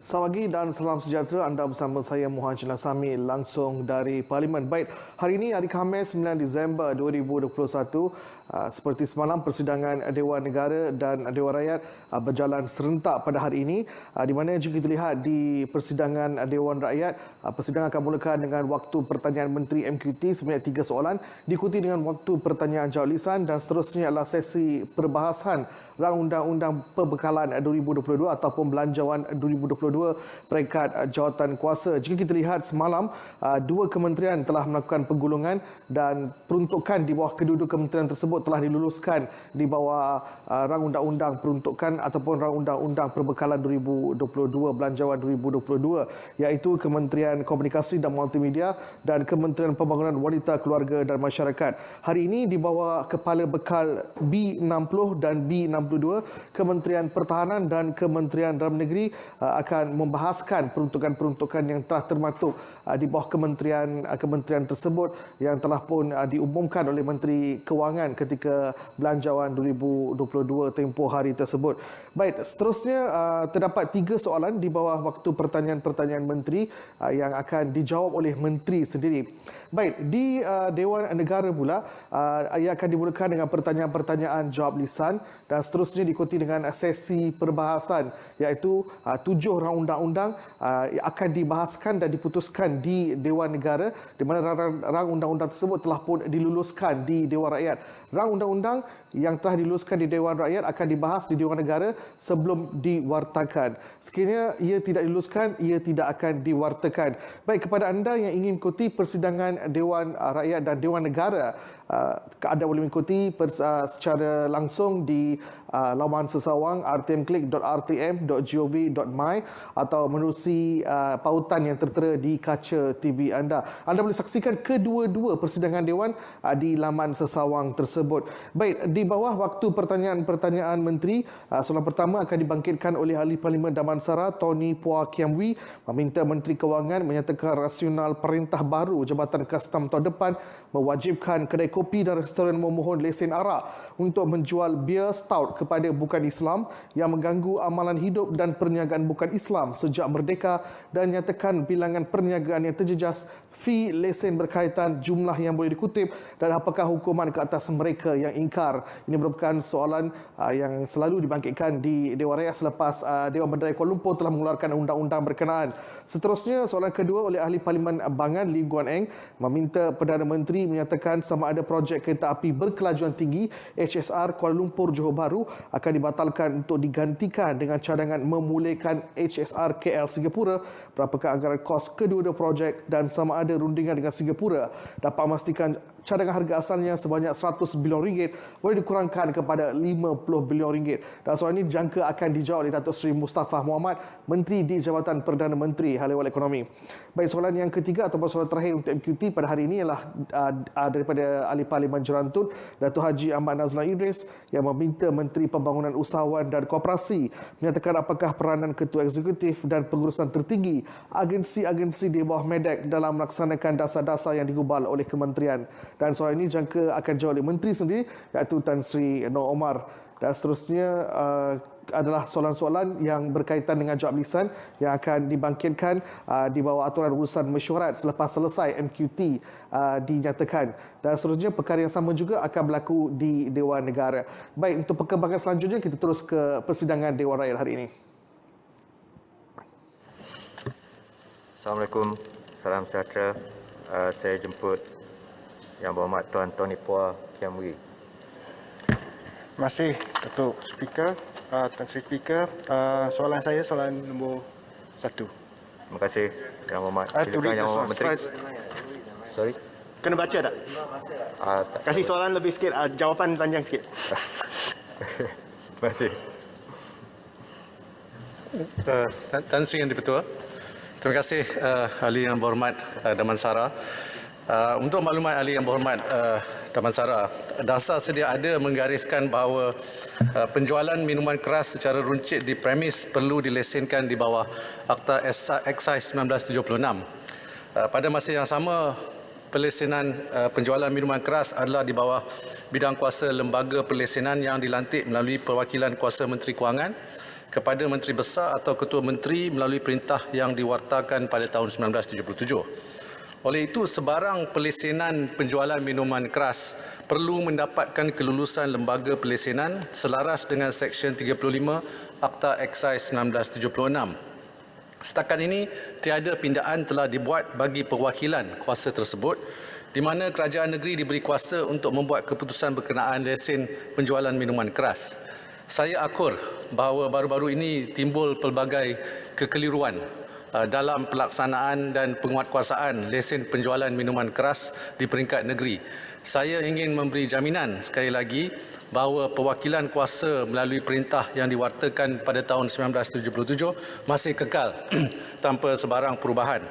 Selamat pagi dan salam sejahtera. Anda bersama saya Muhammad Nasami langsung dari Parlimen. Baik, hari ini hari Khamis 9 Disember 2021. Seperti semalam, persidangan Dewan Negara dan Dewan Rakyat berjalan serentak pada hari ini, di mana jika kita lihat di persidangan Dewan Rakyat, persidangan akan mulakan dengan waktu pertanyaan Menteri MQT sebanyak 3 soalan, diikuti dengan waktu pertanyaan jawab lisan dan seterusnya adalah sesi perbahasan Rang Undang-Undang Pembekalan 2022 ataupun Belanjawan 2022 peringkat jawatan kuasa. Jika kita lihat semalam, 2 kementerian telah melakukan penggulungan dan peruntukan di bawah kedua-dua kementerian tersebut telah diluluskan di bawah Rang Undang-Undang Peruntukan ataupun Rang Undang-Undang Perbekalan 2022 Belanjawan 2022, iaitu Kementerian Komunikasi dan Multimedia dan Kementerian Pembangunan Wanita, Keluarga dan Masyarakat. Hari ini di bawah Kepala Bekal B60 dan B62, Kementerian Pertahanan dan Kementerian Dalam Negeri akan membahaskan peruntukan-peruntukan yang telah termaktub di bawah kementerian tersebut yang telah pun diumumkan oleh Menteri Kewangan ketika Belanjawan 2022 tempoh hari tersebut. Baik, seterusnya terdapat 3 soalan di bawah waktu pertanyaan-pertanyaan menteri yang akan dijawab oleh menteri sendiri. Baik, di Dewan Negara pula ia akan dimulakan dengan pertanyaan-pertanyaan jawab lisan dan seterusnya diikuti dengan sesi perbahasan, iaitu 7 rang undang-undang akan dibahaskan dan diputuskan di Dewan Negara, di mana rang undang-undang tersebut telah pun diluluskan di Dewan Rakyat. Rang undang-undang yang telah diluluskan di Dewan Rakyat akan dibahas di Dewan Negara sebelum diwartakan. Sekiranya ia tidak diluluskan, ia tidak akan diwartakan. Baik, kepada anda yang ingin ikuti persidangan Dewan Rakyat dan Dewan Negara, anda boleh mengikuti secara langsung di laman sesawang rtmklik.rtm.gov.my atau menerusi pautan yang tertera di kaca TV anda. Anda boleh saksikan kedua-dua persidangan Dewan di laman sesawang tersebut. Baik, di bawah waktu pertanyaan-pertanyaan menteri, soalan pertama akan dibangkitkan oleh Ahli Parlimen Damansara Tony Phua Kiem Wee, meminta Menteri Kewangan menyatakan rasional perintah baru Jabatan Kastam tahun depan mewajibkan kedai kopi dan restoran memohon lesen arak untuk menjual bir stout kepada bukan Islam yang mengganggu amalan hidup dan perniagaan bukan Islam sejak merdeka, dan nyatakan bilangan perniagaan yang terjejas, fee lesen berkaitan, jumlah yang boleh dikutip dan apakah hukuman ke atas mereka yang ingkar. Ini merupakan soalan yang selalu dibangkitkan di Dewan Rakyat selepas Dewan Bandaraya Kuala Lumpur telah mengeluarkan undang-undang berkenaan. Seterusnya, soalan kedua oleh Ahli Parlimen Bangan Lee Guan Eng meminta Perdana Menteri menyatakan sama ada projek kereta api berkelajuan tinggi HSR Kuala Lumpur Johor Bahru akan dibatalkan untuk digantikan dengan cadangan memulihkan HSR KL Singapura, berapakah anggaran kos kedua-dua projek dan sama ada rundingan dengan Singapura dapat memastikan cadangan harga asalnya sebanyak 100 bilion ringgit boleh dikurangkan kepada 50 bilion ringgit. Dan soalan ini dijangka akan dijawab oleh Datuk Seri Mustafa Muhammad, Menteri di Jabatan Perdana Menteri Hal Ehwal Ekonomi. Baik, soalan yang ketiga ataupun soalan terakhir untuk MQT pada hari ini ialah daripada Ahli Parlimen Jerantun Datuk Haji Ahmad Nazlan Idris yang meminta Menteri Pembangunan Usahawan dan Koperasi menyatakan apakah peranan Ketua Eksekutif dan pengurusan tertinggi agensi-agensi di bawah MEDEC dalam melaksanakan dasar-dasar yang digubal oleh kementerian. Dan soalan ini jangka akan dijawab oleh Menteri sendiri, iaitu Tan Sri Nur Omar. Dan seterusnya adalah soalan-soalan yang berkaitan dengan jawab lisan yang akan dibangkitkan di bawah aturan urusan mesyuarat selepas selesai MQT dinyatakan. Dan seterusnya perkara yang sama juga akan berlaku di Dewan Negara. Baik, untuk perkembangan selanjutnya kita terus ke persidangan Dewan Rakyat hari ini. Assalamualaikum, salam sejahtera. Saya jemput Yang Berhormat Tuan Tony Phua Kiem Wee. Terima kasih Datuk Speaker. Tuan Sri Speaker, soalan saya soalan nombor 1. Terima kasih Yang Berhormat. Silakan Yang Berhormat Menteri. Sorry. Kena baca tak? Kasih soalan lebih sikit, jawapan panjang sikit. Terima kasih. Tan Sri Yang Di-Pertua. Terima kasih Ahli Yang Berhormat Damansara. Untuk maklumat Ahli Yang Berhormat Damansara, dasar sedia ada menggariskan bahawa penjualan minuman keras secara runcit di premis perlu dilesenkan di bawah Akta Excise 1976. Pada masa yang sama, pelesenan penjualan minuman keras adalah di bawah bidang kuasa lembaga pelesenan yang dilantik melalui perwakilan kuasa Menteri Kewangan. kepada Menteri Besar atau Ketua Menteri melalui perintah yang diwartakan pada tahun 1977. Oleh itu, sebarang pelesenan penjualan minuman keras perlu mendapatkan kelulusan lembaga pelesenan selaras dengan Seksyen 35 Akta Eksais 1976. Setakat ini, tiada pindaan telah dibuat bagi perwakilan kuasa tersebut di mana kerajaan negeri diberi kuasa untuk membuat keputusan berkenaan lesen penjualan minuman keras. Saya akur bahawa baru-baru ini timbul pelbagai kekeliruan dalam pelaksanaan dan penguatkuasaan lesen penjualan minuman keras di peringkat negeri. Saya ingin memberi jaminan sekali lagi bahawa perwakilan kuasa melalui perintah yang diwartakan pada tahun 1977 masih kekal tanpa sebarang perubahan.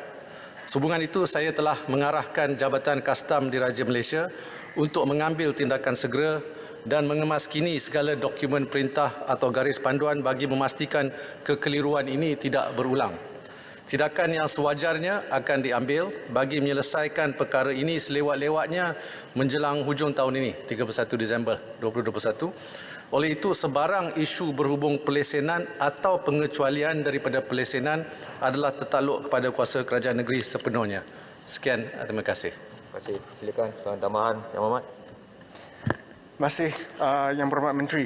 Sehubungan itu, saya telah mengarahkan Jabatan Kastam Diraja Malaysia untuk mengambil tindakan segera dan mengemaskini segala dokumen perintah atau garis panduan bagi memastikan kekeliruan ini tidak berulang. Tindakan yang sewajarnya akan diambil bagi menyelesaikan perkara ini selewat-lewatnya menjelang hujung tahun ini, 31 Disember 2021. Oleh itu, sebarang isu berhubung pelesenan atau pengecualian daripada pelesenan adalah tertakluk kepada kuasa kerajaan negeri sepenuhnya. Sekian, terima kasih. Terima kasih. Silakan soalan tambahan, Yang Berhormat. Terima kasih, Yang Berhormat Menteri.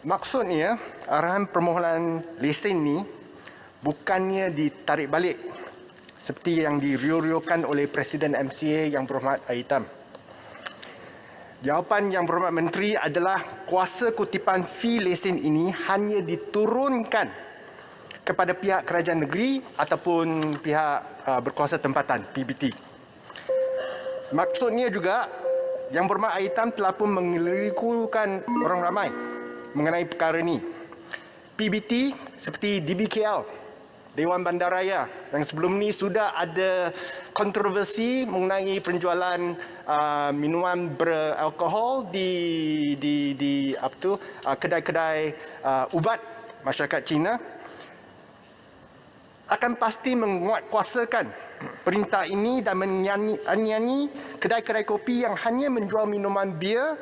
Maksudnya, arahan permohonan lesen ni bukannya ditarik balik seperti yang diriu-riukan oleh Presiden MCA Yang Berhormat Aitam. Jawapan Yang Berhormat Menteri adalah kuasa kutipan fee lesen ini hanya diturunkan kepada pihak kerajaan negeri ataupun pihak berkuasa tempatan, PBT. Maksudnya juga, Yang Berhormat Aitam telah pun mengelirikukan orang ramai mengenai perkara ini. PBT seperti DBKL, Dewan Bandaraya, yang sebelum ini sudah ada kontroversi mengenai penjualan minuman beralkohol di kedai-kedai ubat masyarakat Cina, akan pasti menguatkuasakan perintah ini dan menyanyi kedai-kedai kopi yang hanya menjual minuman bir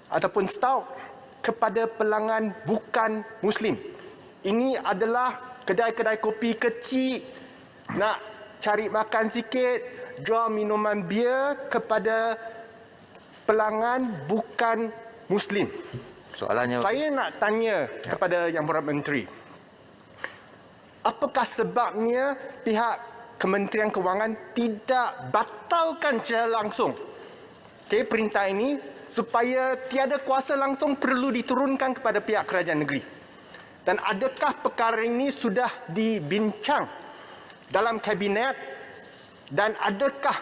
ataupun stout kepada pelanggan bukan Muslim. Ini adalah kedai-kedai kopi kecil, nak cari makan sikit, jual minuman bir kepada pelanggan bukan Muslim. Soalannya. Saya nak tanya kepada Yang Berhormat Menteri, apakah sebabnya pihak Kementerian Kewangan tidak batalkan secara langsung perintah ini supaya tiada kuasa langsung perlu diturunkan kepada pihak kerajaan negeri? Dan adakah perkara ini sudah dibincang dalam kabinet, dan adakah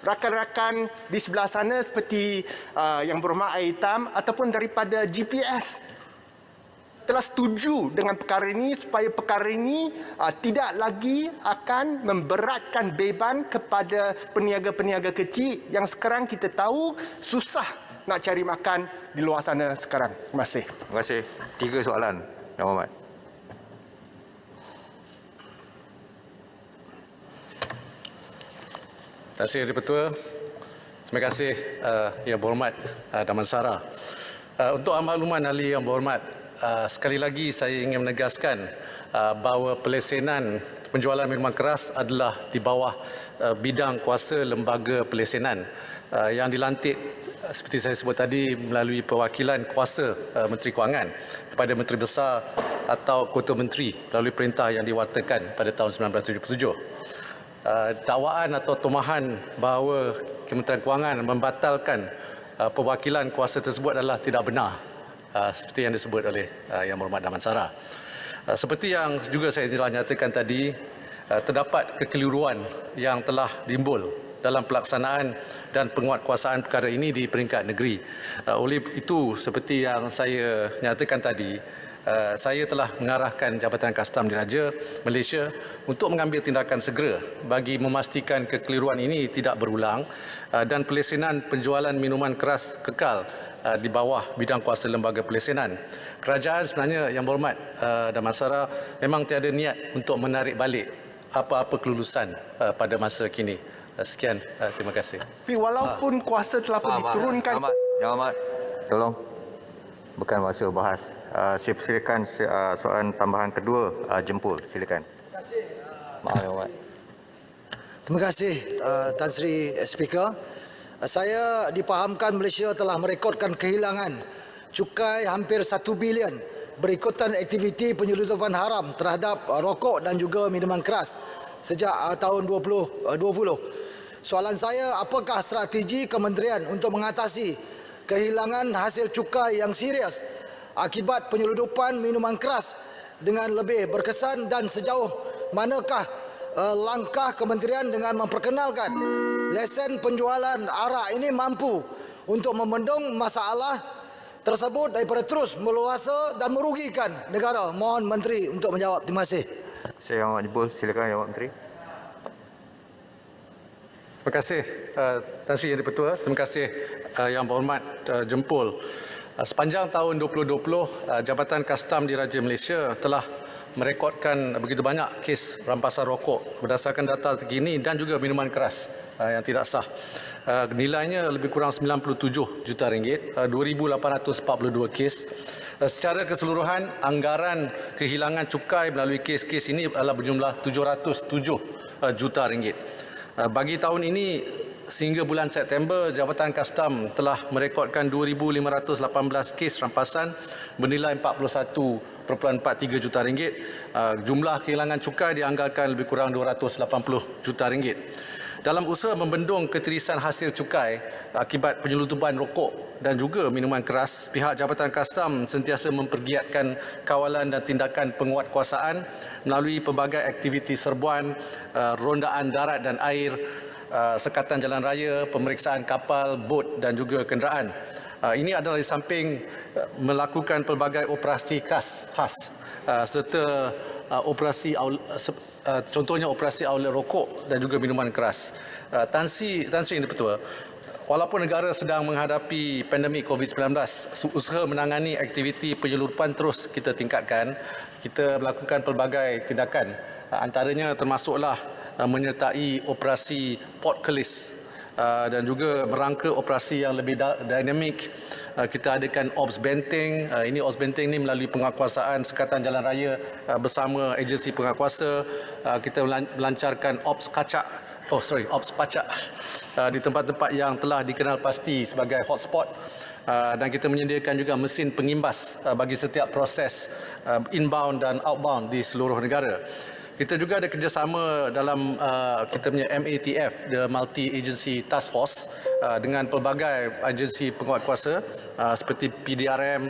rakan-rakan di sebelah sana seperti Yang Berhormat Aitam ataupun daripada GPS telah setuju dengan perkara ini supaya perkara ini tidak lagi akan memberatkan beban kepada peniaga-peniaga kecil yang sekarang kita tahu susah nak cari makan di luar sana sekarang. Terima kasih. Terima kasih. 3 soalan, Yang Berhormat. Terima kasih, Di-Pertua. Terima kasih, Yang Berhormat Damansara. Untuk makluman ahli Yang Berhormat, sekali lagi saya ingin menegaskan bahawa pelesenan penjualan minuman keras adalah di bawah bidang kuasa lembaga pelesenan yang dilantik seperti saya sebut tadi melalui perwakilan kuasa Menteri Kewangan kepada Menteri Besar atau Ketua Menteri melalui perintah yang diwartakan pada tahun 1977. Dakwaan atau tomahan bahawa Kementerian Kewangan membatalkan perwakilan kuasa tersebut adalah tidak benar, seperti yang disebut oleh Yang Berhormat Damansara. Seperti yang juga saya telah nyatakan tadi, terdapat kekeliruan yang telah timbul dalam pelaksanaan dan penguatkuasaan perkara ini di peringkat negeri. Oleh itu, seperti yang saya nyatakan tadi, saya telah mengarahkan Jabatan Kastam Diraja Malaysia untuk mengambil tindakan segera bagi memastikan kekeliruan ini tidak berulang dan pelesenan penjualan minuman keras kekal di bawah bidang kuasa lembaga pelesenan. Kerajaan sebenarnya, Yang Berhormat Damansara, memang tiada niat untuk menarik balik apa-apa kelulusan pada masa kini. Sekian, terima kasih. Tapi walaupun kuasa telah pun diturunkan. Yang Berhormat, tolong. bukan masa bahas. Saya persilakan soalan tambahan kedua, Jempol. Silakan. Maaf, Yang Berhormat. Terima kasih Tan Sri Speaker. Saya dipahamkan Malaysia telah merekodkan kehilangan cukai hampir 1 bilion berikutan aktiviti penyeludupan haram terhadap rokok dan juga minuman keras sejak tahun 2020. Soalan saya, apakah strategi kementerian untuk mengatasi kehilangan hasil cukai yang serius akibat penyeludupan minuman keras dengan lebih berkesan, dan sejauh manakah langkah kementerian dengan memperkenalkan lesen penjualan arak ini mampu untuk membendung masalah tersebut daripada terus meluasa dan merugikan negara? Mohon Menteri untuk menjawab. Terima kasih. Saya Yang Berhormat Jempol. Silakan Yang Berhormat Menteri. Terima kasih Tan Sri Yang Di-Pertua. Terima kasih Yang Berhormat Jempol. Sepanjang tahun 2020, Jabatan Kastam Diraja Malaysia telah merekodkan begitu banyak kes rampasan rokok berdasarkan data terkini dan juga minuman keras yang tidak sah. Nilainya lebih kurang 97 juta ringgit, 2,842 kes. Secara keseluruhan, anggaran kehilangan cukai melalui kes-kes ini adalah berjumlah 707 juta ringgit. Bagi tahun ini, sehingga bulan September, Jabatan Kastam telah merekodkan 2,518 kes rampasan bernilai 41.43 juta ringgit. Jumlah kehilangan cukai dianggarkan lebih kurang 280 juta ringgit. Dalam usaha membendung ketirisan hasil cukai akibat penyeludupan rokok dan juga minuman keras, pihak Jabatan Kastam sentiasa mempergiatkan kawalan dan tindakan penguatkuasaan melalui pelbagai aktiviti serbuan, rondaan darat dan air, sekatan jalan raya, pemeriksaan kapal, bot dan juga kenderaan. Ini adalah di samping melakukan pelbagai operasi khas serta operasi contohnya operasi outlet rokok dan juga minuman keras. Tan Sri Yang Di-Pertua, walaupun negara sedang menghadapi pandemik COVID-19, usaha menangani aktiviti penyeludupan terus kita tingkatkan. Kita melakukan pelbagai tindakan, antaranya termasuklah menyertai operasi Port Kelis dan juga merangka operasi yang lebih dinamik. Kita adakan Ops Benteng. Ini Ops Benteng ini melalui penguatkuasaan Sekatan Jalan Raya bersama agensi penguatkuasa. Kita melancarkan Ops Pacak di tempat-tempat yang telah dikenal pasti sebagai hotspot. Dan kita menyediakan juga mesin pengimbas bagi setiap proses inbound dan outbound di seluruh negara. Kita juga ada kerjasama dalam kita punya MATF, the Multi Agency Task Force, dengan pelbagai agensi penguatkuasa seperti PDRM,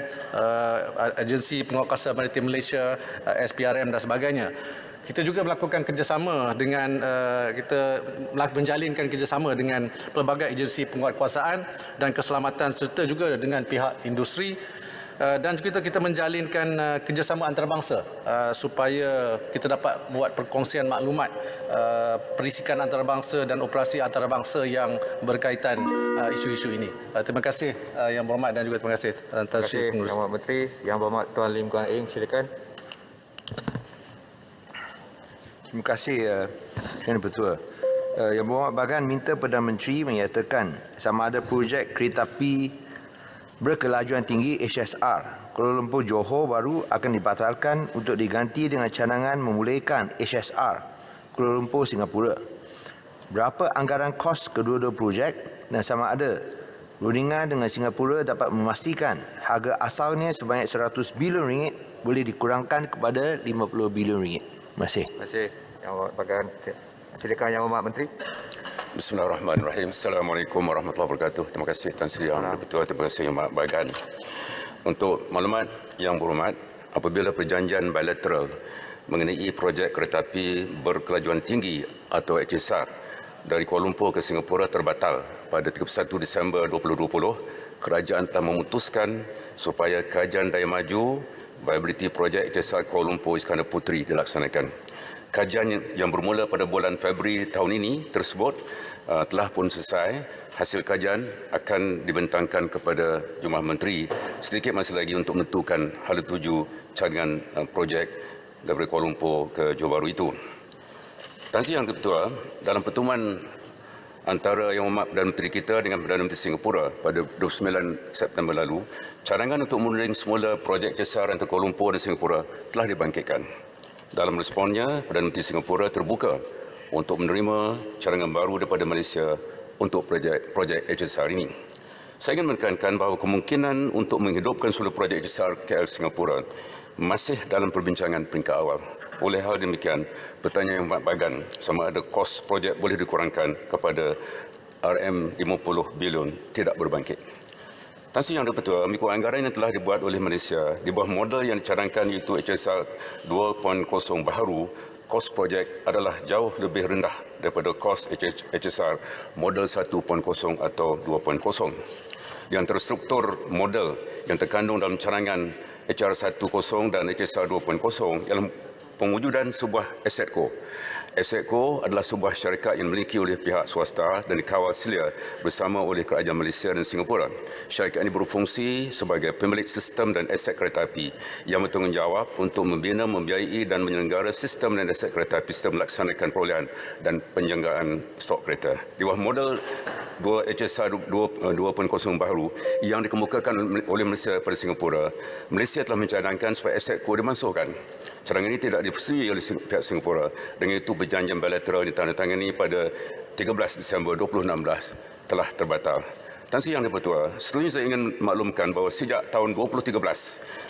Agensi Penguatkuasa Maritim Malaysia, SPRM dan sebagainya. Kita juga melakukan kerjasama dengan menjalinkan kerjasama dengan pelbagai agensi penguatkuasaan dan keselamatan serta juga dengan pihak industri. Dan juga kita menjalinkan kerjasama antarabangsa supaya kita dapat buat perkongsian maklumat, perisikan antarabangsa dan operasi antarabangsa yang berkaitan isu-isu ini. Terima kasih Yang Berhormat dan juga terima kasih Tan Sri Yang Berhormat Menteri. Yang Berhormat Tuan Lim Guan Eng, silakan. Terima kasih Yang Di-Pertua. Yang Berhormat Bagan minta Perdana Menteri menyatakan sama ada projek kereta api berkelajuan tinggi HSR Kuala Lumpur Johor baru akan dibatalkan untuk diganti dengan cadangan memulihkan HSR Kuala Lumpur Singapura. Berapa anggaran kos kedua-dua projek dan sama ada rundingan dengan Singapura dapat memastikan harga asalnya sebanyak 100 bilion ringgit boleh dikurangkan kepada 50 bilion ringgit. Terima kasih. Terima kasih Yang Berhormat Bagan. Silakan Yang Berhormat Menteri. Bismillahirrahmanirrahim. Assalamualaikum warahmatullahi wabarakatuh. Terima kasih Tan Sri Yang Di-Pertua, terima kasih Yang Berhormat Bagan. Untuk maklumat Yang Berhormat, apabila perjanjian bilateral mengenai projek kereta api berkelajuan tinggi atau HSR dari Kuala Lumpur ke Singapura terbatal pada 31 Disember 2020, kerajaan telah memutuskan supaya kajian daya maju viability projek HSR Kuala Lumpur Iskandar Puteri dilaksanakan. Kajian yang bermula pada bulan Februari tahun ini tersebut telah pun selesai. Hasil kajian akan dibentangkan kepada Jumlah Menteri sedikit masa lagi untuk menentukan hala tuju cadangan projek daripada Kuala Lumpur ke Johor Bahru itu. Tan Sri Yang Di-Pertua, dalam pertemuan antara Yang Berhormat Perdana Menteri kita dengan Perdana Menteri Singapura pada 29 September lalu, cadangan untuk menurunkan semula projek HSR antara Kuala Lumpur dan Singapura telah dibangkitkan. Dalam responnya, Perdana Menteri Singapura terbuka untuk menerima cadangan baru daripada Malaysia untuk projek HSR ini. Saya ingin menekankan bahawa kemungkinan untuk menghidupkan semula projek HSR KL Singapura masih dalam perbincangan peringkat awal. Oleh hal demikian, pertanyaan yang bagan sama ada kos projek boleh dikurangkan kepada RM50 bilion tidak berbangkit. Tan Sri Yang Di-Pertua, mengikut anggaran yang telah dibuat oleh Malaysia di bawah model yang dicadangkan iaitu HSR 2.0 baharu, kos projek adalah jauh lebih rendah daripada kos HSR model 1.0 atau 2.0. Di antara struktur model yang terkandung dalam cadangan HR 1.0 dan HSR 2.0 ialah pengujudan sebuah AssetCo. AssetCo adalah sebuah syarikat yang dimiliki oleh pihak swasta dan dikawal selia bersama oleh kerajaan Malaysia dan Singapura. Syarikat ini berfungsi sebagai pemilik sistem dan aset kereta api yang bertanggungjawab untuk membina, membiayai dan menyelenggara sistem dan aset kereta api serta melaksanakan perolehan dan penjangkaan stok kereta. Di bawah model HSR 2.0 baru yang dikemukakan oleh Malaysia pada Singapura, Malaysia telah mencadangkan supaya AssetCo dimansuhkan. Cadangan ini tidak disetujui oleh pihak Singapura. Dengan itu, perjanjian bilateral yang ditandatangani pada 13 Disember 2016 telah terbatal. Tan Sri Yang Di-Pertua, seterusnya saya ingin maklumkan bahawa sejak tahun 2013,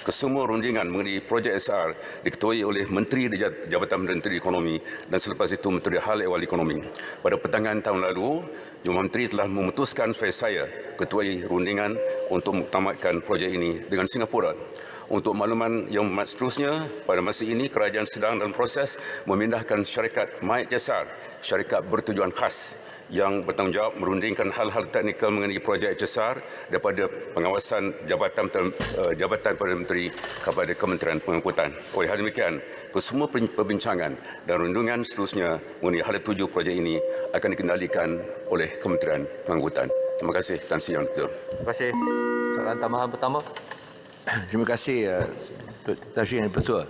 kesemua rundingan mengenai projek SR diketuai oleh Menteri di Jabatan Menteri Ekonomi dan selepas itu Menteri Hal Ehwal Ekonomi. Pada pertengahan tahun lalu, Jumlah Menteri telah memutuskan supaya saya ketuai rundingan untuk mengtamatkan projek ini dengan Singapura. Untuk makluman yang seterusnya, pada masa ini kerajaan sedang dalam proses memindahkan syarikat MyHSR, syarikat bertujuan khas yang bertanggungjawab merundingkan hal-hal teknikal mengenai projek HSR daripada pengawasan Jabatan Perdana Menteri kepada Kementerian Pengangkutan. Oleh hal demikian, kesemua perbincangan dan rundingan seterusnya mengenai hal tuju projek ini akan dikendalikan oleh Kementerian Pengangkutan. Terima kasih, Tan Sri Yang Di-Pertua. Terima kasih. Soalan tambahan pertama. Terima kasih, Tan Sri Yang Di-Pertua.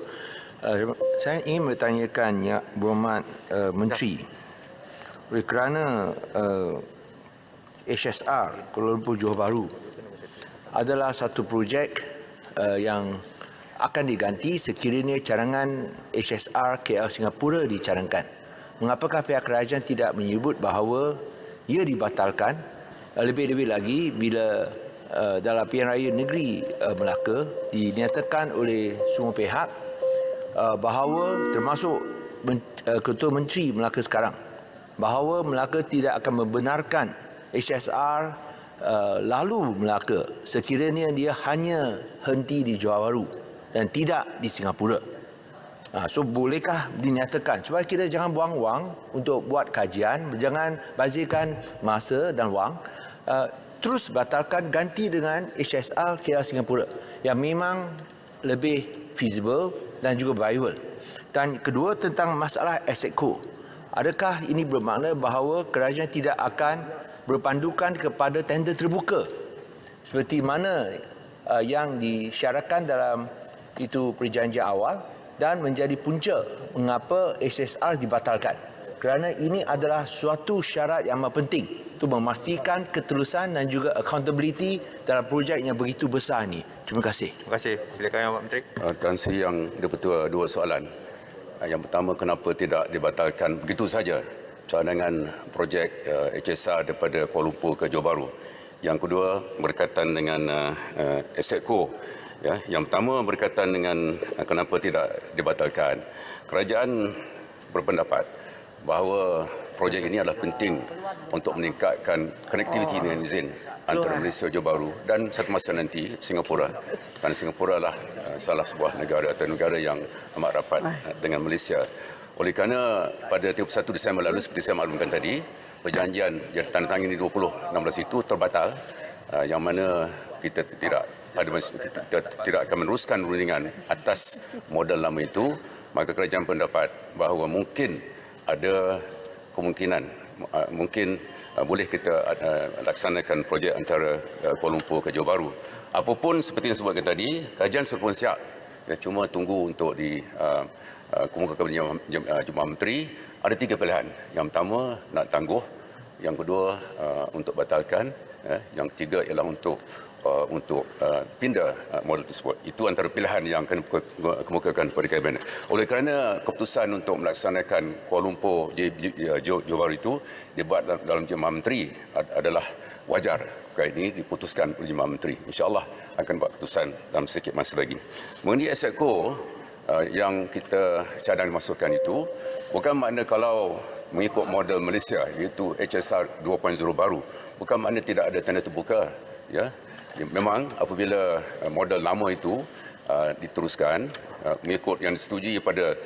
Saya ingin bertanyakan Yang Berhormat Menteri. Oleh kerana HSR Kuala Lumpur Johor Bahru adalah satu projek yang akan diganti sekiranya cadangan HSR KL Singapura dicadangkan. Mengapakah pihak kerajaan tidak menyebut bahawa ia dibatalkan, lebih-lebih lagi bila dalam pilihan raya negeri Melaka dinyatakan oleh semua pihak bahawa termasuk Ketua Menteri Melaka sekarang bahawa Melaka tidak akan membenarkan HSR lalu Melaka sekiranya dia hanya henti di Johor Bahru dan tidak di Singapura. So bolehkah dinyatakan supaya kita jangan buang wang untuk buat kajian, jangan bazirkan masa dan wang, terus batalkan ganti dengan HSR KL Singapura yang memang lebih feasible dan juga viable. Dan kedua tentang masalah AssetCo. Adakah ini bermakna bahawa kerajaan tidak akan berpandukan kepada tender terbuka seperti mana yang disyaratkan dalam itu perjanjian awal dan menjadi punca mengapa HSR dibatalkan? Kerana ini adalah suatu syarat yang amat penting untuk memastikan keterusan dan juga accountability dalam projek yang begitu besar ini. Terima kasih. Terima kasih. Silakan Yang Menteri. Tan Sri Yang Di-Pertua, dua soalan. Yang pertama, kenapa tidak dibatalkan begitu saja cadangan projek HSR daripada Kuala Lumpur ke Johor Bahru. Yang kedua, berkaitan dengan AssetCo. Ya, yang pertama berkaitan dengan kenapa tidak dibatalkan. Kerajaan berpendapat bahawa projek ini adalah penting untuk meningkatkan konektiviti dengan izin antara Malaysia, Johor Bahru dan satu masa nanti Singapura. Kerana Singapura adalah salah sebuah negara atau negara yang amat rapat dengan Malaysia. Oleh kerana pada 31 Disember lalu seperti saya maklumkan tadi, perjanjian yang ditandatangani 2016 itu terbatal, yang mana kita tidak akan meneruskan rundingan atas modal lama itu. Maka kerajaan pendapat bahawa mungkin ada kemungkinan mungkin boleh kita laksanakan projek antara Kuala Lumpur ke Johor Bahru. Apapun seperti yang sebutkan tadi, kerajaan serpun siap. Cuma tunggu untuk dikemukakan Jumlah Menteri. Ada tiga pilihan. Yang pertama, nak tangguh yang kedua untuk batalkan, yang ketiga ialah untuk pindah model tersebut. Itu antara pilihan yang akan kemukakan kepada Kabinet. Oleh kerana keputusan untuk melaksanakan Kuala Lumpur Johor Bahru itu dibuat dalam Jemaah Menteri adalah wajar. Kali ini diputuskan oleh Jemaah Menteri. InsyaAllah akan buat keputusan dalam sedikit masa lagi. Mengenai Exco yang kita cadang dimasukkan itu, bukan makna kalau mengikut model Malaysia iaitu HSR 2.0 baru, bukan makna tidak ada tanda terbuka. Ya, memang apabila model lama itu diteruskan mengikut yang disetujui pada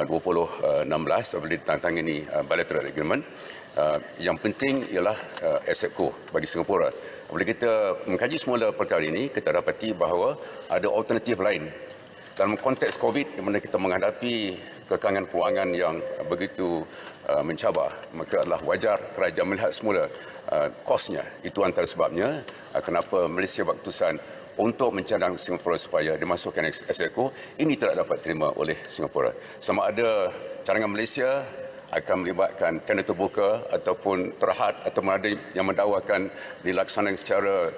2016 apabila ditandatangani bilateral agreement, yang penting ialah Exco bagi Singapura. Apabila kita mengkaji semula perkara ini, kita dapati bahawa ada alternatif lain. Dalam konteks COVID, di mana kita menghadapi kekangan kewangan yang begitu mencabar, maka adalah wajar kerajaan melihat semula kosnya. Itu antara sebabnya kenapa Malaysia buat keputusan untuk mencadang Singapura supaya dimasukkan Exco. Ini tidak dapat diterima oleh Singapura. Sama ada cadangan Malaysia akan melibatkan tender terbuka ataupun terhad atau ada yang mendakwakan dilaksanakan secara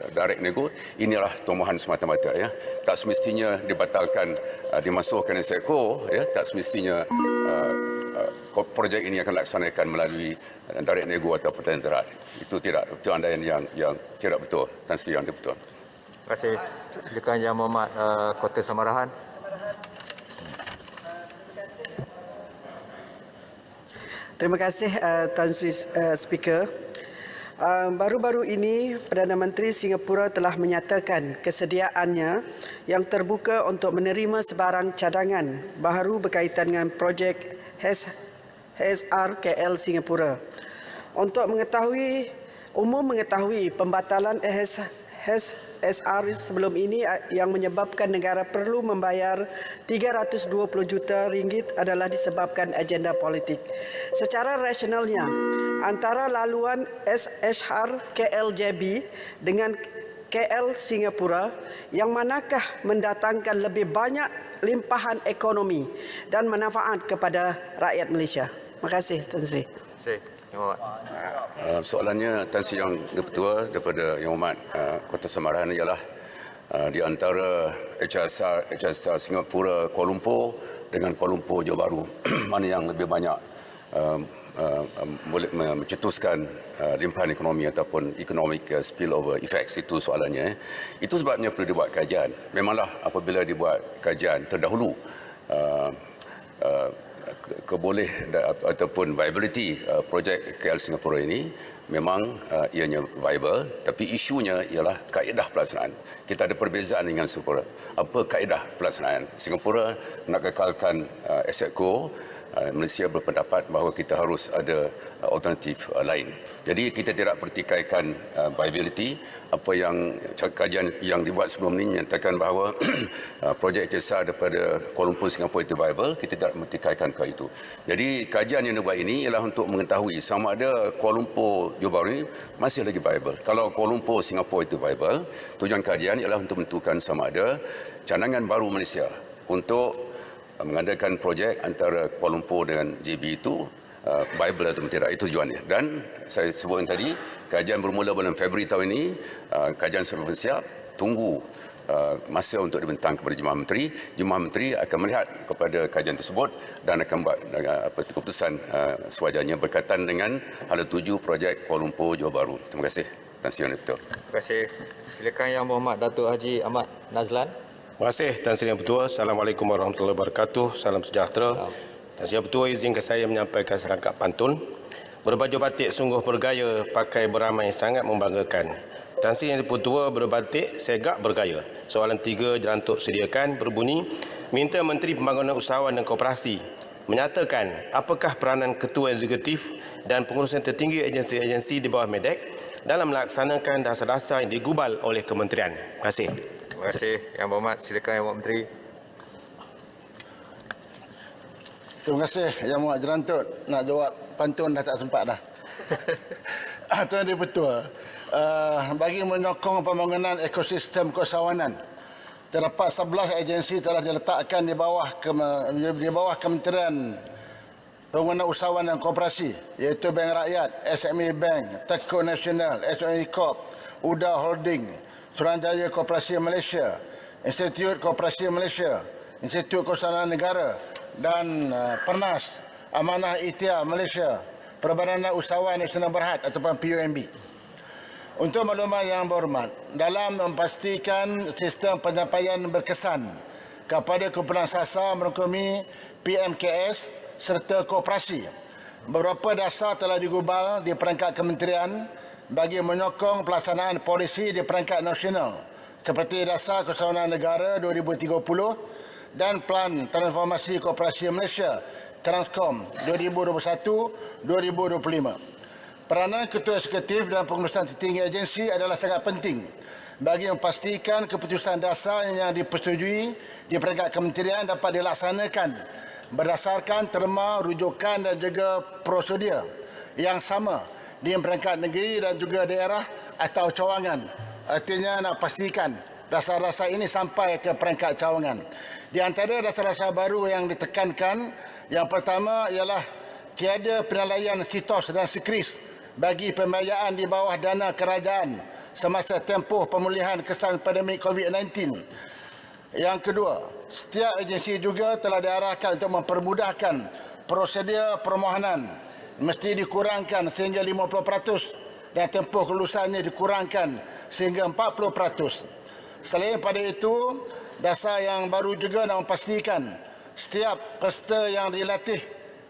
direct nego, inilah tomohan semata-mata. Ya. Tak semestinya dibatalkan dimasukkan Exco, ya. Tak semestinya projek ini akan dilaksanakan melalui direct nego atau tender terhad. Itu tidak, itu andaian yang tidak betul. Tan Sri yang betul. Terima kasih. Silakan Yang Berhormat Kota Samarahan. Terima kasih Tan Sri Speaker. Baru-baru ini Perdana Menteri Singapura telah menyatakan kesediaannya yang terbuka untuk menerima sebarang cadangan baharu berkaitan dengan projek HSR KL Singapura. Untuk mengetahui pembatalan HSR sebelum ini yang menyebabkan negara perlu membayar 320 juta ringgit adalah disebabkan agenda politik. Secara rasionalnya, antara laluan SHR KLJB dengan KL Singapura, yang manakah mendatangkan lebih banyak limpahan ekonomi dan manfaat kepada rakyat Malaysia? Terima kasih, Tan Sri. Soalannya Tan Sri Yang Ketua daripada Yang Hormat Kota Samarahan ialah di antara HSR Singapura Kuala Lumpur dengan Kuala Lumpur Johor Bahru, mana yang lebih banyak boleh mencetuskan limpahan ekonomi ataupun economic spillover effects. Itu soalannya. Itu sebabnya perlu dibuat kajian. Memanglah apabila dibuat kajian terdahulu ataupun viability projek KL Singapura ini memang ianya viable, tapi isunya ialah kaedah pelaksanaan. Kita ada perbezaan dengan Singapura. Apa kaedah pelaksanaan? Singapura nak kekalkan Exco, Malaysia berpendapat bahawa kita harus ada alternatif lain. Jadi kita tidak pertikaikan viability. Apa yang kajian yang dibuat sebelum ini menyatakan bahawa projek HSR daripada Kuala Lumpur Singapura itu viable, kita tidak pertikaikan ke itu. Jadi kajian yang dibuat ini ialah untuk mengetahui sama ada Kuala Lumpur Johor Bahru ini masih lagi viable. Kalau Kuala Lumpur Singapura itu viable, tujuan kajian ialah untuk menentukan sama ada cadangan baru Malaysia untuk mengadakan projek antara Kuala Lumpur dengan JB itu viable atau tidak. Itu tujuannya. Dan saya sebutkan tadi, kajian bermula bulan Februari tahun ini, kajian sudah bersiap, tunggu masa untuk dibentang kepada Jemaah Menteri. Jemaah Menteri akan melihat kepada kajian tersebut dan akan buat keputusan sewajarnya berkaitan dengan hala tuju projek Kuala Lumpur Johor Bahru. Terima kasih. Tan Sri Yang Betul. Terima kasih. Silakan Yang Berhormat Datuk Haji Ahmad Nazlan. Terima kasih Tan Sri Yang Betul. Assalamualaikum warahmatullahi wabarakatuh. Salam sejahtera. Tan Sri Yang Betul, izinkan saya menyampaikan serangkap pantun. Berbaju batik sungguh bergaya, pakai beramai sangat membanggakan. Tan Sri Yang Betul berbatik, segak bergaya. Soalan 3 jelantuk sediakan berbunyi, minta Menteri Pembangunan Usahawan dan Koperasi menyatakan apakah peranan Ketua Eksekutif dan pengurusan tertinggi agensi-agensi di bawah MEDEC dalam melaksanakan dasar-dasar yang digubal oleh kementerian. Terima kasih. Terima kasih. Yang Berhormat, silakan Yang Menteri. Terima kasih Yang Berhormat Jerantuk. Nak jawab pantun dah tak sempat dah. Tuan Yang Betul. Bagi menyokong pembangunan ekosistem keusahawanan, terdapat 11 agensi telah diletakkan di bawah Kementerian pengguna usahawan dan koperasi iaitu Bank Rakyat, SME Bank, Teko Nasional, SME Corp, UDA Holding, Suruhanjaya Koperasi Malaysia, Institut Koperasi Malaysia, Institut Keselamatan Negara dan Pernas Amanah Ikhtiar Malaysia, Perbadanan Usahawan Nasional Berhad ataupun PUMB. Untuk maklumat yang berhormat, dalam memastikan sistem penyampaian berkesan kepada kumpulan sasar merangkumi PMKS serta koperasi, beberapa dasar telah digubal di peringkat kementerian bagi menyokong pelaksanaan polisi di peringkat nasional seperti Dasar Keselamatan Negara 2030 dan Plan Transformasi Koperasi Malaysia Transcom 2021-2025. Peranan Ketua Eksekutif dan pengurusan tertinggi agensi adalah sangat penting bagi memastikan keputusan dasar yang dipersetujui di peringkat kementerian dapat dilaksanakan berdasarkan terma, rujukan dan juga prosedur yang sama di peringkat negeri dan juga daerah atau cawangan. Artinya nak pastikan dasar-dasar ini sampai ke peringkat cawangan. Di antara dasar-dasar baru yang ditekankan, yang pertama ialah tiada penilaian sitos dan skris bagi pembiayaan di bawah dana kerajaan semasa tempoh pemulihan kesan pandemik COVID-19. Yang kedua, setiap agensi juga telah diarahkan untuk mempermudahkan prosedur permohonan mesti dikurangkan sehingga 50% dan tempoh kelulusannya dikurangkan sehingga 40%. Selain pada itu, dasar yang baru juga nak memastikan setiap peserta yang dilatih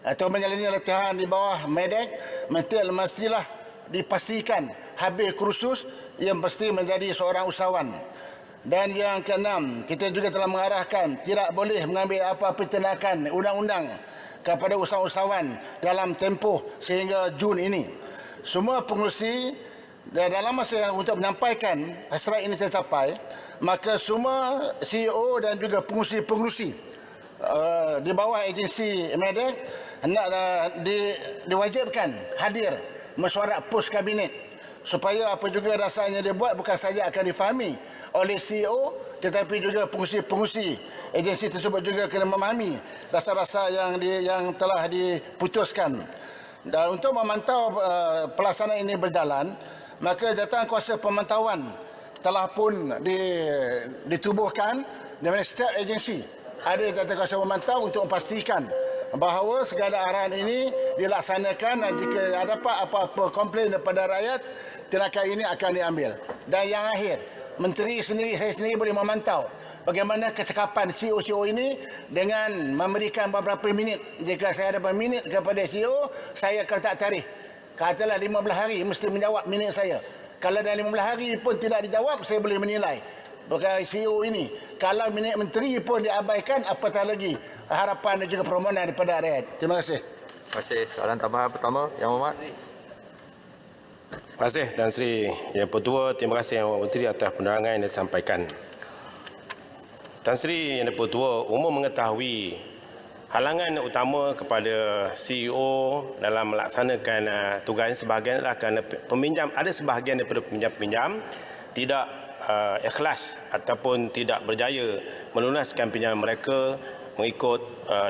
atau menjalani latihan di bawah MEDEC mestilah dipastikan habis kursus yang mesti menjadi seorang usahawan. Dan yang keenam, kita juga telah mengarahkan tidak boleh mengambil apa-apa tindakan undang-undang kepada usahawan dalam tempoh sehingga Jun ini. Semua pengurusi dalam masa yang untuk menyampaikan hasrat ini tercapai, maka semua CEO dan juga pengurusi-pengurusi di bawah agensi MEDEC hendak diwajibkan hadir mesyuarat pos kabinet supaya apa juga dasarnya dia buat bukan saja akan difahami oleh CEO tetapi juga pengurusi-pengurusi agensi tersebut juga kena memahami dasar-dasar yang telah diputuskan. Dan untuk memantau pelaksanaan ini berjalan, maka jawatan kuasa pemantauan telah pun ditubuhkan di mana setiap agensi ada jawatan kuasa pemantau untuk memastikan bahawa segala arahan ini dilaksanakan dan jika ada apa-apa komplain daripada rakyat, tindakan ini akan diambil. Dan yang akhir, menteri sendiri, saya sendiri boleh memantau bagaimana kecekapan CEO-CEO ini dengan memberikan beberapa minit. Jika saya ada beberapa minit kepada CEO, saya akan tak tarikh. Katalah 15 hari mesti menjawab minit saya. Kalau dalam 15 hari pun tidak dijawab, saya boleh menilai bagi CEO ini. Kalau minit menteri pun diabaikan, apatah lagi harapan dan juga permohonan daripada rakyat. Terima kasih. Terima kasih. Soalan tambahan pertama, Yang Berhormat. Terima kasih Tan Sri Yang Pertua. Terima kasih Yang Menteri atas penerangan yang disampaikan. Tan Sri Yang Pertua, umum mengetahui halangan utama kepada CEO dalam melaksanakan tugas sebahagian adalah kerana peminjam, ada sebahagian daripada peminjam-peminjam tidak ikhlas ataupun tidak berjaya melunaskan pinjaman mereka mengikut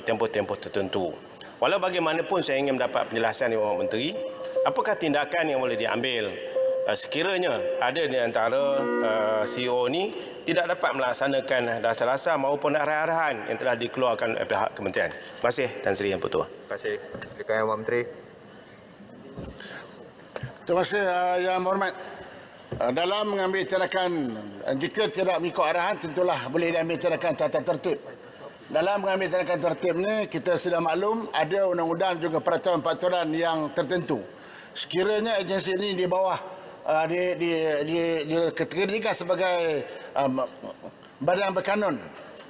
tempoh-tempoh tertentu. Walau bagaimanapun saya ingin mendapat penjelasan dari Bapak Menteri, apakah tindakan yang boleh diambil sekiranya ada di antara CEO ini tidak dapat melaksanakan dasar-dasar maupun arahan-arahan yang telah dikeluarkan oleh pihak kementerian. Terima kasih Tan Sri Yang Pertua. Terima kasih. Silakan Yang Menteri. Terima kasih Yang Berhormat. Dalam mengambil tindakan, jika tidak mengikut arahan, tentulah boleh diambil tindakan tata tertib. Dalam mengambil tindakan tertib ini, kita sudah maklum ada undang-undang juga peraturan-peraturan yang tertentu. Sekiranya agensi ini di bawah dikategorikan sebagai badan berkanun,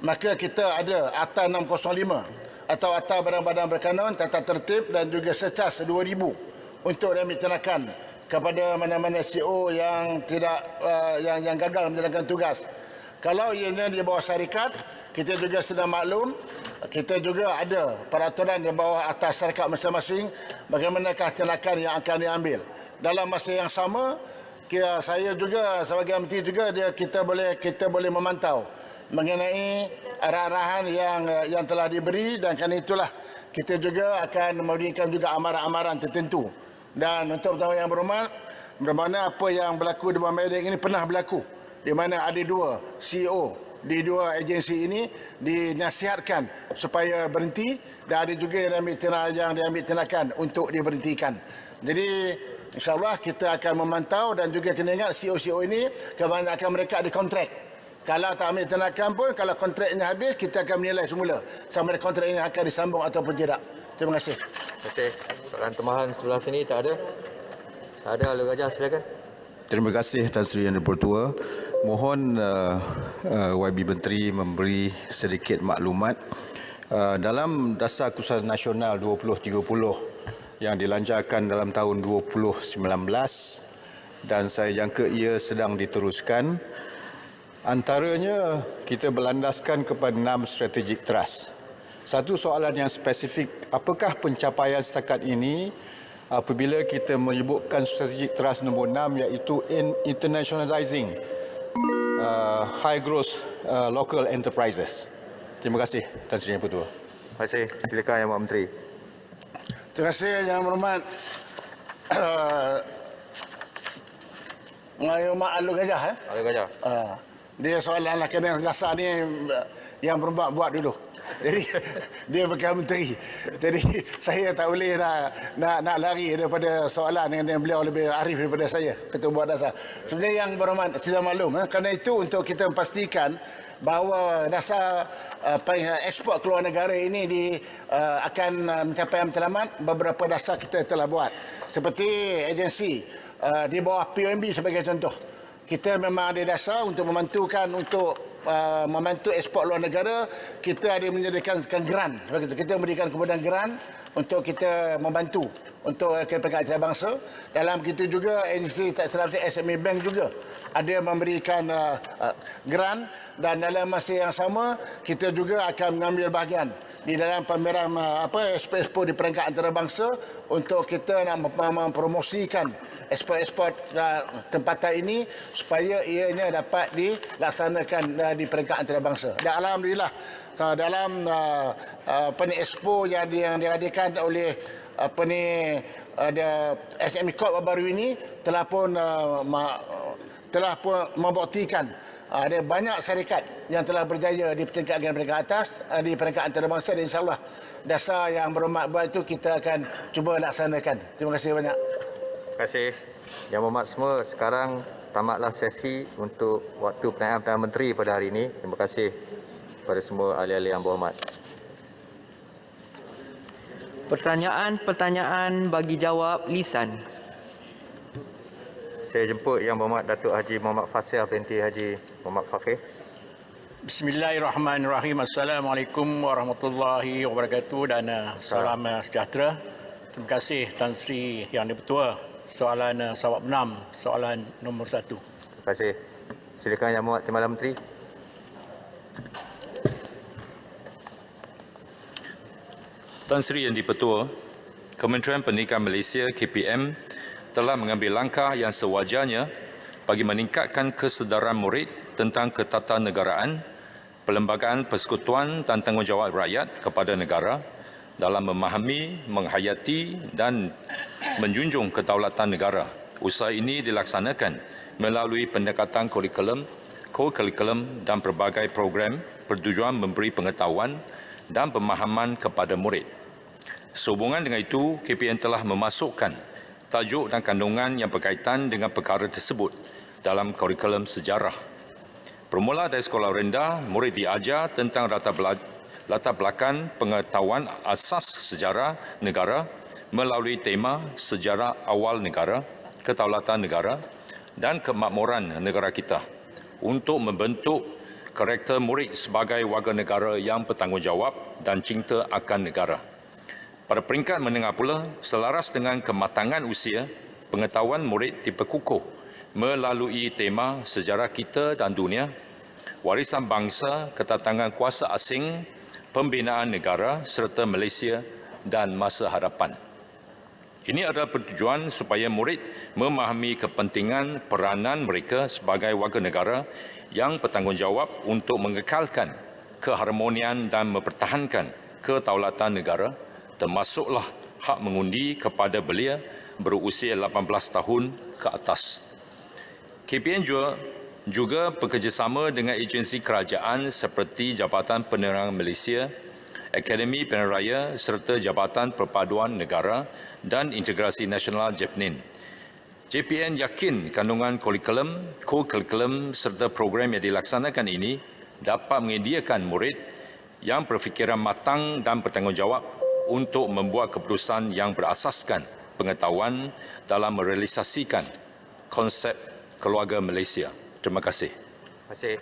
maka kita ada Akta 605 atau Akta Badan-Badan Berkanun, Tata Tertib dan juga Secas 2000 untuk diambil tindakan kepada mana-mana CEO yang tidak yang gagal menjalankan tugas. Kalau ianya di bawah syarikat, kita juga sudah maklum, kita juga ada peraturan di bawah atas syarikat masing-masing bagaimanakah tindakan yang akan diambil. Dalam masa yang sama, saya juga sebagai menteri juga kita boleh memantau mengenai arahan-arahan yang telah diberi, dan kerana itulah kita juga akan memberikan juga amaran-amaran tertentu. Dan untuk pertama yang berhormat, bermakna apa yang berlaku di bawah medik ini pernah berlaku, di mana ada dua CEO di dua agensi ini dinasihatkan supaya berhenti, dan ada juga yang diambil tindakan untuk diberhentikan. Jadi insyaAllah kita akan memantau, dan juga kena ingat CEO-CEO ini kebanyakan mereka ada kontrak. Kalau tak ambil tindakan pun, kalau kontraknya habis, kita akan menilai semula sama ada kontrak ini akan disambung ataupun tidak. Terima kasih. Terima kasih. Soalan tambahan sebelah sini tak ada? Tak ada, Alur Gajah silakan. Terima kasih Tan Sri Yang Dipertua. Mohon YB Menteri memberi sedikit maklumat dalam Dasar Keputusan Nasional 2030 yang dilancarkan dalam tahun 2019, dan saya jangka ia sedang diteruskan. Antaranya kita berlandaskan kepada 6 strategic trust. Satu soalan yang spesifik, apakah pencapaian setakat ini apabila kita menyebutkan strategic trust nombor 6, iaitu internationalizing high growth local enterprises. Terima kasih Tan Sri Yang Dipertua. Terima kasih. Silakan Yang Berhormat Menteri. Terima kasih Yang Berhormat Alur Gajah. Alur Gajah. Dia soalan lah kena dasar ni Yang Berhormat buat dulu. Jadi dia bekas menteri. Jadi saya tak boleh nak lari daripada soalan dengan beliau lebih arif daripada saya, Ketua Buat Dasar. Sebenarnya Yang Berhormat sudah maklum, kerana itu untuk kita memastikan bahawa dasar ekspor keluar negara ini akan mencapai matlamat, beberapa dasar kita telah buat. Seperti agensi di bawah POMB sebagai contoh. Kita memang ada dasar untuk membantu ekspor luar negara. Kita ada menyediakan grant. Kita memberikan kemudahan grant untuk kita membantu untuk peringkat antarabangsa. Dalam begitu juga agensi tak seperti SME Bank juga ada memberikan grant, dan dalam masa yang sama kita juga akan mengambil bahagian di dalam pameran ekspor di peringkat antarabangsa untuk kita nak mempromosikan ekspor tempatan ini supaya ianya dapat dilaksanakan di peringkat antarabangsa. Dan alhamdulillah dalam expo yang diadakan oleh SME Corp baru ini telah pun membuktikan ada banyak syarikat yang telah berjaya di peringkat atas, di peringkat antarabangsa, dan insyaAllah dasar Yang Berhormat buat itu kita akan cuba laksanakan. Terima kasih banyak. Terima kasih. Yang Berhormat semua, sekarang tamatlah sesi untuk waktu pertanyaan Perdana Menteri pada hari ini. Terima kasih kepada semua ahli-ahli Yang Berhormat. Pertanyaan bagi jawab lisan. Saya jemput Yang Berhormat Datuk Haji Muhammad Fasih binti Haji Muhammad Fakih. Bismillahirrahmanirrahim. Assalamualaikum warahmatullahi wabarakatuh dan salam sejahtera. Terima kasih Tan Sri Yang Dipertua. Soalan Sawab 6, soalan nombor 1. Terima kasih. Silakan Yang Berhormat Timbalan Menteri. Tan Sri Yang Dipertua, Kementerian Pendidikan Malaysia KPM telah mengambil langkah yang sewajarnya bagi meningkatkan kesedaran murid tentang ketatanegaraan, perlembagaan persekutuan dan tanggungjawab rakyat kepada negara dalam memahami, menghayati dan menjunjung kedaulatan negara. Usaha ini dilaksanakan melalui pendekatan kurikulum dan pelbagai program bertujuan memberi pengetahuan dan pemahaman kepada murid. Sehubungan dengan itu, KPM telah memasukkan tajuk dan kandungan yang berkaitan dengan perkara tersebut dalam kurikulum sejarah. Bermula dari sekolah rendah, murid diajar tentang latar belakang pengetahuan asas sejarah negara melalui tema sejarah awal negara, kedaulatan negara dan kemakmuran negara kita untuk membentuk karakter murid sebagai warga negara yang bertanggungjawab dan cinta akan negara. Pada peringkat menengah pula, selaras dengan kematangan usia, pengetahuan murid diperkukuh melalui tema sejarah kita dan dunia, warisan bangsa, ketatangan kuasa asing, pembinaan negara serta Malaysia dan masa hadapan. Ini adalah bertujuan supaya murid memahami kepentingan peranan mereka sebagai warga negara yang bertanggungjawab untuk mengekalkan keharmonian dan mempertahankan kedaulatan negara termasuklah hak mengundi kepada belia berusia 18 tahun ke atas. KPM juga bekerjasama dengan agensi kerajaan seperti Jabatan Penerangan Malaysia, Akademi Pilihan Raya serta Jabatan Perpaduan Negara dan Integrasi Nasional JPNIN. JPN yakin kandungan kurikulum, co-kurikulum serta program yang dilaksanakan ini dapat menyediakan murid yang berfikiran matang dan bertanggungjawab untuk membuat keputusan yang berasaskan pengetahuan dalam merealisasikan konsep keluarga Malaysia. Terima kasih. Terima kasih.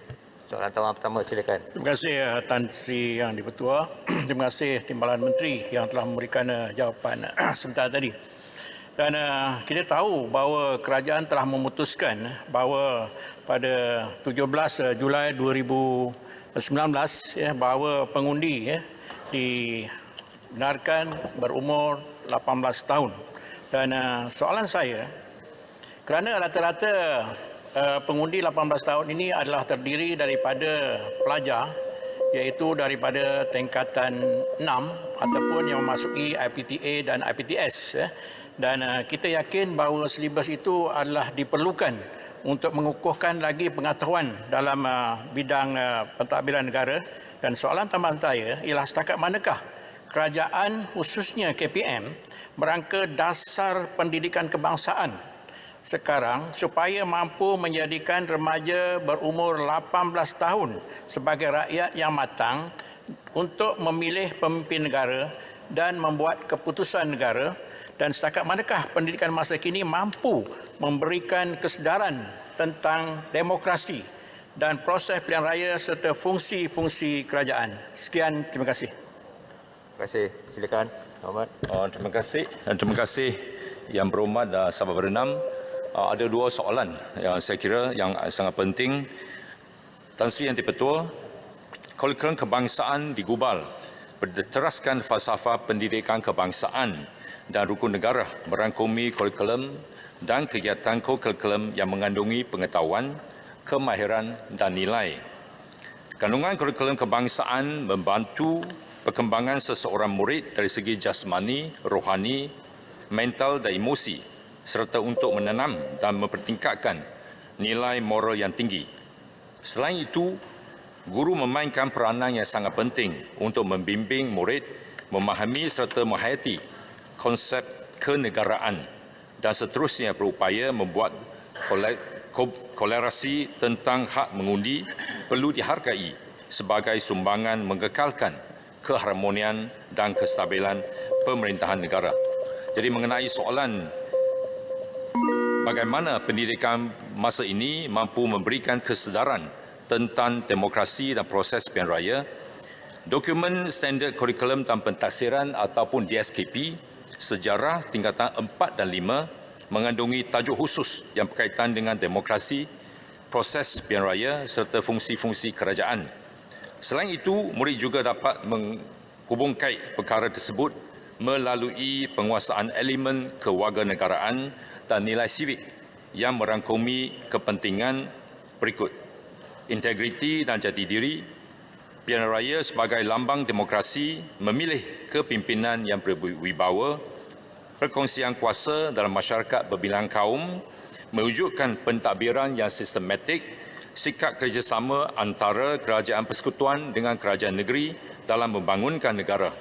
Soalan tawaran pertama, silakan. Terima kasih Tan Sri Yang di-Pertua. Terima kasih Timbalan Menteri yang telah memberikan jawapan sebentar tadi. Dan kita tahu bahawa kerajaan telah memutuskan bahawa pada 17 Julai 2019 bahawa pengundi dibenarkan berumur 18 tahun. Dan soalan saya, kerana rata-rata pengundi 18 tahun ini adalah terdiri daripada pelajar, iaitu daripada tingkatan 6 ataupun yang memasuki IPTA dan IPTS. Dan kita yakin bahawa silibus itu adalah diperlukan untuk mengukuhkan lagi pengetahuan dalam bidang pentadbiran negara. Dan soalan tambahan saya ialah setakat manakah kerajaan khususnya KPM merangka dasar pendidikan kebangsaan sekarang supaya mampu menjadikan remaja berumur 18 tahun sebagai rakyat yang matang untuk memilih pemimpin negara dan membuat keputusan negara, dan setakat manakah pendidikan masa kini mampu memberikan kesedaran tentang demokrasi dan proses pilihan raya serta fungsi-fungsi kerajaan. Sekian, terima kasih. Terima kasih. Silakan, Muhammad. Terima kasih dan terima kasih Yang Berhormat Sahabat Berenam. Ada dua soalan yang saya kira yang sangat penting. Tan Sri Yang di-Pertua, kurikulum kebangsaan digubal berteraskan falsafah pendidikan kebangsaan dan rukun negara, merangkumi kurikulum dan kegiatan kurikulum yang mengandungi pengetahuan, kemahiran dan nilai. Kandungan kurikulum kebangsaan membantu perkembangan seseorang murid dari segi jasmani, rohani, mental dan emosi, serta untuk menanam dan mempertingkatkan nilai moral yang tinggi. Selain itu, guru memainkan peranan yang sangat penting untuk membimbing murid memahami serta menghayati konsep kenegaraan dan seterusnya berupaya membuat kolerasi tentang hak mengundi perlu dihargai sebagai sumbangan mengekalkan keharmonian dan kestabilan pemerintahan negara. Jadi mengenai soalan bagaimana pendidikan masa ini mampu memberikan kesedaran tentang demokrasi dan proses pilihan raya, dokumen standard kurikulum dan pentaksiran ataupun DSKP sejarah tingkatan 4 dan 5 mengandungi tajuk khusus yang berkaitan dengan demokrasi, proses pilihan raya serta fungsi-fungsi kerajaan. Selain itu, murid juga dapat menghubungkan perkara tersebut melalui penguasaan elemen kewarganegaraan dan nilai sivik yang merangkumi kepentingan berikut: integriti dan jati diri, pilihan raya sebagai lambang demokrasi, memilih kepimpinan yang berwibawa, perkongsian kuasa dalam masyarakat berbilang kaum, mewujudkan pentadbiran yang sistematik, sikap kerjasama antara kerajaan persekutuan dengan kerajaan negeri dalam membangunkan negara.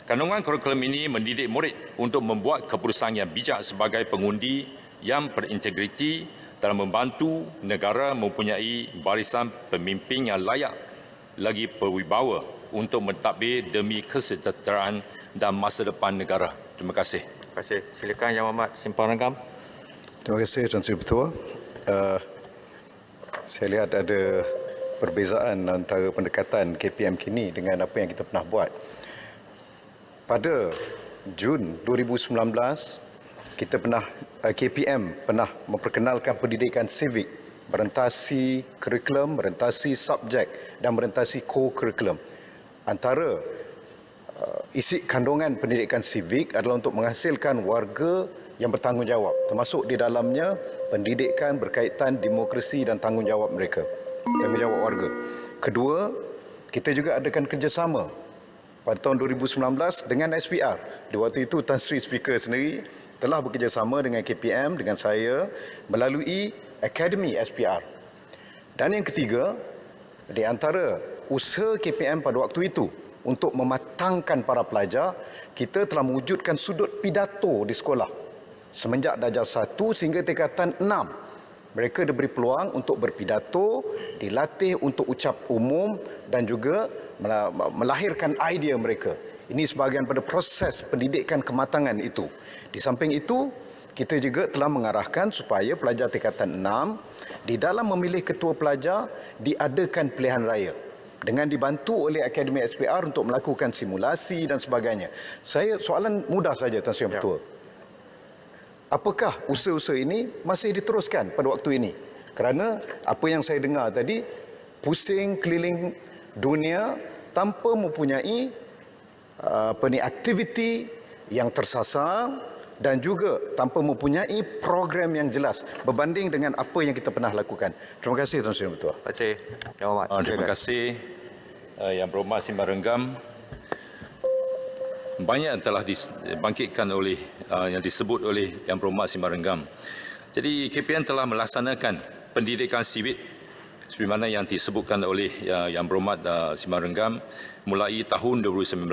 Kandungan kurikulum ini mendidik murid untuk membuat keputusan yang bijak sebagai pengundi yang berintegriti dalam membantu negara mempunyai barisan pemimpin yang layak lagi berwibawa untuk mentadbir demi kesejahteraan dan masa depan negara. Terima kasih. Terima kasih. Silakan Yang Amat Simpang Rangkam. Terima kasih Tan Sri Ketua. Saya lihat ada perbezaan antara pendekatan KPM kini dengan apa yang kita pernah buat. Pada Jun 2019, KPM pernah memperkenalkan pendidikan sivik, merentasi kurikulum, merentasi subjek dan merentasi co-kurikulum. Antara isi kandungan pendidikan sivik adalah untuk menghasilkan warga yang bertanggungjawab, termasuk di dalamnya pendidikan berkaitan demokrasi dan tanggungjawab mereka, tanggungjawab warga. Kedua, kita juga adakan kerjasama pada tahun 2019 dengan SPR. Di waktu itu Tan Sri Speaker sendiri telah bekerjasama dengan KPM, dengan saya melalui Akademi SPR. Dan yang ketiga, di antara usaha KPM pada waktu itu untuk mematangkan para pelajar, kita telah mewujudkan sudut pidato di sekolah. Semenjak darjah 1 sehingga tingkatan 6, mereka diberi peluang untuk berpidato, dilatih untuk ucap umum dan juga melahirkan idea mereka. Ini sebahagian pada proses pendidikan kematangan itu. Di samping itu, kita juga telah mengarahkan supaya pelajar tingkatan 6 di dalam memilih ketua pelajar diadakan pilihan raya dengan dibantu oleh Akademi SPR untuk melakukan simulasi dan sebagainya. Soalan mudah saja, Tan Sri Yang Ketua. Apakah usaha-usaha ini masih diteruskan pada waktu ini? Kerana apa yang saya dengar tadi, pusing keliling dunia tanpa mempunyai aktiviti yang tersasar dan juga tanpa mempunyai program yang jelas berbanding dengan apa yang kita pernah lakukan. Terima kasih, Tuan Sri Ketua. Terima kasih, Yang Berhormat. Terima kasih, Yang Berhormat Simban Renggam. Banyak yang telah dibangkitkan oleh yang disebut oleh Yang Berhormat Simban Renggam. Jadi KPM telah melaksanakan pendidikan sivik seperti mana yang disebutkan oleh Yang Berhormat Simban Renggam mulai tahun 2019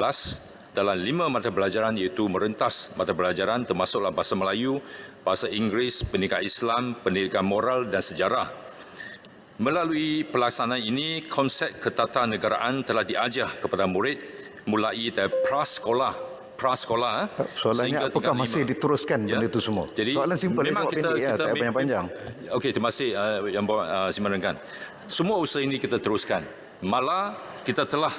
dalam 5 mata pelajaran iaitu merentas mata pelajaran termasuklah bahasa Melayu, bahasa Inggeris, pendidikan Islam, pendidikan moral dan sejarah. Melalui pelaksanaan ini, konsep ketatanegaraan telah diajar kepada murid mulai dari prasekolah. Soalannya apakah masih diteruskan benda itu semua? Jadi, soalan simpel, memang kita tak panjang-panjang. Okey, terima kasih Yang Simban Renggam. Semua usaha ini kita teruskan. Malah kita telah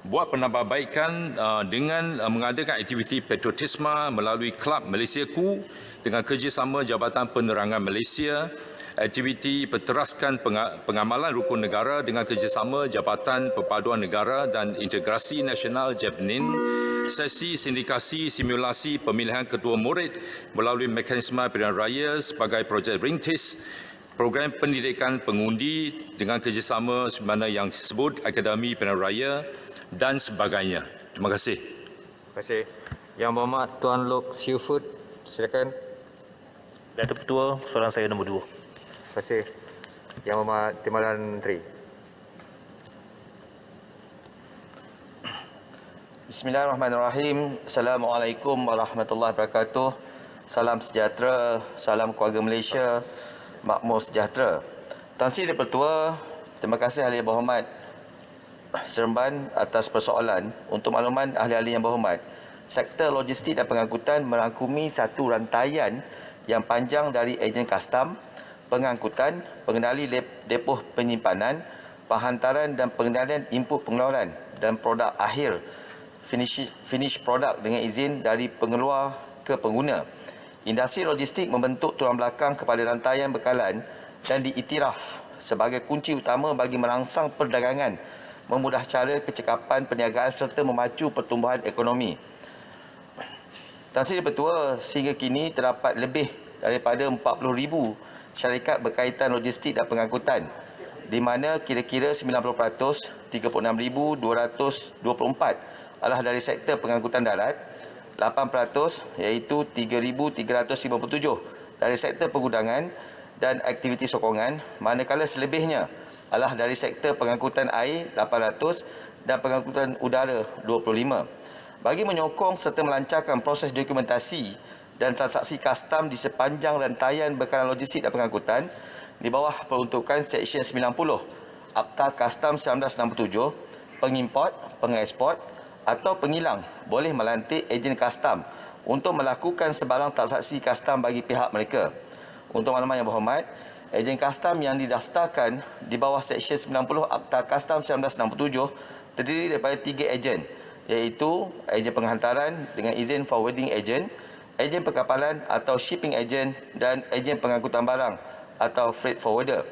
buat penambahbaikan dengan mengadakan aktiviti patriotisme melalui Kelab Malaysiaku dengan kerjasama Jabatan Penerangan Malaysia, aktiviti penteraskan pengamalan rukun negara dengan kerjasama Jabatan Perpaduan Negara dan Integrasi Nasional JAPNIN, sesi sindikasi simulasi pemilihan ketua murid melalui mekanisme pilihan raya sebagai projek rintis, program pendidikan pengundi dengan kerjasama sebagaimana yang disebut Akademi Pilihan Raya dan sebagainya. Terima kasih. Terima kasih. Yang Berhormat Tuan Loke Siu Fut, silakan. Datuk Ketua, soalan saya nombor 2. Terima kasih. Yang Berhormat Timbalan Menteri. Bismillahirrahmanirrahim. Assalamualaikum warahmatullahi wabarakatuh. Salam sejahtera, salam keluarga Malaysia, makmur sejahtera. Tan Sri Ketua, terima kasih Ahli Yang Berhormat Seremban atas persoalan. Untuk makluman ahli-ahli yang berhormat, sektor logistik dan pengangkutan merangkumi satu rantaian yang panjang dari ejen kastam, pengangkutan, pengendali depoh penyimpanan, penghantaran dan pengendalian input pengeluaran dan produk akhir finish product dengan izin dari pengeluar ke pengguna. Industri logistik membentuk tulang belakang kepada rantaian bekalan dan diiktiraf sebagai kunci utama bagi merangsang perdagangan, memudah cara kecekapan perniagaan serta memacu pertumbuhan ekonomi. Tan Sri Ketua, sehingga kini terdapat lebih daripada 40,000 syarikat berkaitan logistik dan pengangkutan, di mana kira-kira 90%, 36,224 adalah dari sektor pengangkutan darat, 8% iaitu 3,357 dari sektor pergudangan dan aktiviti sokongan, manakala selebihnya adalah dari sektor pengangkutan air 800 dan pengangkutan udara 25. Bagi menyokong serta melancarkan proses dokumentasi dan transaksi kastam di sepanjang rantaian bekalan logistik dan pengangkutan di bawah peruntukan Seksyen 90 Akta Kastam 1967, pengimport, pengeksport atau pengilang boleh melantik ejen kastam untuk melakukan sebarang transaksi kastam bagi pihak mereka. Untuk makluman yang berhormat, ejen kastam yang didaftarkan di bawah Seksyen 90 Akta Kastam 1967 terdiri daripada 3 ejen, iaitu ejen penghantaran dengan izin forwarding agent, ejen perkapalan atau shipping agent dan ejen pengangkutan barang atau freight forwarder.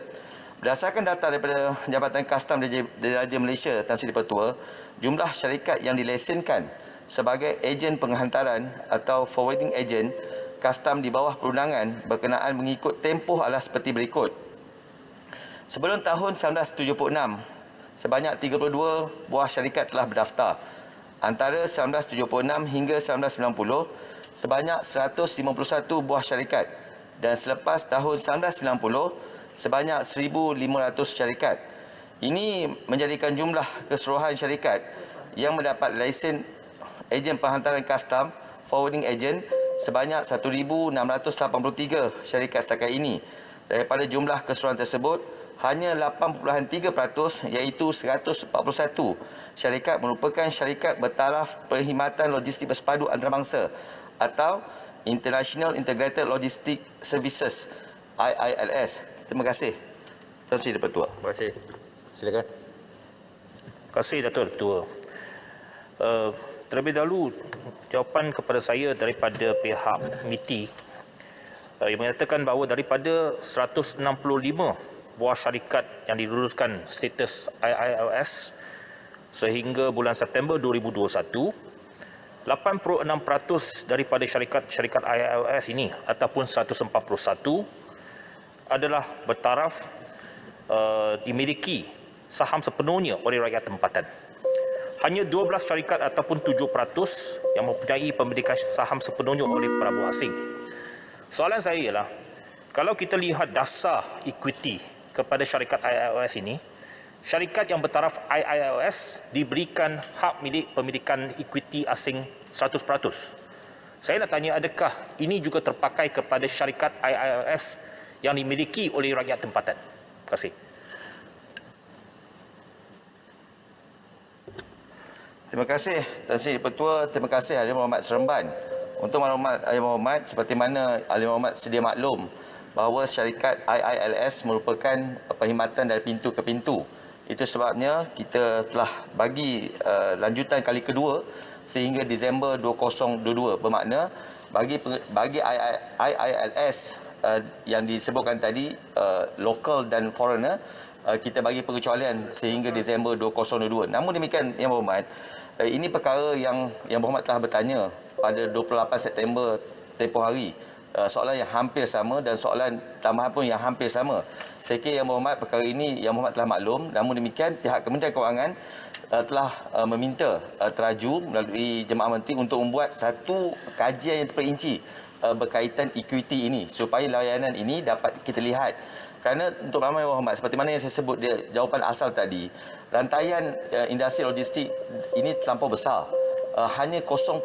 Berdasarkan data daripada Jabatan Kastam Diraja Malaysia Tan Sri Ketua, jumlah syarikat yang dilesenkan sebagai ejen penghantaran atau forwarding agent kastam di bawah perundangan berkenaan mengikut tempoh adalah seperti berikut. Sebelum tahun 1976, sebanyak 32 buah syarikat telah berdaftar. Antara 1976 hingga 1990, sebanyak 151 buah syarikat dan selepas tahun 1990, sebanyak 1,500 syarikat. Ini menjadikan jumlah keseluruhan syarikat yang mendapat lesen ejen penghantaran custom forwarding agent sebanyak 1,683 syarikat setakat ini. Daripada jumlah keseluruhan tersebut, hanya 8.3% iaitu 141 syarikat merupakan syarikat bertaraf perkhidmatan logistik bersepadu antarabangsa atau International Integrated Logistic Services IILS. Terima kasih. Terima kasih Datuk Ketua. Terima kasih. Silakan. Terima kasih Datuk Ketua. Terlebih dahulu, jawapan kepada saya daripada pihak MITI yang menyatakan bahawa daripada 165 buah syarikat yang diluluskan status IILS sehingga bulan September 2021, 86% daripada syarikat IILS ini ataupun 141 adalah bertaraf dimiliki saham sepenuhnya oleh rakyat tempatan. Hanya 12 syarikat ataupun 7% yang mempunyai pemilikan saham sepenuhnya oleh penabung asing. Soalan saya ialah, kalau kita lihat dasar equity kepada syarikat IILS ini, syarikat yang bertaraf IILS diberikan hak milik pemilikan equity asing 100%. Saya nak tanya, adakah ini juga terpakai kepada syarikat IILS yang dimiliki oleh rakyat tempatan? Terima kasih. Terima kasih Tan Sri Ketua, terima kasih Ahli Mohamad Seremban. Untuk maklumat Ahli Mohamad, seperti mana Ahli Mohamad sedia maklum bahawa syarikat IILS merupakan perkhidmatan dari pintu ke pintu. Itu sebabnya kita telah bagi lanjutan kali kedua sehingga Disember 2022. Bermakna bagi IILS yang disebutkan tadi, lokal dan foreigner, kita bagi pengecualian sehingga Disember 2022. Namun demikian Yang Berhormat, ini perkara yang Berhormat telah bertanya pada 28 September tempoh hari. Soalan yang hampir sama dan soalan tambahan pun yang hampir sama. Saya kira Yang Berhormat, perkara ini Yang Berhormat telah maklum. Namun demikian, pihak Kementerian Kewangan telah meminta teraju melalui Jemaah Menteri untuk membuat satu kajian yang terperinci berkaitan equity ini supaya layanan ini dapat kita lihat. Kerana untuk ramai Yang Berhormat, seperti mana yang saya sebut dia jawapan asal tadi, rantaian industri logistik ini terlampau besar. Hanya 0.1%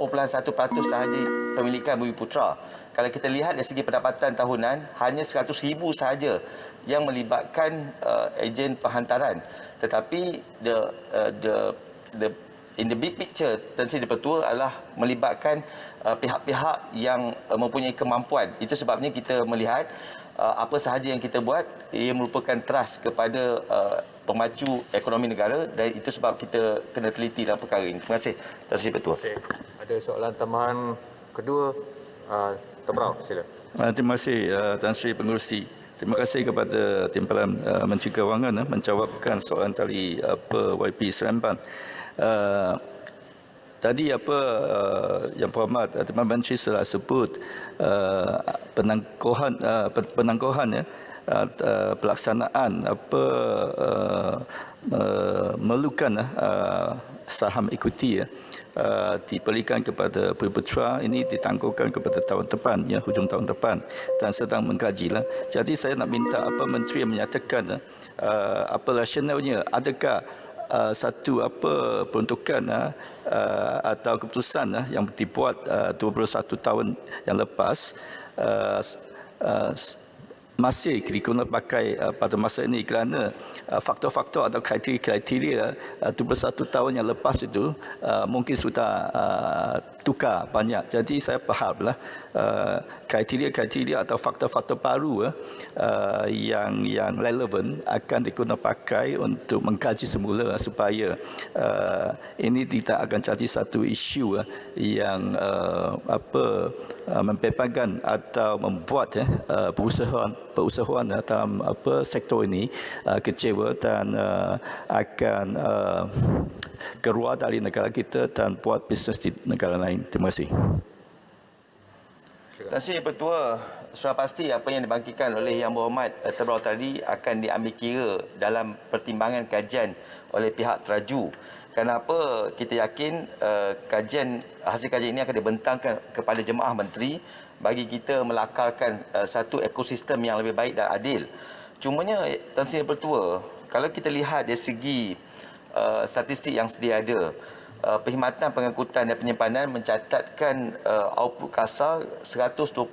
sahaja pemilikan Bumiputera. Kalau kita lihat dari segi pendapatan tahunan, hanya 100,000 sahaja yang melibatkan ejen penghantaran. Tetapi in the big picture, Tan Sri Ketua, adalah melibatkan pihak-pihak yang mempunyai kemampuan. Itu sebabnya kita melihat apa sahaja yang kita buat, ia merupakan trust kepada pemacu ekonomi negara, dan itu sebab kita kena teliti dalam perkara ini. Terima kasih Tan Sri Ketua. Ada soalan tambahan kedua, Tan Brau, sila. Terima kasih Tan Sri Pengerusi. Terima kasih kepada Timbalan Menteri Kewangan menjawabkan soalan tadi YP Seremban. Tadi Yang Berhormat Timbalan Menteri telah sebut penangguhan pelaksanaan memerlukan saham ekuiti diberikan kepada Bumiputera, ini ditangguhkan kepada tahun depan, hujung tahun depan, dan sedang mengkajilah. Jadi saya nak minta Menteri menyatakan apa rasionalnya, adakah satu peruntukan atau keputusan yang dibuat 21 tahun yang lepas masih digunakan pakai pada masa ini, kerana faktor-faktor atau kriteria 21 tahun yang lepas itu mungkin sudah tukar banyak. Jadi saya fahamlah kriteria-kriteria atau faktor-faktor baru yang relevan akan digunakan pakai untuk mengkaji semula supaya ini tidak akan jadi satu isu yang membebankan atau membuat perusahaan dalam sektor ini kecewa dan akan keluar dari negara kita dan buat bisnes di negara lain. Terima kasih. Tan Sri Ketua, sudah pasti apa yang dibangkitkan oleh Yang Berhormat Tan Brau tadi akan diambil kira dalam pertimbangan kajian oleh pihak teraju. Kenapa kita yakin hasil kajian ini akan dibentangkan kepada jemaah menteri bagi kita melakarkan satu ekosistem yang lebih baik dan adil. Cumanya Tan Sri Yang Bertua, kalau kita lihat dari segi statistik yang sedia ada, Perkhidmatan Pengangkutan dan Penyimpanan mencatatkan output kasar 120.7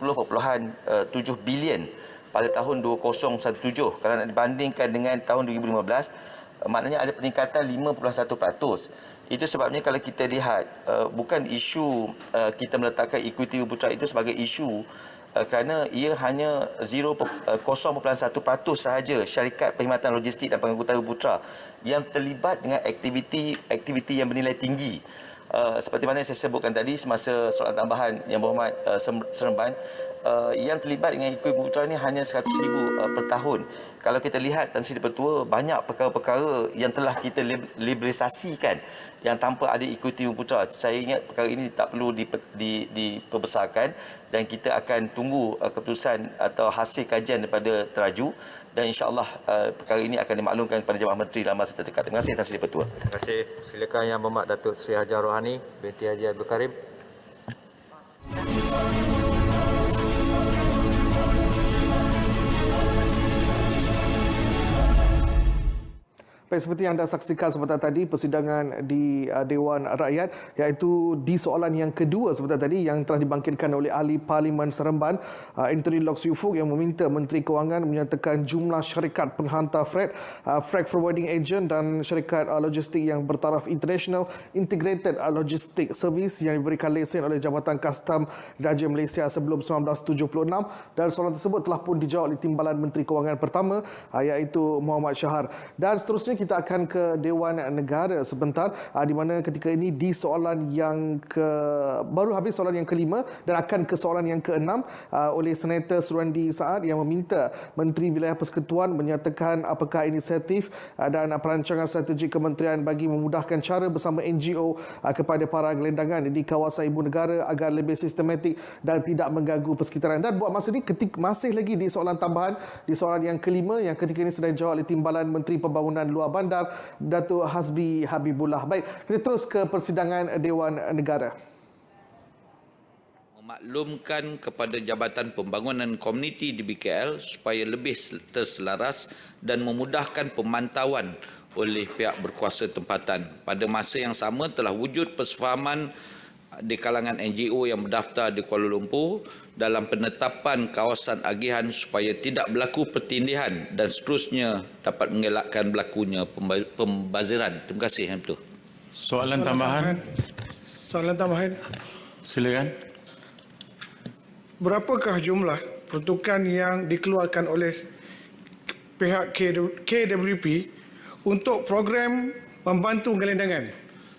bilion pada tahun 2017. Kalau nak dibandingkan dengan tahun 2015, maknanya ada peningkatan 51%. Itu sebabnya kalau kita lihat, bukan isu kita meletakkan ekuiti Bumi itu sebagai isu kerana ia hanya 0.1% sahaja syarikat perkhidmatan logistik dan pengangkutan Bumi yang terlibat dengan aktiviti yang bernilai tinggi. Seperti mana saya sebutkan tadi semasa soalan tambahan Yang Berhormat Seremban, yang terlibat dengan ekuiti Bumi ini hanya 100,000 per tahun. Kalau kita lihat Tan Sri Pertua, banyak perkara-perkara yang telah kita liberalisasikan yang tanpa ada ekuiti Bumi. Saya ingat perkara ini tak perlu diperbesarkan dan kita akan tunggu keputusan atau hasil kajian daripada teraju dan insya-Allah perkara ini akan dimaklumkan kepada Jabatan Menteri dalam masa terdekat. Terima kasih Tan Sri Pertua. Terima kasih. Silakan Yang Berhormat Datuk Seri Hajar Rohani binti Haji Abdul Karim. Baik, seperti yang anda saksikan sebentar tadi, persidangan di Dewan Rakyat, iaitu di soalan yang kedua sebentar tadi yang telah dibangkitkan oleh Ahli Parlimen Seremban, Anthony Lok Siu Fuk, yang meminta Menteri Kewangan menyatakan jumlah syarikat penghantar freight, freight forwarding agent dan syarikat logistik yang bertaraf international Integrated Logistic Service yang diberikan lesen oleh Jabatan Kastam Raja Malaysia sebelum 1976, dan soalan tersebut telah pun dijawab oleh Timbalan Menteri Kewangan pertama, iaitu Muhammad Shahar. Dan seterusnya kita akan ke Dewan Negara sebentar, di mana ketika ini di soalan yang baru habis soalan yang kelima dan akan ke soalan yang keenam oleh Senator Surandi Saad yang meminta Menteri Wilayah Persekutuan menyatakan apakah inisiatif dan perancangan strategi kementerian bagi memudahkan cara bersama NGO kepada para gelendangan di kawasan ibu negara agar lebih sistematik dan tidak mengganggu persekitaran. Dan buat masa ini masih lagi di soalan tambahan, di soalan yang kelima yang ketika ini sedang dijawab oleh Timbalan Menteri Pembangunan Luar Bandar, Datuk Hasbi Habibullah. Baik, kita terus ke persidangan Dewan Negara. Memaklumkan kepada Jabatan Pembangunan Komuniti di BKL supaya lebih terselaras dan memudahkan pemantauan oleh pihak berkuasa tempatan. Pada masa yang sama telah wujud persefahaman di kalangan NGO yang berdaftar di Kuala Lumpur dalam penetapan kawasan agihan supaya tidak berlaku pertindihan dan seterusnya dapat mengelakkan berlakunya pembaziran. Terima kasih Yang Bertua. Soalan tambahan. Soalan tambahan. Silakan. Berapakah jumlah peruntukan yang dikeluarkan oleh pihak KWP untuk program membantu gelendangan?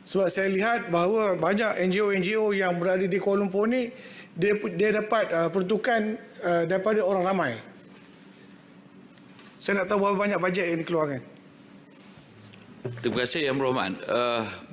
Sebab saya lihat bahawa banyak NGO yang berada di Kuala Lumpur ni dia dapat peruntukan daripada orang ramai. Saya nak tahu berapa banyak bajet yang dikeluarkan. Terima kasih Yang Berhormat.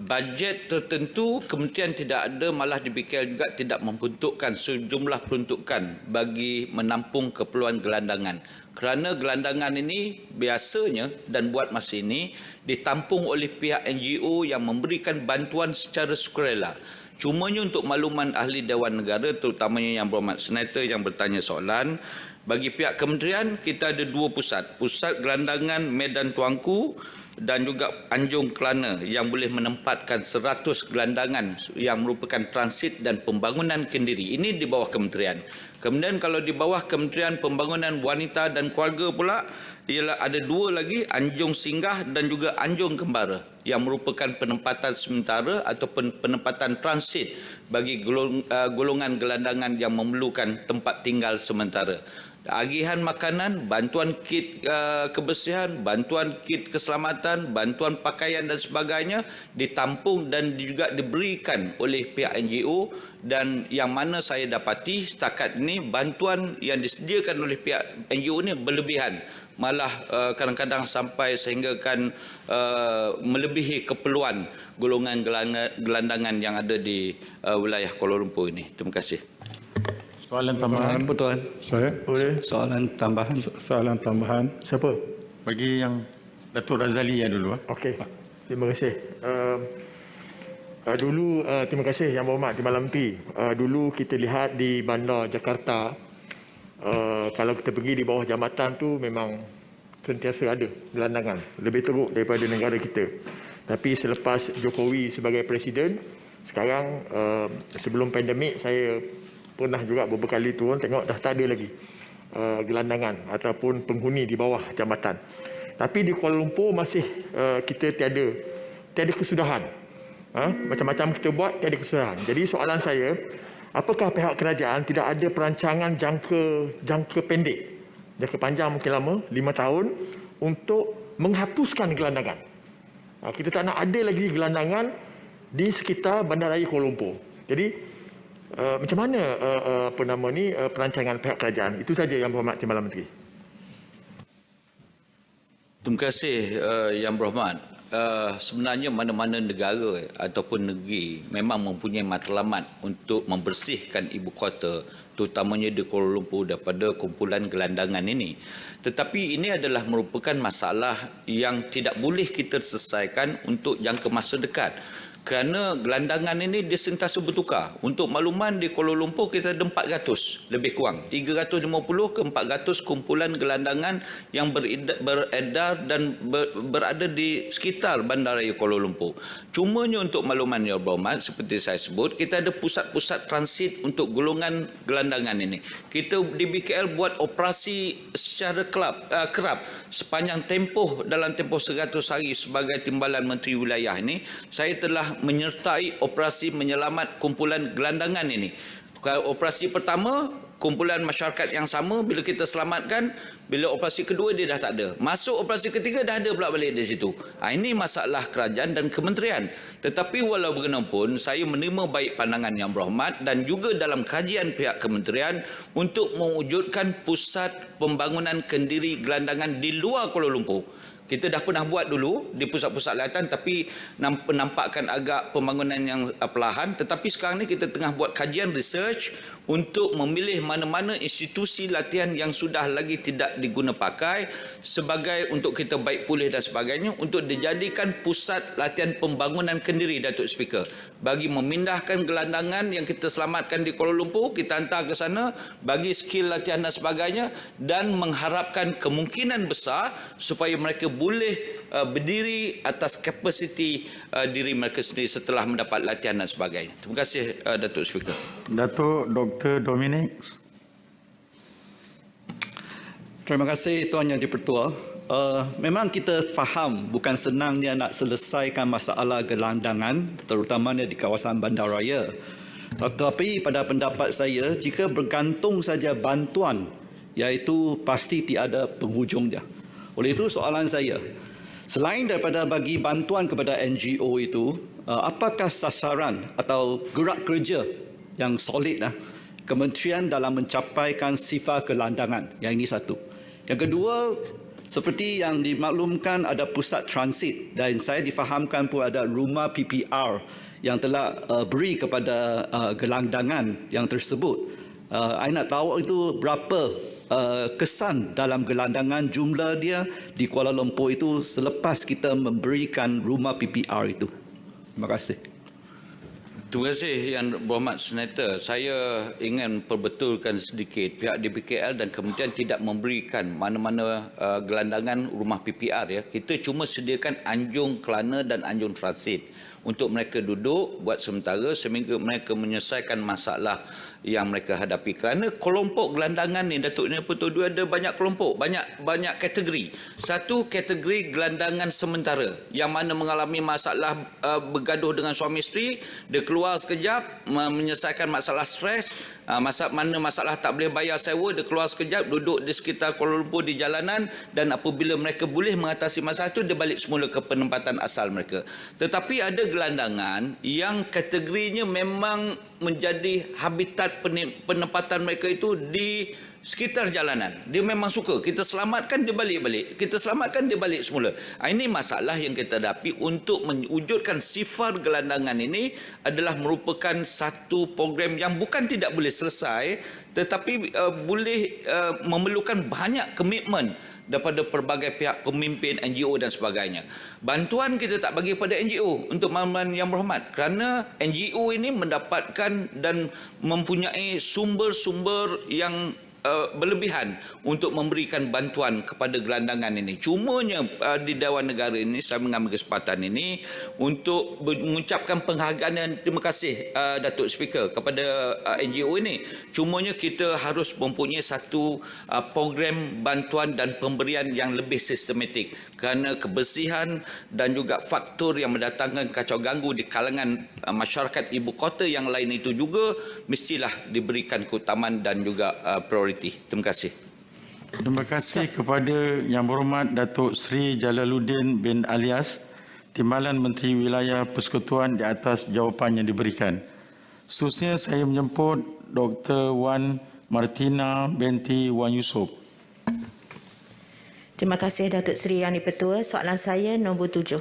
Bajet tertentu kementerian tidak ada, malah di BKL juga tidak membentukkan sejumlah peruntukan bagi menampung keperluan gelandangan. Kerana gelandangan ini biasanya dan buat masa ini ditampung oleh pihak NGO yang memberikan bantuan secara sukarela. Cumanya untuk makluman ahli Dewan Negara, terutamanya Yang Berhormat Senator yang bertanya soalan, bagi pihak kementerian kita ada dua pusat. Pusat gelandangan Medan Tuanku dan juga Anjung Kelana yang boleh menempatkan 100 gelandangan yang merupakan transit dan pembangunan kendiri. Ini di bawah kementerian. Kemudian kalau di bawah Kementerian Pembangunan Wanita dan Keluarga pula, ialah ada dua lagi, Anjung Singgah dan juga Anjung Kembara yang merupakan penempatan sementara atau penempatan transit bagi golongan gelandangan yang memerlukan tempat tinggal sementara. Agihan makanan, bantuan kit kebersihan, bantuan kit keselamatan, bantuan pakaian dan sebagainya ditampung dan juga diberikan oleh pihak NGO, dan yang mana saya dapati setakat ini bantuan yang disediakan oleh pihak NGO ini berlebihan. Malah kadang-kadang sampai sehinggakan melebihi keperluan golongan gelandangan yang ada di wilayah Kuala Lumpur ini. Terima kasih. Soalan tambahan. Betul. Saya boleh. Soalan tambahan. Soalan tambahan. Siapa? Bagi yang Datuk Razali ya dulu. Okey. Terima kasih. Dulu, terima kasih Yang Berhormat Timbalan Menteri. Dulu kita lihat di bandar Jakarta, kalau kita pergi di bawah jambatan tu memang sentiasa ada gelandangan. Lebih teruk daripada negara kita. Tapi selepas Jokowi sebagai Presiden, sekarang sebelum pandemik saya pernah juga beberapa kali turun tengok dah tak ada lagi gelandangan ataupun penghuni di bawah jambatan. Tapi di Kuala Lumpur masih kita tiada kesudahan. Macam-macam kita buat tiada kesudahan. Jadi soalan saya, apakah pihak kerajaan tidak ada perancangan jangka pendek, jangka panjang mungkin lama, 5 tahun untuk menghapuskan gelandangan? Kita tak nak ada lagi gelandangan di sekitar Bandaraya Kuala Lumpur. Jadi macam mana perancangan pihak kerajaan? Itu saja Yang Berhormat Timbalan Menteri. Terima kasih Yang Berhormat. Sebenarnya mana-mana negara ataupun negeri memang mempunyai matlamat untuk membersihkan ibu kota, terutamanya di Kuala Lumpur, daripada kumpulan gelandangan ini. Tetapi ini adalah merupakan masalah yang tidak boleh kita selesaikan untuk jangka masa dekat. Kerana gelandangan ini dia sentiasa bertukar. Untuk makluman, di Kuala Lumpur kita ada 400 lebih kurang. 350 ke 400 kumpulan gelandangan yang beredar dan berada di sekitar Bandaraya Kuala Lumpur. Cumanya untuk makluman Yang Berhormat, seperti saya sebut, kita ada pusat-pusat transit untuk golongan gelandangan ini. Kita di BKL buat operasi secara kerap sepanjang dalam tempoh 100 hari sebagai Timbalan Menteri Wilayah ini. Saya telah menyertai operasi menyelamat kumpulan gelandangan ini. Operasi pertama, kumpulan masyarakat yang sama, bila kita selamatkan, bila operasi kedua dia dah tak ada. Masuk operasi ketiga dah ada pula balik di situ. Ini masalah kerajaan dan kementerian. Tetapi walau bagaimanapun, saya menerima baik pandangan Yang Berhormat dan juga dalam kajian pihak kementerian untuk mewujudkan pusat pembangunan kendiri gelandangan di luar Kuala Lumpur. Kita dah pernah buat dulu di pusat-pusat latihan, tapi penampakan agak pembangunan yang perlahan. Tetapi sekarang ni kita tengah buat kajian research untuk memilih mana-mana institusi latihan yang sudah lagi tidak diguna pakai sebagai untuk kita baik pulih dan sebagainya, untuk dijadikan pusat latihan pembangunan kendiri, Datuk Speaker. Bagi memindahkan gelandangan yang kita selamatkan di Kuala Lumpur, kita hantar ke sana, bagi skill latihan dan sebagainya, dan mengharapkan kemungkinan besar supaya mereka boleh berdiri atas kapasiti diri mereka sendiri setelah mendapat latihan dan sebagainya. Terima kasih Datuk Speaker. Datuk Dr. Dominic. Terima kasih Tuan Yang di-Pertua. Memang kita faham bukan senangnya nak selesaikan masalah gelandangan, terutamanya di kawasan bandaraya. Tetapi pada pendapat saya, jika bergantung saja bantuan, iaitu pasti tiada penghujungnya. Oleh itu soalan saya, selain daripada bagi bantuan kepada NGO itu, apakah sasaran atau gerak kerja yang solid kementerian dalam mencapaikan sifar gelandangan? Yang ini satu. Yang kedua, seperti yang dimaklumkan ada pusat transit dan saya difahamkan pun ada rumah PPR yang telah beri kepada gelandangan yang tersebut. Saya nak tahu itu berapa kesan dalam gelandangan jumlah dia di Kuala Lumpur itu selepas kita memberikan rumah PPR itu. Terima kasih. Terima kasih Yang Berhormat Senator. Saya ingin perbetulkan sedikit, pihak DBKL dan kementerian tidak memberikan mana-mana gelandangan rumah PPR ya. Kita cuma sediakan anjung Kelana dan anjung transit untuk mereka duduk buat sementara sehingga mereka menyelesaikan masalah yang mereka hadapi. Kerana kelompok gelandangan ni, Datuk Ini Pertua, ada banyak kelompok, banyak kategori. Satu kategori gelandangan sementara yang mana mengalami masalah bergaduh dengan suami isteri, dia keluar sekejap menyelesaikan masalah stres, masalah tak boleh bayar sewa, dia keluar sekejap duduk di sekitar Kuala Lumpur di jalanan, dan apabila mereka boleh mengatasi masalah itu, dia balik semula ke penempatan asal mereka. Tetapi ada gelandangan yang kategorinya memang menjadi habitat penempatan mereka itu di sekitar jalanan. Dia memang suka. Kita selamatkan, dia balik-balik. Kita selamatkan, dia balik semula. Ini masalah yang kita hadapi. Untuk mewujudkan sifar gelandangan ini adalah merupakan satu program yang bukan tidak boleh selesai, tetapi boleh memerlukan banyak komitmen daripada pelbagai pihak pemimpin NGO dan sebagainya. Bantuan kita tak bagi pada NGO untuk makluman yang berhormat kerana NGO ini mendapatkan dan mempunyai sumber-sumber yang berlebihan untuk memberikan bantuan kepada gelandangan ini. Cumanya di Dewan Negara ini saya mengambil kesempatan ini untuk mengucapkan penghargaan dan terima kasih Datuk Speaker kepada NGO ini. Cumanya kita harus mempunyai satu program bantuan dan pemberian yang lebih sistematik kerana kebersihan dan juga faktor yang mendatangkan kacau ganggu di kalangan masyarakat ibu kota yang lain itu juga mestilah diberikan keutamaan dan juga prioriti. Terima kasih. Terima kasih kepada Yang Berhormat Datuk Seri Jalaluddin bin Alias, Timbalan Menteri Wilayah Persekutuan di atas jawapan yang diberikan. Seterusnya saya menjemput Dr. Wan Martina binti Wan Yusof. Terima kasih Datuk Seri Yang di-Pertua. Soalan saya nombor 7.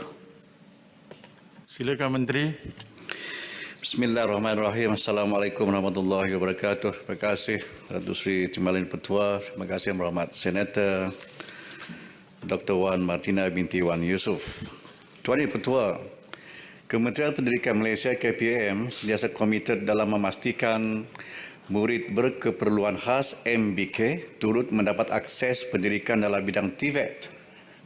Silakan Menteri. Bismillahirrahmanirrahim. Assalamualaikum warahmatullahi wabarakatuh. Terima kasih Datuk Seri Timbalan Pertua. Terima kasih Yang Berhormat Senator Dr. Wan Martina binti Wan Yusof. Tuan Pertua, Kementerian Pendidikan Malaysia KPM sentiasa komited dalam memastikan murid berkeperluan khas MBK turut mendapat akses pendidikan dalam bidang TVET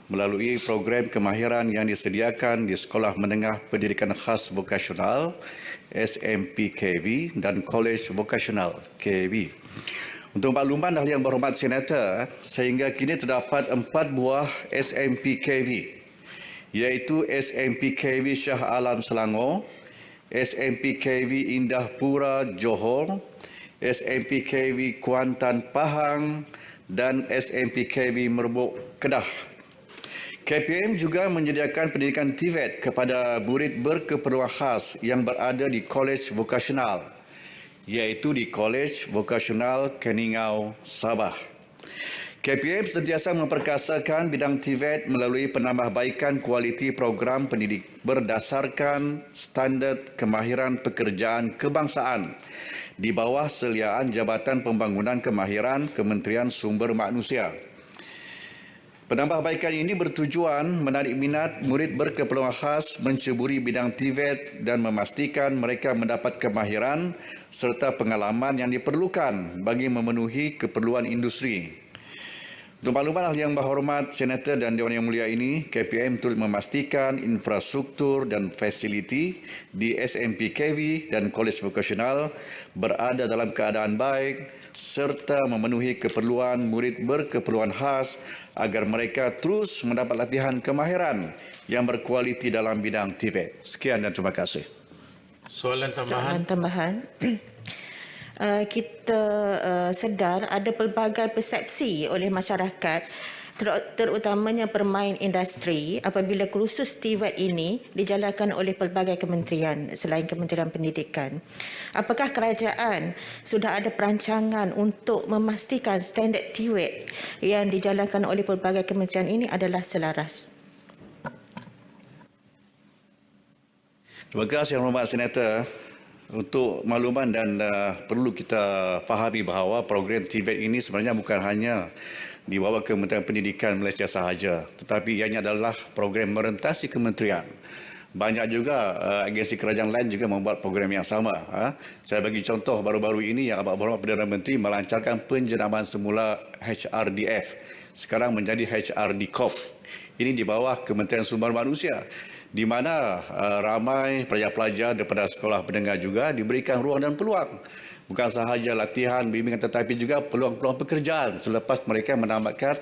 melalui program kemahiran yang disediakan di Sekolah Menengah Pendidikan Khas Vokasional SMPKV dan Kolej Vokasional KV. Untuk makluman Ahli Yang Berhormat Senator, sehingga kini terdapat 4 buah SMPKV, iaitu SMPKV Shah Alam Selangor, SMPKV Indah Pura Johor, SMPKV Kuantan Pahang dan SMPKV Merbuk Kedah. KPM juga menyediakan pendidikan TVET kepada murid berkeperluan khas yang berada di Kolej Vokasional, iaitu di Kolej Vokasional Keningau, Sabah. KPM sentiasa memperkasakan bidang TVET melalui penambahbaikan kualiti program pendidik berdasarkan standard kemahiran pekerjaan kebangsaan di bawah seliaan Jabatan Pembangunan Kemahiran Kementerian Sumber Manusia. Penambahbaikan ini bertujuan menarik minat murid berkeperluan khas menceburi bidang TVET dan memastikan mereka mendapat kemahiran serta pengalaman yang diperlukan bagi memenuhi keperluan industri. Untuk makluman Ahli Yang Berhormat Senator dan Dewan Yang Mulia ini, KPM turut memastikan infrastruktur dan fasiliti di SMPKV dan Kolej Vokasional berada dalam keadaan baik serta memenuhi keperluan murid berkeperluan khas agar mereka terus mendapat latihan kemahiran yang berkualiti dalam bidang TVET. Sekian dan terima kasih. Soalan tambahan. Kita sedar ada pelbagai persepsi oleh masyarakat terutamanya permain industri apabila kursus TVET ini dijalankan oleh pelbagai kementerian selain Kementerian Pendidikan. Apakah kerajaan sudah ada perancangan untuk memastikan standard TVET yang dijalankan oleh pelbagai kementerian ini adalah selaras? Terima kasih Yang Berhormat Senator. Untuk makluman dan perlu kita fahami bahawa program TVET ini sebenarnya bukan hanya di bawah Kementerian Pendidikan Malaysia sahaja, tetapi ianya adalah program merentasi kementerian. Banyak juga agensi kerajaan lain juga membuat program yang sama. Saya bagi contoh baru-baru ini yang Abang Berhormat Perdana Menteri melancarkan penjenamaan semula HRDF, sekarang menjadi HRDCOP. Ini di bawah Kementerian Sumber Manusia, di mana ramai pelajar-pelajar daripada sekolah menengah juga diberikan ruang dan peluang. Bukan sahaja latihan, bimbingan tetapi juga peluang-peluang pekerjaan selepas mereka menamatkan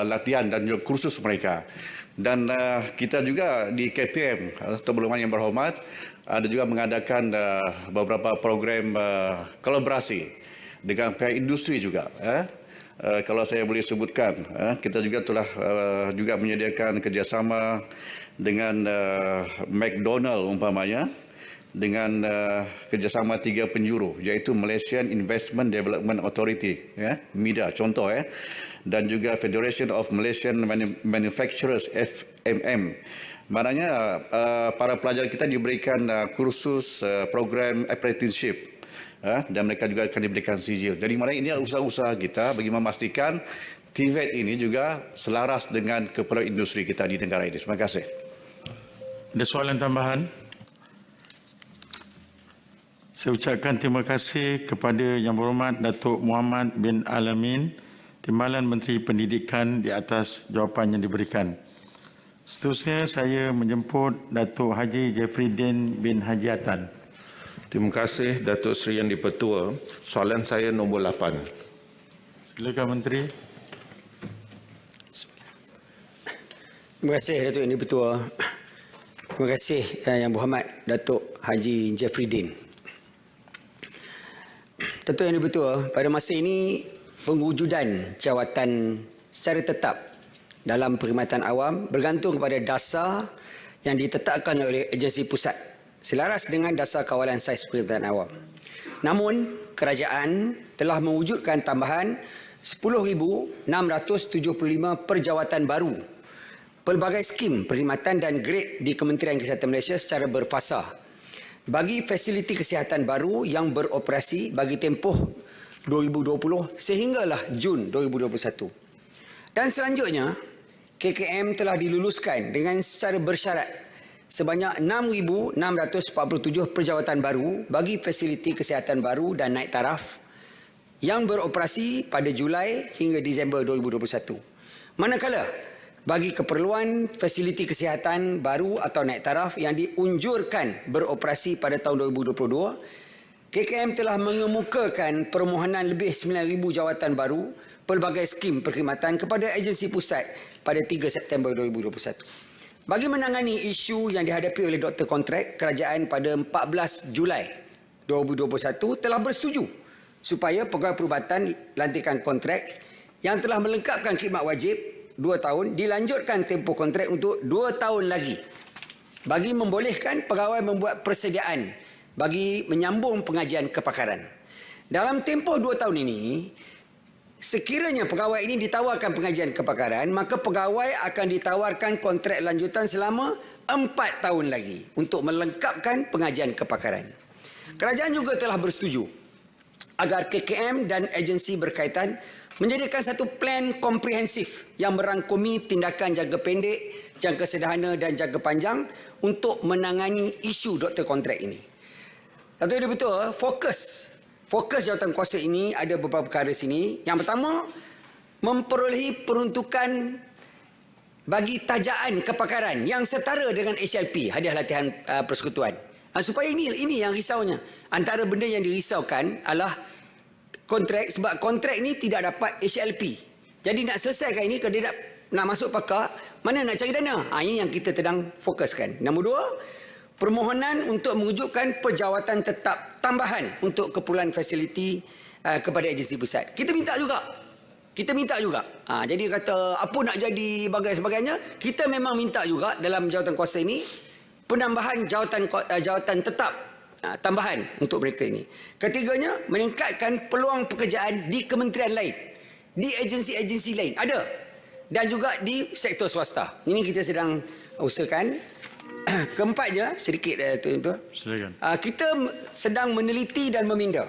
latihan dan juga kursus mereka. Dan kita juga di KPM, Tuan Berhormat Yang Berhormat, ada juga mengadakan beberapa program kolaborasi dengan pihak industri juga. Kalau saya boleh sebutkan, kita juga telah juga menyediakan kerjasama dengan McDonald umpamanya, dengan kerjasama 3 penjuru, iaitu Malaysian Investment Development Authority, MIDA contoh, dan juga Federation of Malaysian Manufacturers FMM. Maknanya para pelajar kita diberikan kursus program apprenticeship, dan mereka juga akan diberikan sijil. Jadi maknanya ini adalah usaha-usaha kita bagi memastikan TVET ini juga selaras dengan keperluan industri kita di negara ini. Terima kasih. Ada soalan tambahan? Saya ucapkan terima kasih kepada Yang Berhormat Datuk Muhammad bin Al-Amin, Timbalan Menteri Pendidikan di atas jawapan yang diberikan. Seterusnya saya menjemput Datuk Haji Jeffrydin bin Haji Atan. Terima kasih Datuk Seri Yang di-Pertua. Soalan saya nombor 8. Silakan Menteri. Terima kasih Datuk Yang di-Pertua. Terima kasih Yang Berhormat Datuk Haji Jeffrydin. Datuk Yang di-Pertua, pada masa ini pengujudan jawatan secara tetap dalam perkhidmatan awam bergantung kepada dasar yang ditetapkan oleh agensi pusat selaras dengan dasar kawalan saiz perkhidmatan awam. Namun, kerajaan telah mewujudkan tambahan 10,675 perjawatan baru pelbagai skim perkhidmatan dan grade di Kementerian Kesihatan Malaysia secara berfasa bagi fasiliti kesihatan baru yang beroperasi bagi tempoh 2020 sehinggalah Jun 2021. Dan selanjutnya, KKM telah diluluskan dengan secara bersyarat sebanyak 6,647 perjawatan baru bagi fasiliti kesihatan baru dan naik taraf yang beroperasi pada Julai hingga Disember 2021. Manakala bagi keperluan fasiliti kesihatan baru atau naik taraf yang diunjurkan beroperasi pada tahun 2022, KKM telah mengemukakan permohonan lebih 9,000 jawatan baru pelbagai skim perkhidmatan kepada agensi pusat pada 3 September 2021. Bagi menangani isu yang dihadapi oleh doktor kontrak, kerajaan pada 14 Julai 2021 telah bersetuju supaya pegawai perubatan lantikan kontrak yang telah melengkapkan khidmat wajib 2 tahun dilanjutkan tempoh kontrak untuk 2 tahun lagi bagi membolehkan pegawai membuat persediaan bagi menyambung pengajian kepakaran. Dalam tempoh 2 tahun ini, sekiranya pegawai ini ditawarkan pengajian kepakaran, maka pegawai akan ditawarkan kontrak lanjutan selama 4 tahun lagi untuk melengkapkan pengajian kepakaran. Kerajaan juga telah bersetuju agar KKM dan agensi berkaitan menjadikan satu plan komprehensif yang merangkumi tindakan jangka pendek, jangka sederhana dan jangka panjang untuk menangani isu doktor kontrak ini. Datuk Yang betul, fokus jawatan kuasa ini ada beberapa perkara sini. Yang pertama, memperolehi peruntukan bagi tajaan kepakaran yang setara dengan HLP, hadiah latihan persekutuan. Supaya ini yang risaunya. Antara benda yang dirisaukan adalah kontrak, sebab kontrak ini tidak dapat HLP. Jadi nak selesaikan ini, kalau dia nak masuk pakar, mana nak cari dana? Ini yang kita sedang fokuskan. Nombor 2, permohonan untuk mewujudkan pejawatan tetap tambahan untuk keperluan fasiliti kepada agensi pusat. Kita minta juga. Jadi kata apa nak jadi sebagainya, kita memang minta juga dalam jawatan kuasa ini penambahan jawatan tetap tambahan untuk mereka ini. Ketiganya, meningkatkan peluang pekerjaan di kementerian lain, di agensi-agensi lain. Ada. Dan juga di sektor swasta. Ini kita sedang usahakan. Keempatnya, sedikit Tuan. Silakan. Kita sedang meneliti dan meminda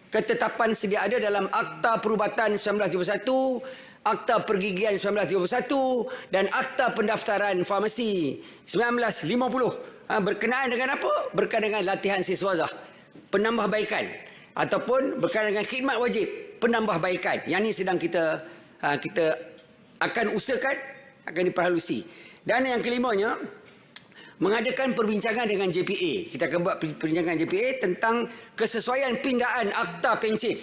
ketetapan sedia ada dalam Akta Perubatan 1971, Akta Pergigian 1931 dan Akta Pendaftaran Farmasi 1950. Berkenaan dengan apa? Berkenaan dengan latihan siswazah, penambahbaikan, ataupun berkenaan dengan khidmat wajib, penambahbaikan. Yang ini sedang kita akan usahakan, akan diperhalusi. Dan yang kelimanya, mengadakan perbincangan dengan JPA. Kita akan buat perbincangan JPA tentang kesesuaian pindaan Akta Pencen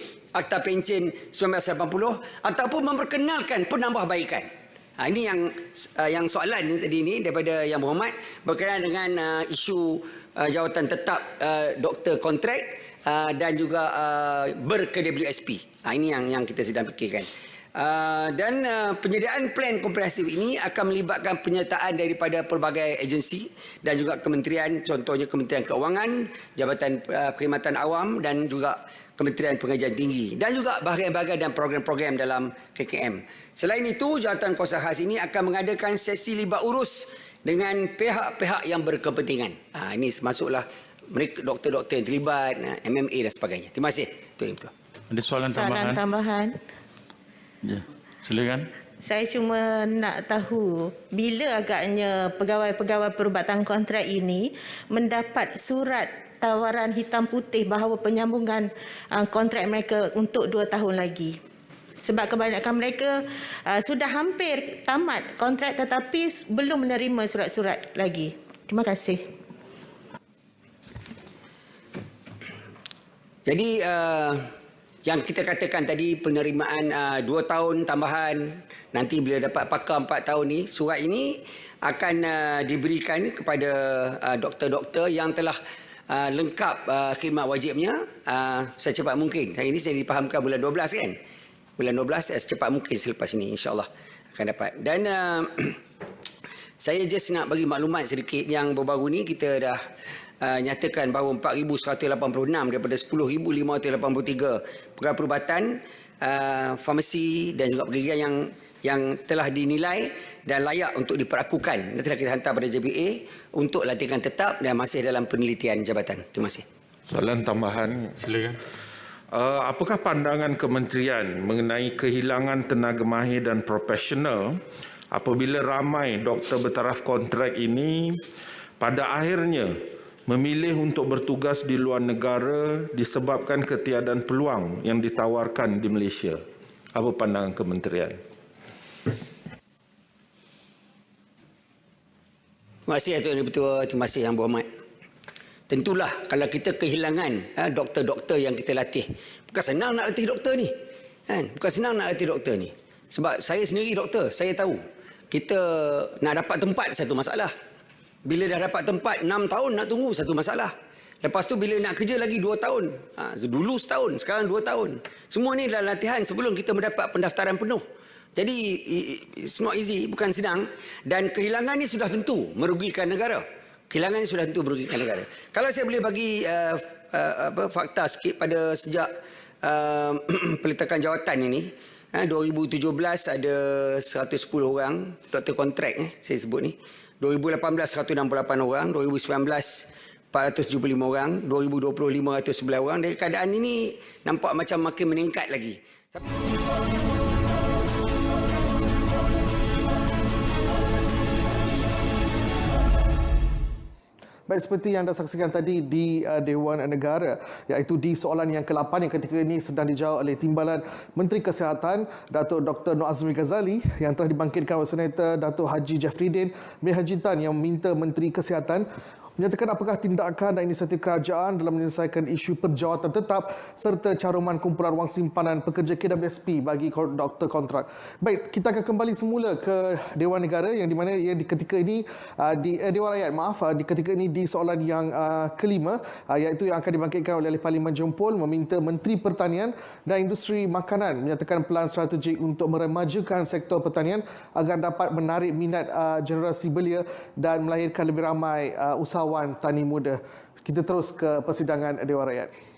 1980 ataupun memperkenalkan penambahbaikan. Ini yang soalan tadi ini daripada Yang Berhormat berkenaan dengan isu jawatan tetap doktor kontrak dan juga ber-KWSP. Ini yang kita sedang fikirkan. Dan penyediaan plan komprehensif ini akan melibatkan penyertaan daripada pelbagai agensi dan juga kementerian, contohnya Kementerian Keuangan, Jabatan Perkhidmatan Awam dan juga Kementerian Pengajian Tinggi dan juga bahagian-bahagian dan program-program dalam KKM. Selain itu, jawatan kuasa khas ini akan mengadakan sesi libat urus dengan pihak-pihak yang berkepentingan. Ini masuklah mereka doktor-doktor yang terlibat, MMA dan sebagainya. Terima kasih. Ada soalan tambahan? Soalan tambahan. Ya. Silakan. Saya cuma nak tahu bila agaknya pegawai-pegawai perubatan kontrak ini mendapat surat tawaran hitam putih bahawa penyambungan kontrak mereka untuk 2 tahun lagi. Sebab kebanyakan mereka sudah hampir tamat kontrak tetapi belum menerima surat-surat lagi. Terima kasih. Jadi yang kita katakan tadi penerimaan 2 tahun tambahan, nanti bila dapat pakar 4 tahun ni, surat ini akan diberikan kepada doktor-doktor yang telah lengkap khidmat wajibnya secepat mungkin. Hari ini saya dipahamkan bulan 12 kan? Bulan 12 secepat mungkin selepas ini insya-Allah akan dapat. Dan saya just nak bagi maklumat sedikit yang baru-baru ni kita dah nyatakan bahawa 4,186 daripada 10,583 pegawai perubatan, farmasi dan juga pergigian yang telah dinilai dan layak untuk diperakukan. Telah kita hantar pada JBA untuk latihan tetap dan masih dalam penelitian jabatan. Terima kasih. Soalan tambahan. Silakan. Apakah pandangan kementerian mengenai kehilangan tenaga mahir dan profesional apabila ramai doktor bertaraf kontrak ini pada akhirnya memilih untuk bertugas di luar negara disebabkan ketiadaan peluang yang ditawarkan di Malaysia? Apa pandangan kementerian? Terima kasih Tuan Yang Bertuah, terima kasih Yang Berhormat. Tentulah kalau kita kehilangan doktor-doktor yang kita latih. Bukan senang nak latih doktor ni. Bukan senang nak latih doktor ni. Sebab saya sendiri doktor, saya tahu. Kita nak dapat tempat satu masalah. Bila dah dapat tempat 6 tahun nak tunggu satu masalah. Lepas tu bila nak kerja lagi 2 tahun. Dulu setahun, sekarang 2 tahun. Semua ni adalah latihan sebelum kita mendapat pendaftaran penuh. Jadi it's not easy, bukan senang. Dan kehilangan ni sudah tentu merugikan negara. Kehilangan ni sudah tentu merugikan negara. Kalau saya boleh bagi fakta sikit pada sejak peletakan jawatan ini. 2017 ada 110 orang doktor kontrak saya sebut ni. 2018 168 orang, 2019 475 orang, 2020 511 orang. Dan keadaan ini nampak macam makin meningkat lagi. Baik, seperti yang anda saksikan tadi di Dewan Negara, iaitu di soalan yang ke-8 yang ketika ini sedang dijawab oleh Timbalan Menteri Kesihatan Datuk Dr. Nur Azmi Ghazali yang telah dibangkitkan oleh Senator Datuk Haji Jafridin bin Haji Tan yang meminta Menteri Kesihatan menyatakan apakah tindakan dan inisiatif kerajaan dalam menyelesaikan isu perjawatan tetap serta caruman kumpulan wang simpanan pekerja KWSP bagi doktor kontrak. Baik, kita akan kembali semula ke Dewan Negara yang di mana di ketika ini Dewan Rakyat, di ketika ini di soalan yang kelima, iaitu yang akan dibangkitkan oleh Parlimen Jempol meminta Menteri Pertanian dan Industri Makanan menyatakan pelan strategik untuk meremajukan sektor pertanian agar dapat menarik minat generasi belia dan melahirkan lebih ramai usahawan tani muda. Kita terus ke persidangan Dewan Rakyat.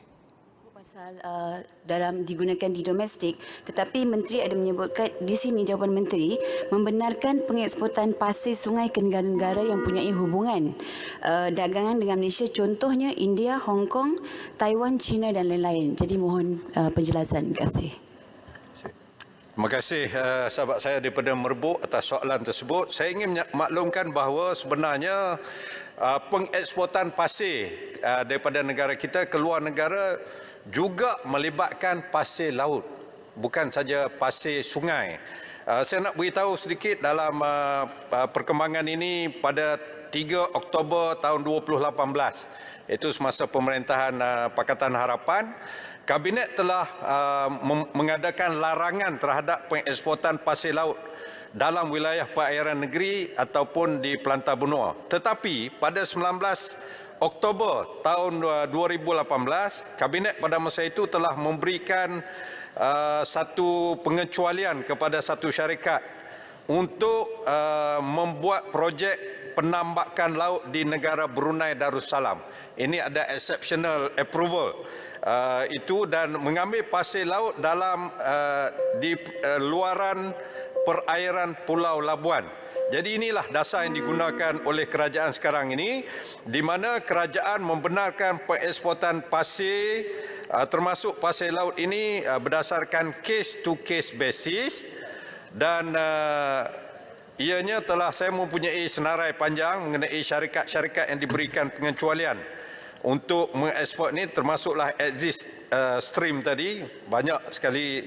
Pasal dalam digunakan di domestik, tetapi Menteri ada menyebutkan di sini jawapan Menteri membenarkan pengeksportan pasir sungai ke negara-negara yang mempunyai hubungan dagangan dengan Malaysia, contohnya India, Hong Kong, Taiwan, China dan lain-lain. Jadi mohon penjelasan. Terima kasih. Terima kasih sahabat saya daripada Merbuk atas soalan tersebut. Saya ingin maklumkan bahawa sebenarnya pengeksportan pasir daripada negara kita ke luar negara juga melibatkan pasir laut, bukan saja pasir sungai. Saya nak beritahu sedikit dalam perkembangan ini pada 3 Oktober tahun 2018, iaitu semasa pemerintahan Pakatan Harapan, Kabinet telah mengadakan larangan terhadap pengeksportan pasir laut dalam wilayah perairan negeri ataupun di Pelantar Benua. Tetapi pada 19 Oktober tahun 2018, Kabinet pada masa itu telah memberikan satu pengecualian kepada satu syarikat untuk membuat projek penambakan laut di negara Brunei Darussalam. Ini ada exceptional approval. Itu dan mengambil pasir laut dalam di luaran perairan Pulau Labuan. Jadi inilah dasar yang digunakan oleh kerajaan sekarang ini, di mana kerajaan membenarkan pengeksportan pasir termasuk pasir laut ini berdasarkan case to case basis dan ianya telah saya mempunyai senarai panjang mengenai syarikat-syarikat yang diberikan pengecualian untuk mengeksport ni, termasuklah exist stream tadi. Banyak sekali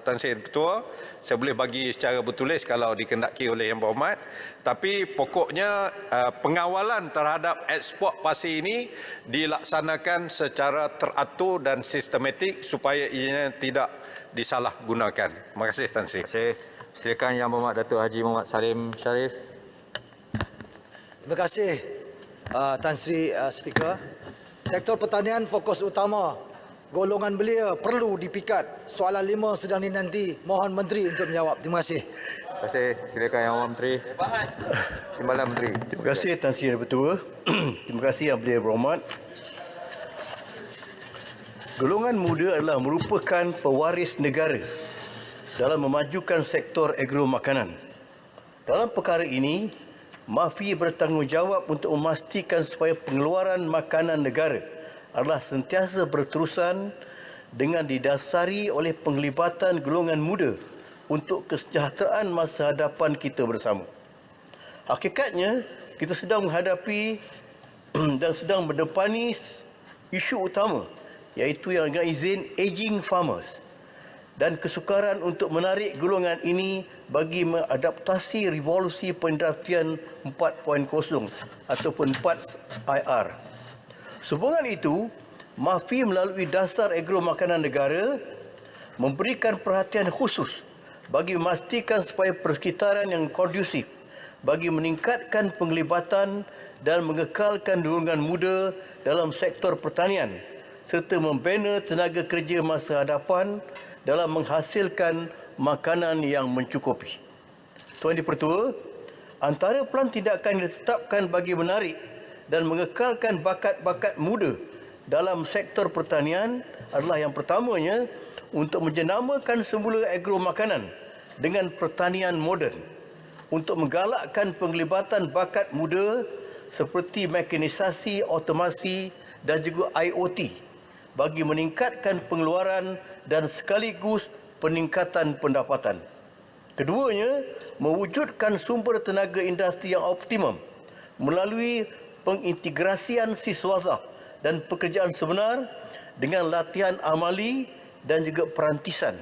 Tan Sri Ketua, saya boleh bagi secara bertulis kalau dikendaki oleh Yang Berhormat. Tapi pokoknya pengawalan terhadap ekspor pasir ini dilaksanakan secara teratur dan sistematik supaya ianya tidak disalahgunakan. Terima kasih Tan Sri. Terima kasih. Silakan Yang Berhormat Datuk Haji Muhammad Salim Sharif. Terima kasih Tan Sri Speaker. Sektor pertanian fokus utama golongan belia perlu dipikat. Soalan 5 sedang dinanti. Mohon Menteri untuk menjawab. Terima kasih. Terima kasih. Silakan Yang Berhormat Menteri. Timbalan Menteri. Terima kasih Tan Sri Ketua. Terima kasih Yang Berhormat. Golongan muda adalah merupakan pewaris negara dalam memajukan sektor agro makanan. Dalam perkara ini, MAFI bertanggungjawab untuk memastikan supaya pengeluaran makanan negara adalah sentiasa berterusan dengan didasari oleh penglibatan golongan muda untuk kesejahteraan masa hadapan kita bersama. Hakikatnya, kita sedang menghadapi dan sedang mendepani isu utama, iaitu yang izin aging farmers dan kesukaran untuk menarik golongan ini bagi mengadaptasi revolusi perindustrian 4.0 ataupun 4IR. Sehubungan itu, MAFI melalui Dasar Agro Makanan Negara memberikan perhatian khusus bagi memastikan supaya persekitaran yang kondusif bagi meningkatkan penglibatan dan mengekalkan golongan muda dalam sektor pertanian serta membina tenaga kerja masa hadapan dalam menghasilkan makanan yang mencukupi. Tuan Dipertua, antara pelan tindakan yang ditetapkan bagi menarik dan mengekalkan bakat-bakat muda dalam sektor pertanian adalah yang pertamanya untuk menjenamakan semula agro makanan dengan pertanian moden, untuk menggalakkan penglibatan bakat muda seperti mekanisasi, otomasi dan juga IoT bagi meningkatkan pengeluaran dan sekaligus peningkatan pendapatan. Keduanya, mewujudkan sumber tenaga industri yang optimum melalui pengintegrasian siswazah dan pekerjaan sebenar dengan latihan amali dan juga perantisan.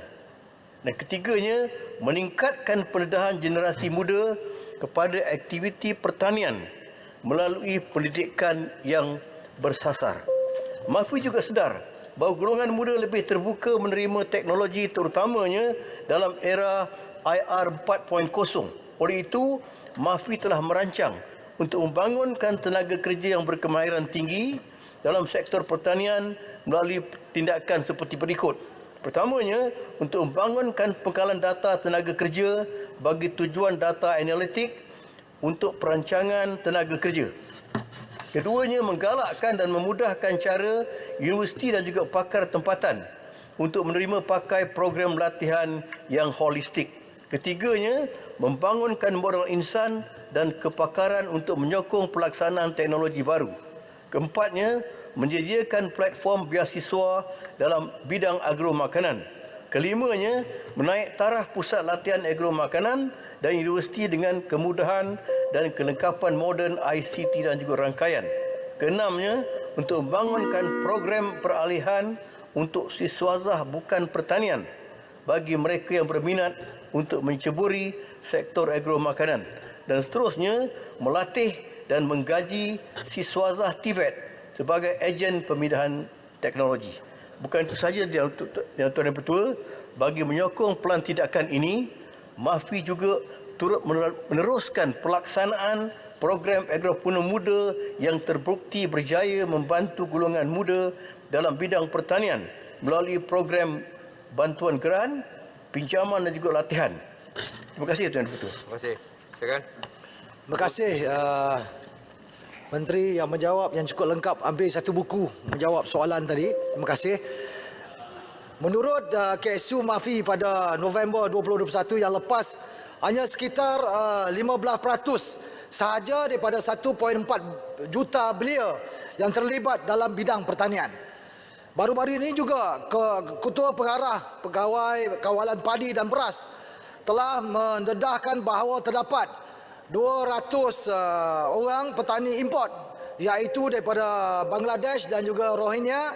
Dan ketiganya, meningkatkan pendedahan generasi muda kepada aktiviti pertanian melalui pendidikan yang bersasar. MAFI juga sedar bahawa golongan muda lebih terbuka menerima teknologi terutamanya dalam era IR 4.0. Oleh itu, MAFI telah merancang untuk membangunkan tenaga kerja yang berkemahiran tinggi dalam sektor pertanian melalui tindakan seperti berikut. Pertamanya, untuk membangunkan pengkalan data tenaga kerja bagi tujuan data analitik untuk perancangan tenaga kerja. Keduanya, menggalakkan dan memudahkan cara universiti dan juga pakar tempatan untuk menerima pakai program latihan yang holistik. Ketiganya, membangunkan modal insan dan kepakaran untuk menyokong pelaksanaan teknologi baru. Keempatnya, menyediakan platform beasiswa dalam bidang agro makanan. Kelimanya, menaik taraf pusat latihan agro makanan dan universiti dengan kemudahan dan kelengkapan moden ICT dan juga rangkaian. Keenamnya, untuk membangunkan program peralihan untuk siswazah bukan pertanian bagi mereka yang berminat untuk menceburi sektor agro makanan. Dan seterusnya, melatih dan menggaji siswazah TVET sebagai ejen pemindahan teknologi. Bukan itu saja, Yang Tuan Dan Ketua, bagi menyokong pelan tindakan ini, MAFI juga turut meneruskan pelaksanaan program agropreneur muda yang terbukti berjaya membantu golongan muda dalam bidang pertanian melalui program bantuan geran, pinjaman dan juga latihan. Terima kasih Tuan Ketua. Terima kasih. Silakan. Terima kasih Menteri yang menjawab yang cukup lengkap, hampir satu buku menjawab soalan tadi. Terima kasih. Menurut KSU MAFI pada November 2021 yang lepas, hanya sekitar 15% sahaja daripada 1.4 juta belia yang terlibat dalam bidang pertanian. Baru-baru ini juga Ketua Pengarah Pegawai Kawalan Padi dan Beras telah mendedahkan bahawa terdapat 200 orang petani import, iaitu daripada Bangladesh dan juga Rohingya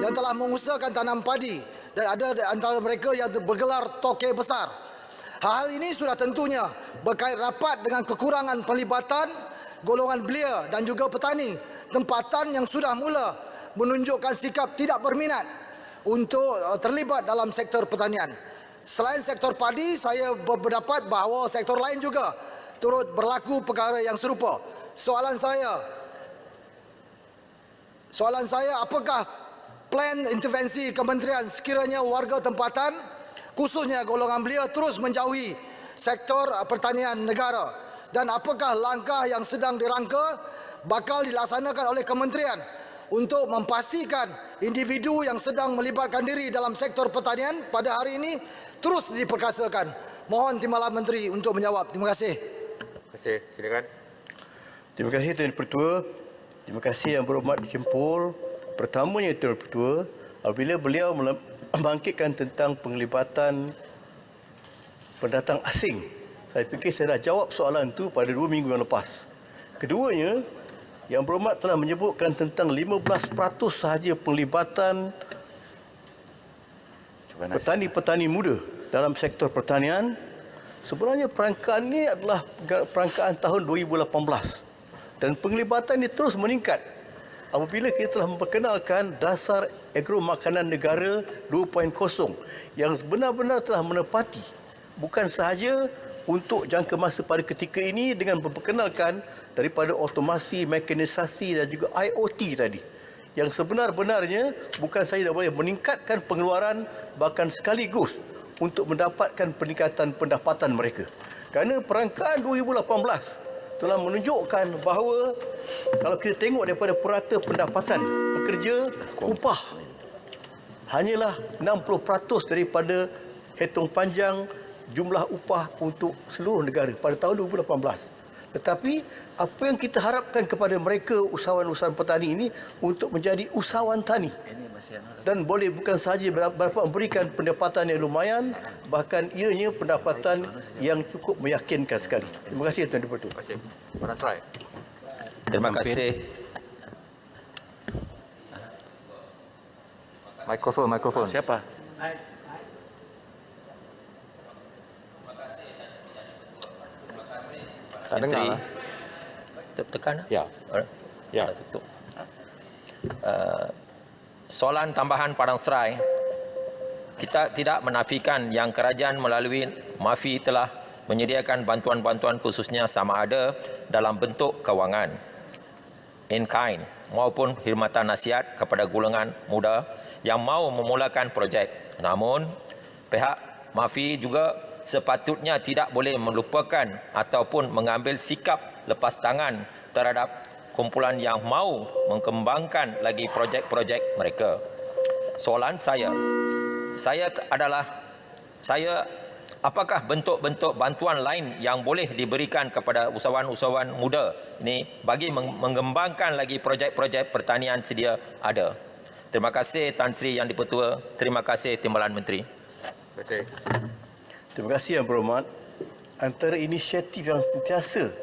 yang telah mengusahakan tanam padi, dan ada di antara mereka yang bergelar toke besar. Hal ini sudah tentunya berkait rapat dengan kekurangan pelibatan golongan belia dan juga petani tempatan yang sudah mula menunjukkan sikap tidak berminat untuk terlibat dalam sektor pertanian. Selain sektor padi, saya berpendapat bahawa sektor lain juga turut berlaku perkara yang serupa. Soalan saya, apakah plan intervensi kementerian sekiranya warga tempatan, khususnya golongan belia, terus menjauhi sektor pertanian negara? Dan apakah langkah yang sedang dirangka bakal dilaksanakan oleh kementerian untuk memastikan individu yang sedang melibatkan diri dalam sektor pertanian pada hari ini terus diperkasakan? Mohon Timbalan Menteri untuk menjawab. Terima kasih. Terima kasih. Silakan. Terima kasih Tuan Pertua. Terima kasih Yang Berhormat Jempol. Pertamanya Tuan Pertua, apabila beliau membangkitkan tentang penglibatan pendatang asing, saya fikir saya dah jawab soalan itu pada 2 minggu yang lepas. Keduanya, Yang Berhormat telah menyebutkan tentang 15% sahaja penglibatan petani-petani muda dalam sektor pertanian. Sebenarnya perangkaan ini adalah perangkaan tahun 2018 dan penglibatan ini terus meningkat apabila kita telah memperkenalkan dasar agro makanan negara 2.0 yang benar-benar telah menepati bukan sahaja untuk jangka masa pada ketika ini dengan memperkenalkan daripada otomasi, mekanisasi dan juga IoT tadi, yang sebenar-benarnya bukan sahaja boleh meningkatkan pengeluaran, bahkan sekaligus untuk mendapatkan peningkatan pendapatan mereka. Kerana perangkaan 2018 telah menunjukkan bahawa kalau kita tengok daripada purata pendapatan pekerja, upah hanyalah 60% daripada hitung panjang jumlah upah untuk seluruh negara pada tahun 2018. Tetapi apa yang kita harapkan kepada mereka usahawan-usahawan petani ini untuk menjadi usahawan tani dan boleh bukan sahaja dapat memberikan pendapatan yang lumayan, bahkan ianya pendapatan yang cukup meyakinkan sekali. Terima kasih Tuan Dipertua. Terima kasih. Puan Nasrai. Terima kasih. Mikrofon. Siapa? Tak dengar. Tekan? Ya. Ya. Tutup. Soalan tambahan Padang Serai, kita tidak menafikan yang kerajaan melalui MAFI telah menyediakan bantuan-bantuan khususnya sama ada dalam bentuk kewangan, in kind maupun khidmatan nasihat kepada golongan muda yang mahu memulakan projek. Namun, pihak MAFI juga sepatutnya tidak boleh melupakan ataupun mengambil sikap lepas tangan terhadap kumpulan yang mahu mengembangkan lagi projek-projek mereka. Soalan saya adalah, apakah bentuk-bentuk bantuan lain yang boleh diberikan kepada usahawan-usahawan muda ini bagi mengembangkan lagi projek-projek pertanian sedia ada? Terima kasih Tan Sri Yang Dipertua. Terima kasih Timbalan Menteri. Terima kasih. Terima kasih Yang Berhormat. Antara inisiatif yang sentiasa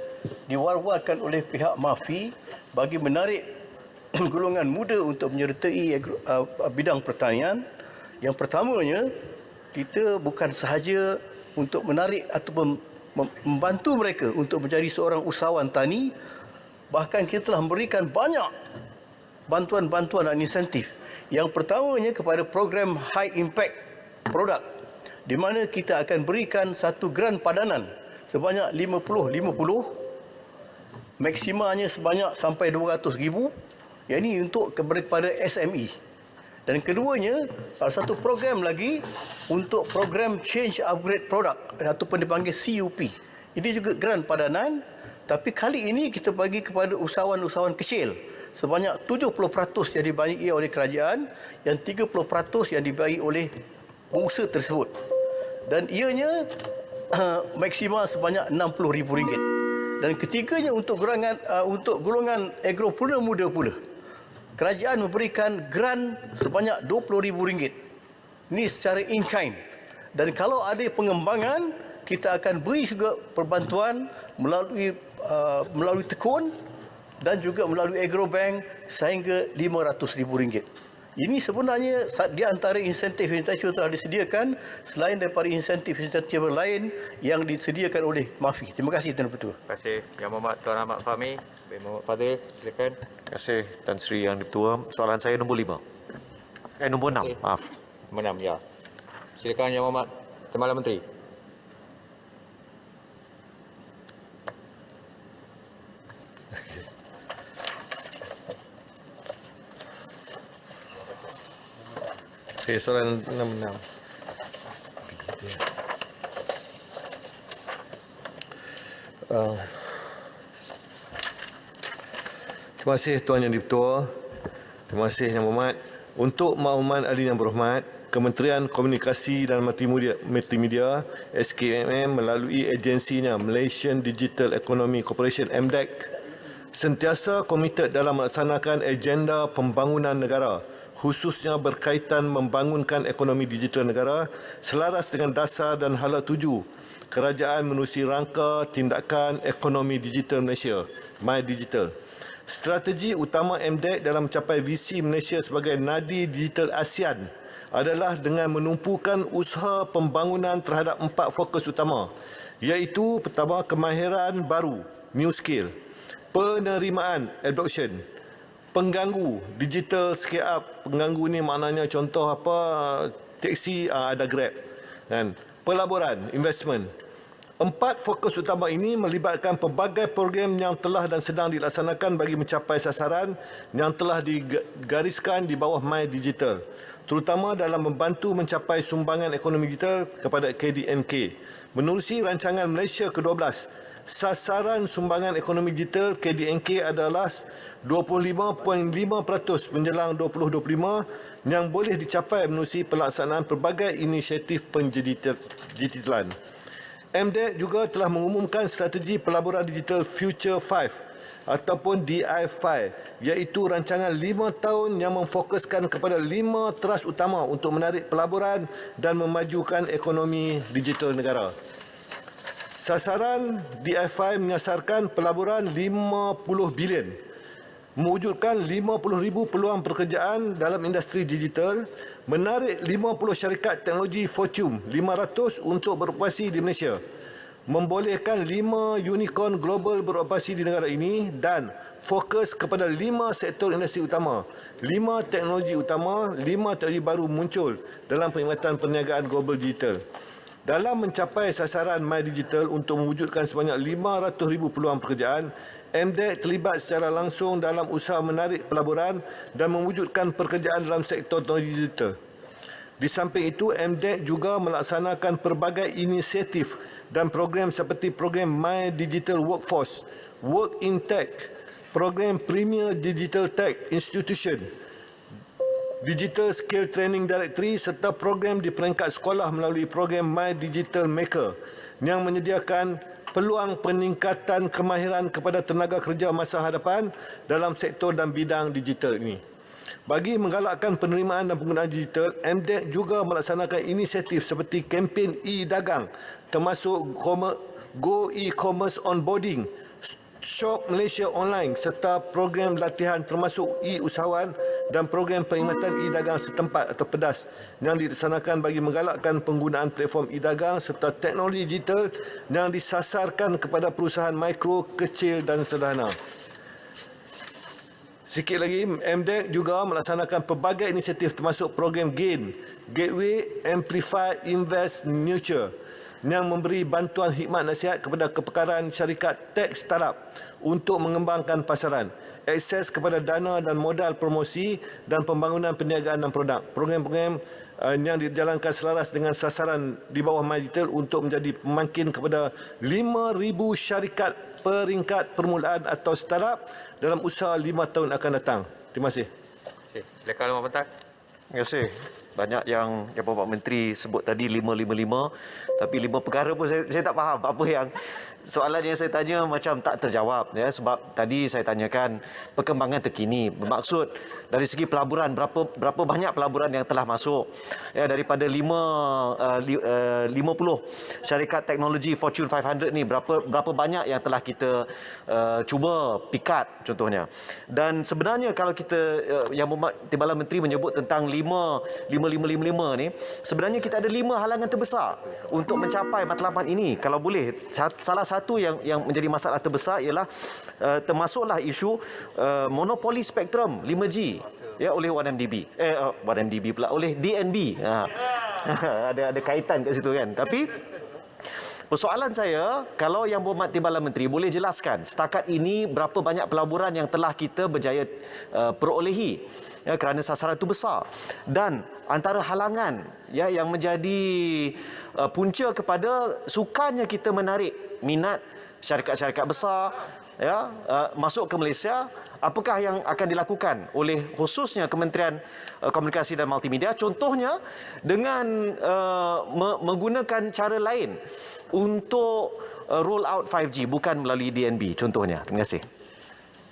diwar-warkan oleh pihak MAFI bagi menarik golongan muda untuk menyertai bidang pertanian, yang pertamanya, kita bukan sahaja untuk menarik ataupun membantu mereka untuk menjadi seorang usahawan tani, bahkan kita telah memberikan banyak bantuan-bantuan dan insentif. Yang pertamanya kepada program High Impact Product, di mana kita akan berikan satu grant padanan sebanyak 50-50, maksimanya sebanyak sampai 200,000, yang ini untuk kepada SME. Dan keduanya, satu program lagi untuk program Change Upgrade Product ataupun dipanggil CUP. Ini juga grant padanan, tapi kali ini kita bagi kepada usahawan-usahawan kecil sebanyak 70% yang dibagi oleh kerajaan, yang 30% yang dibagi oleh pengusaha tersebut. Dan ianya maksima sebanyak RM60,000. Dan ketiganya untuk golongan agropreneur muda pula, kerajaan memberikan grant sebanyak RM20,000. Ini secara in kind. Dan kalau ada pengembangan, kita akan beri juga perbantuan melalui tekun dan juga melalui agrobank sehingga RM500,000. Ini sebenarnya di antara insentif-insentif yang telah disediakan selain daripada insentif-insentif lain yang disediakan oleh MAFI. Terima kasih Tuan Ketua. Terima kasih Yang Berhormat Tuan Ahmad Fahmi. Bin Muhammad Fadil, silakan. Terima kasih Tan Sri Yang Di-Pertua. Soalan saya nombor 5. Nombor 6, maaf. Nombor 6, ya. Silakan Yang Berhormat Timbalan Menteri. Okay, soalan 66. Terima kasih Tuan Yang Di-Pertua. Terima kasih Yang Berhormat. Untuk makluman ahli Yang Berhormat, Kementerian Komunikasi dan Multimedia SKMM melalui agensinya Malaysian Digital Economy Corporation MDEC sentiasa komited dalam melaksanakan agenda pembangunan negara, khususnya berkaitan membangunkan ekonomi digital negara selaras dengan dasar dan hala tuju kerajaan menerusi rangka tindakan ekonomi digital Malaysia, MyDigital. Strategi utama MDEC dalam mencapai visi Malaysia sebagai nadi digital ASEAN adalah dengan menumpukan usaha pembangunan terhadap 4 fokus utama, iaitu pertama, kemahiran baru, new skill, penerimaan, adoption, pengganggu, digital scale up. Pengganggu ni maknanya contoh apa, teksi ada Grab, kan? Pelaburan, investment. 4 fokus utama ini melibatkan pelbagai program yang telah dan sedang dilaksanakan bagi mencapai sasaran yang telah digariskan di bawah MyDigital, terutama dalam membantu mencapai sumbangan ekonomi digital kepada KDNK. Menerusi rancangan Malaysia ke-12, sasaran sumbangan ekonomi digital KDNK adalah 25.5% menjelang 2025 yang boleh dicapai menerusi pelaksanaan pelbagai inisiatif pendigitalan. MDEC juga telah mengumumkan strategi pelaburan digital Future 5 ataupun DI5, iaitu rancangan 5 tahun yang memfokuskan kepada 5 teras utama untuk menarik pelaburan dan memajukan ekonomi digital negara. Sasaran DI5 menyasarkan pelaburan 50 bilion, mewujudkan 50,000 peluang pekerjaan dalam industri digital, menarik 50 syarikat teknologi Fortune 500 untuk beroperasi di Malaysia, membolehkan 5 unicorn global beroperasi di negara ini dan fokus kepada 5 sektor industri utama, 5 teknologi utama, 5 teknologi baru muncul dalam perkhidmatan perniagaan global digital. Dalam mencapai sasaran MyDigital untuk mewujudkan sebanyak 500,000 peluang pekerjaan, MDEC terlibat secara langsung dalam usaha menarik pelaburan dan mewujudkan pekerjaan dalam sektor teknologi digital. Di samping itu, MDEC juga melaksanakan pelbagai inisiatif dan program seperti program My Digital Workforce, Work in Tech, program Premier Digital Tech Institution, Digital Skill Training Directory serta program di peringkat sekolah melalui program My Digital Maker yang menyediakan peluang peningkatan kemahiran kepada tenaga kerja masa hadapan dalam sektor dan bidang digital ini. Bagi menggalakkan penerimaan dan penggunaan digital, MDEC juga melaksanakan inisiatif seperti kempen e-dagang termasuk Go E-Commerce Onboarding, Shop Malaysia Online serta program latihan termasuk e-usahawan dan program perkhidmatan e-dagang setempat atau PEDAS yang dilaksanakan bagi menggalakkan penggunaan platform e-dagang serta teknologi digital yang disasarkan kepada perusahaan mikro, kecil dan sederhana. Sikit lagi, MDEC juga melaksanakan pelbagai inisiatif termasuk program GAIN, Gateway, Amplify, Invest, Nurture yang memberi bantuan hikmat nasihat kepada kepakaran syarikat tech startup untuk mengembangkan pasaran, akses kepada dana dan modal promosi dan pembangunan perniagaan dan produk. Program-program yang dijalankan selaras dengan sasaran di bawah MyDigital untuk menjadi pemangkin kepada 5,000 syarikat peringkat permulaan atau startup dalam usaha 5 tahun akan datang. Terima kasih. Silakan Luar Bentak. Terima kasih. Banyak yang Bapak Menteri sebut tadi 555, tapi 5 perkara pun saya tak faham apa yang soalan yang saya tanya macam tak terjawab ya, sebab tadi saya tanyakan perkembangan terkini, bermaksud dari segi pelaburan berapa banyak pelaburan yang telah masuk ya, daripada 50 syarikat teknologi Fortune 500 ni berapa banyak yang telah kita cuba pikat contohnya. Dan sebenarnya kalau kita yang Timbalan Menteri menyebut tentang 5 ni, sebenarnya kita ada 5 halangan terbesar untuk mencapai matlamat ini. Kalau boleh, salah satu yang menjadi masalah terbesar ialah termasuklah isu monopoli spektrum 5G ya oleh 1MDB. 1MDB pula oleh DNB. Ada kaitan kat situ kan. Tapi persoalan saya, kalau Yang Berhormat Timbalan Menteri boleh jelaskan setakat ini berapa banyak pelaburan yang telah kita berjaya perolehi ya, kerana sasaran itu besar, dan antara halangan ya yang menjadi punca kepada sukarnya kita menarik minat syarikat-syarikat besar ya masuk ke Malaysia, apakah yang akan dilakukan oleh khususnya Kementerian Komunikasi dan Multimedia, contohnya dengan menggunakan cara lain untuk roll out 5G bukan melalui DNB contohnya. Terima kasih.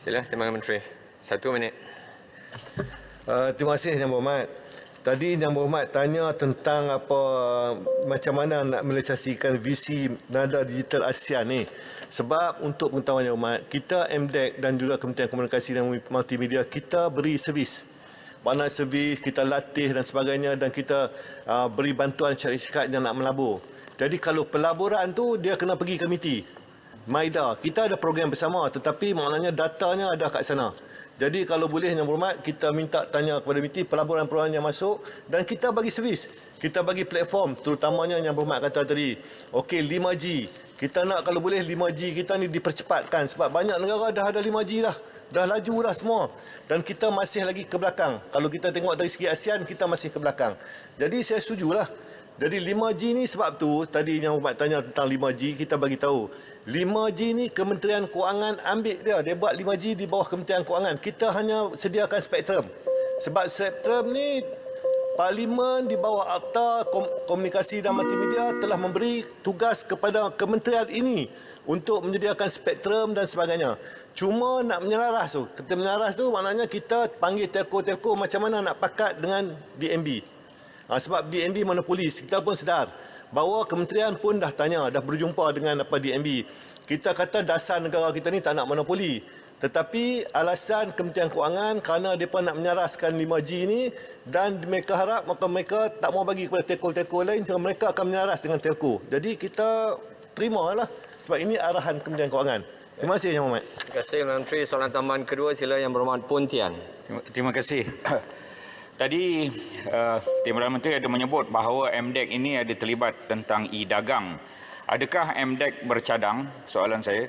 Sila Timbalan Menteri. 1 minit. Terima kasih Yang Berhormat. Tadi Yang Berhormat tanya tentang macam mana nak merealisasikan visi nada digital ASEAN ni. Sebab untuk pengetahuan Yang Berhormat, kita MDEC dan juga Kementerian Komunikasi dan Multimedia, kita beri servis. Mana servis, kita latih dan sebagainya, dan kita beri bantuan syarikat yang nak melabur. Jadi kalau pelaburan tu dia kena pergi ke MITI, MAIDA. Kita ada program bersama, tetapi maknanya datanya ada kat sana. Jadi kalau boleh Yang Berhormat, kita minta tanya kepada MITI pelaburan-pelaburan yang masuk, dan kita bagi servis. Kita bagi platform, terutamanya Yang Berhormat kata tadi. Okey, 5G. Kita nak kalau boleh 5G kita ni dipercepatkan, sebab banyak negara dah ada 5G dah. Dah laju dah semua. Dan kita masih lagi ke belakang. Kalau kita tengok dari segi ASEAN, kita masih ke belakang. Jadi saya setujulah. Jadi 5G ni sebab tu tadi Yang Berhormat tanya tentang 5G, kita bagi tahu. 5G ni Kementerian Kewangan ambil dia. Dia buat 5G di bawah Kementerian Kewangan. Kita hanya sediakan spektrum. Sebab spektrum ni Parlimen di bawah Akta Komunikasi dan Multimedia telah memberi tugas kepada kementerian ini untuk menyediakan spektrum dan sebagainya. Cuma nak menyelaras tu. Kita menyelaras tu maknanya kita panggil telco-telco macam mana nak pakat dengan DNB. Sebab DNB monopoli, kita pun sedar bahawa kementerian pun dah tanya, dah berjumpa dengan DNB. Kita kata dasar negara kita ni tak nak monopoli. Tetapi alasan Kementerian Kewangan kerana mereka nak menyaraskan 5G ni, dan mereka harap maka mereka tak mau bagi kepada telco-telco lain, mereka akan menyaras dengan telco. Jadi kita terimalah sebab ini arahan Kementerian Kewangan. Terima kasih Yang Berhormat. Terima kasih Menteri. Soalan tambahan kedua sila Yang Berhormat Pontian. Terima kasih. Tadi Timbalan Menteri ada menyebut bahawa MDEC ini ada terlibat tentang e-dagang. Adakah MDEC bercadang, soalan saya,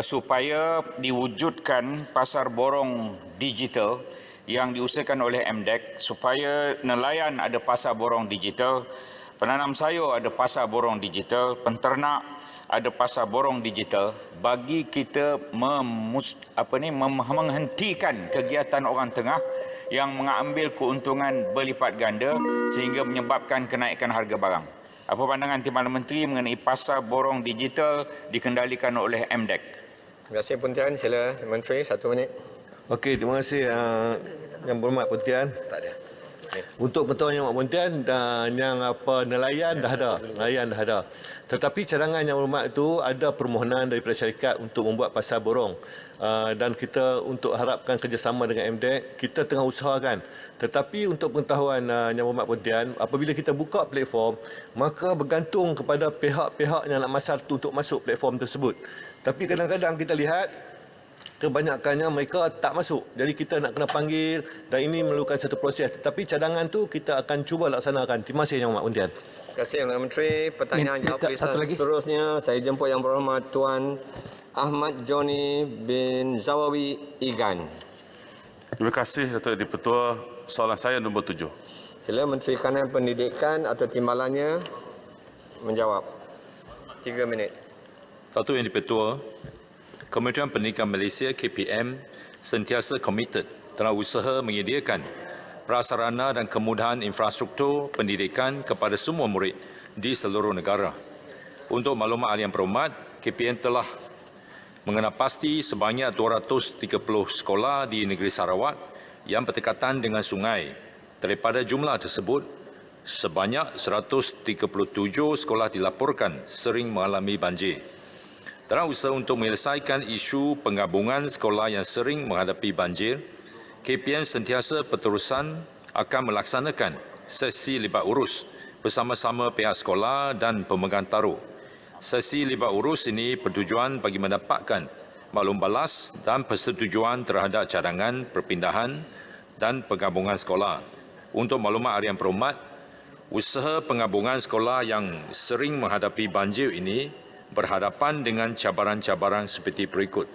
supaya diwujudkan pasar borong digital yang diusahakan oleh MDEC, supaya nelayan ada pasar borong digital, penanam sayur ada pasar borong digital, penternak ada pasar borong digital, bagi kita menghentikan kegiatan orang tengah yang mengambil keuntungan berlipat ganda sehingga menyebabkan kenaikan harga barang. Apa pandangan Timbalan Menteri mengenai pasar borong digital dikendalikan oleh MDEC? Terima kasih Pontian. Sila Menteri, 1 minit. Okey, terima kasih Yang Berhormat Pontian. Tak ada. Untuk pengetahuan Yang Berhormat Pontian, dan yang nelayan dah ada. Tetapi cadangan Yang Berhormat itu ada permohonan daripada syarikat untuk membuat pasar borong. Dan kita untuk harapkan kerjasama dengan MDEC, kita tengah usahakan. Tetapi untuk pengetahuan Yang Berhormat Pontian, apabila kita buka platform, maka bergantung kepada pihak-pihak yang nak masar tu untuk masuk platform tersebut. Tapi kadang-kadang kita lihat kebanyakannya mereka tak masuk. Jadi kita nak kena panggil, dan ini memerlukan satu proses. Tetapi cadangan tu kita akan cuba laksanakan. Terima kasih Yang Berhormat Pontian. Terima kasih Yang Menteri. Pertanyaan jawab lisan seterusnya saya jemput Yang Berhormat Tuan Ahmad Johnny bin Zawawi Igan. Terima kasih Datuk Di-Pertua. Soalan saya nombor 7. Sila Menteri Kanan Pendidikan atau timbalannya menjawab. 3 minit. Datuk Yang Di-Pertua, Kementerian Pendidikan Malaysia KPM sentiasa komited dalam usaha menyediakan prasarana dan kemudahan infrastruktur pendidikan kepada semua murid di seluruh negara. Untuk maklumat Yang Berhormat, KPM telah mengenal pasti sebanyak 230 sekolah di negeri Sarawak yang berdekatan dengan sungai. Daripada jumlah tersebut, sebanyak 137 sekolah dilaporkan sering mengalami banjir. Dalam usaha untuk menyelesaikan isu penggabungan sekolah yang sering menghadapi banjir, KPM sentiasa berterusan akan melaksanakan sesi libat urus bersama-sama pihak sekolah dan pemegang taruh. Sesi libat urus ini bertujuan bagi mendapatkan maklum balas dan persetujuan terhadap cadangan perpindahan dan penggabungan sekolah. Untuk maklumat harian berhormat, usaha penggabungan sekolah yang sering menghadapi banjir ini berhadapan dengan cabaran-cabaran seperti berikut.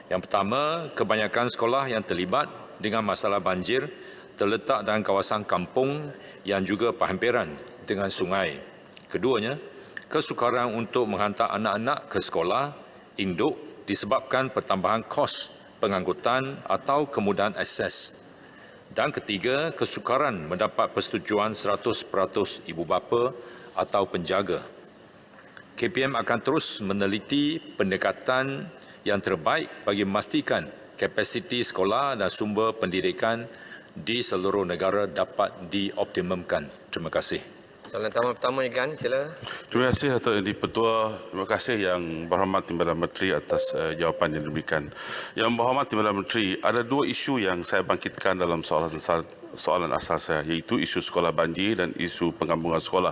Yang pertama, kebanyakan sekolah yang terlibat dengan masalah banjir terletak dalam kawasan kampung yang juga berhampiran dengan sungai. Keduanya, kesukaran untuk menghantar anak-anak ke sekolah induk disebabkan pertambahan kos pengangkutan atau kemudahan akses. Dan ketiga, kesukaran mendapat persetujuan 100% ibu bapa atau penjaga. KPM akan terus meneliti pendekatan yang terbaik bagi memastikan kapasiti sekolah dan sumber pendidikan di seluruh negara dapat dioptimumkan. Terima kasih. Soalan pertama Igan, sila. Terima kasih Datuk Yang Di-Pertua. Terima kasih Yang Berhormat Timbalan Menteri atas jawapan yang diberikan. Yang Berhormat Timbalan Menteri, ada dua isu yang saya bangkitkan dalam soalan asal saya, iaitu isu sekolah banjir dan isu penggabungan sekolah.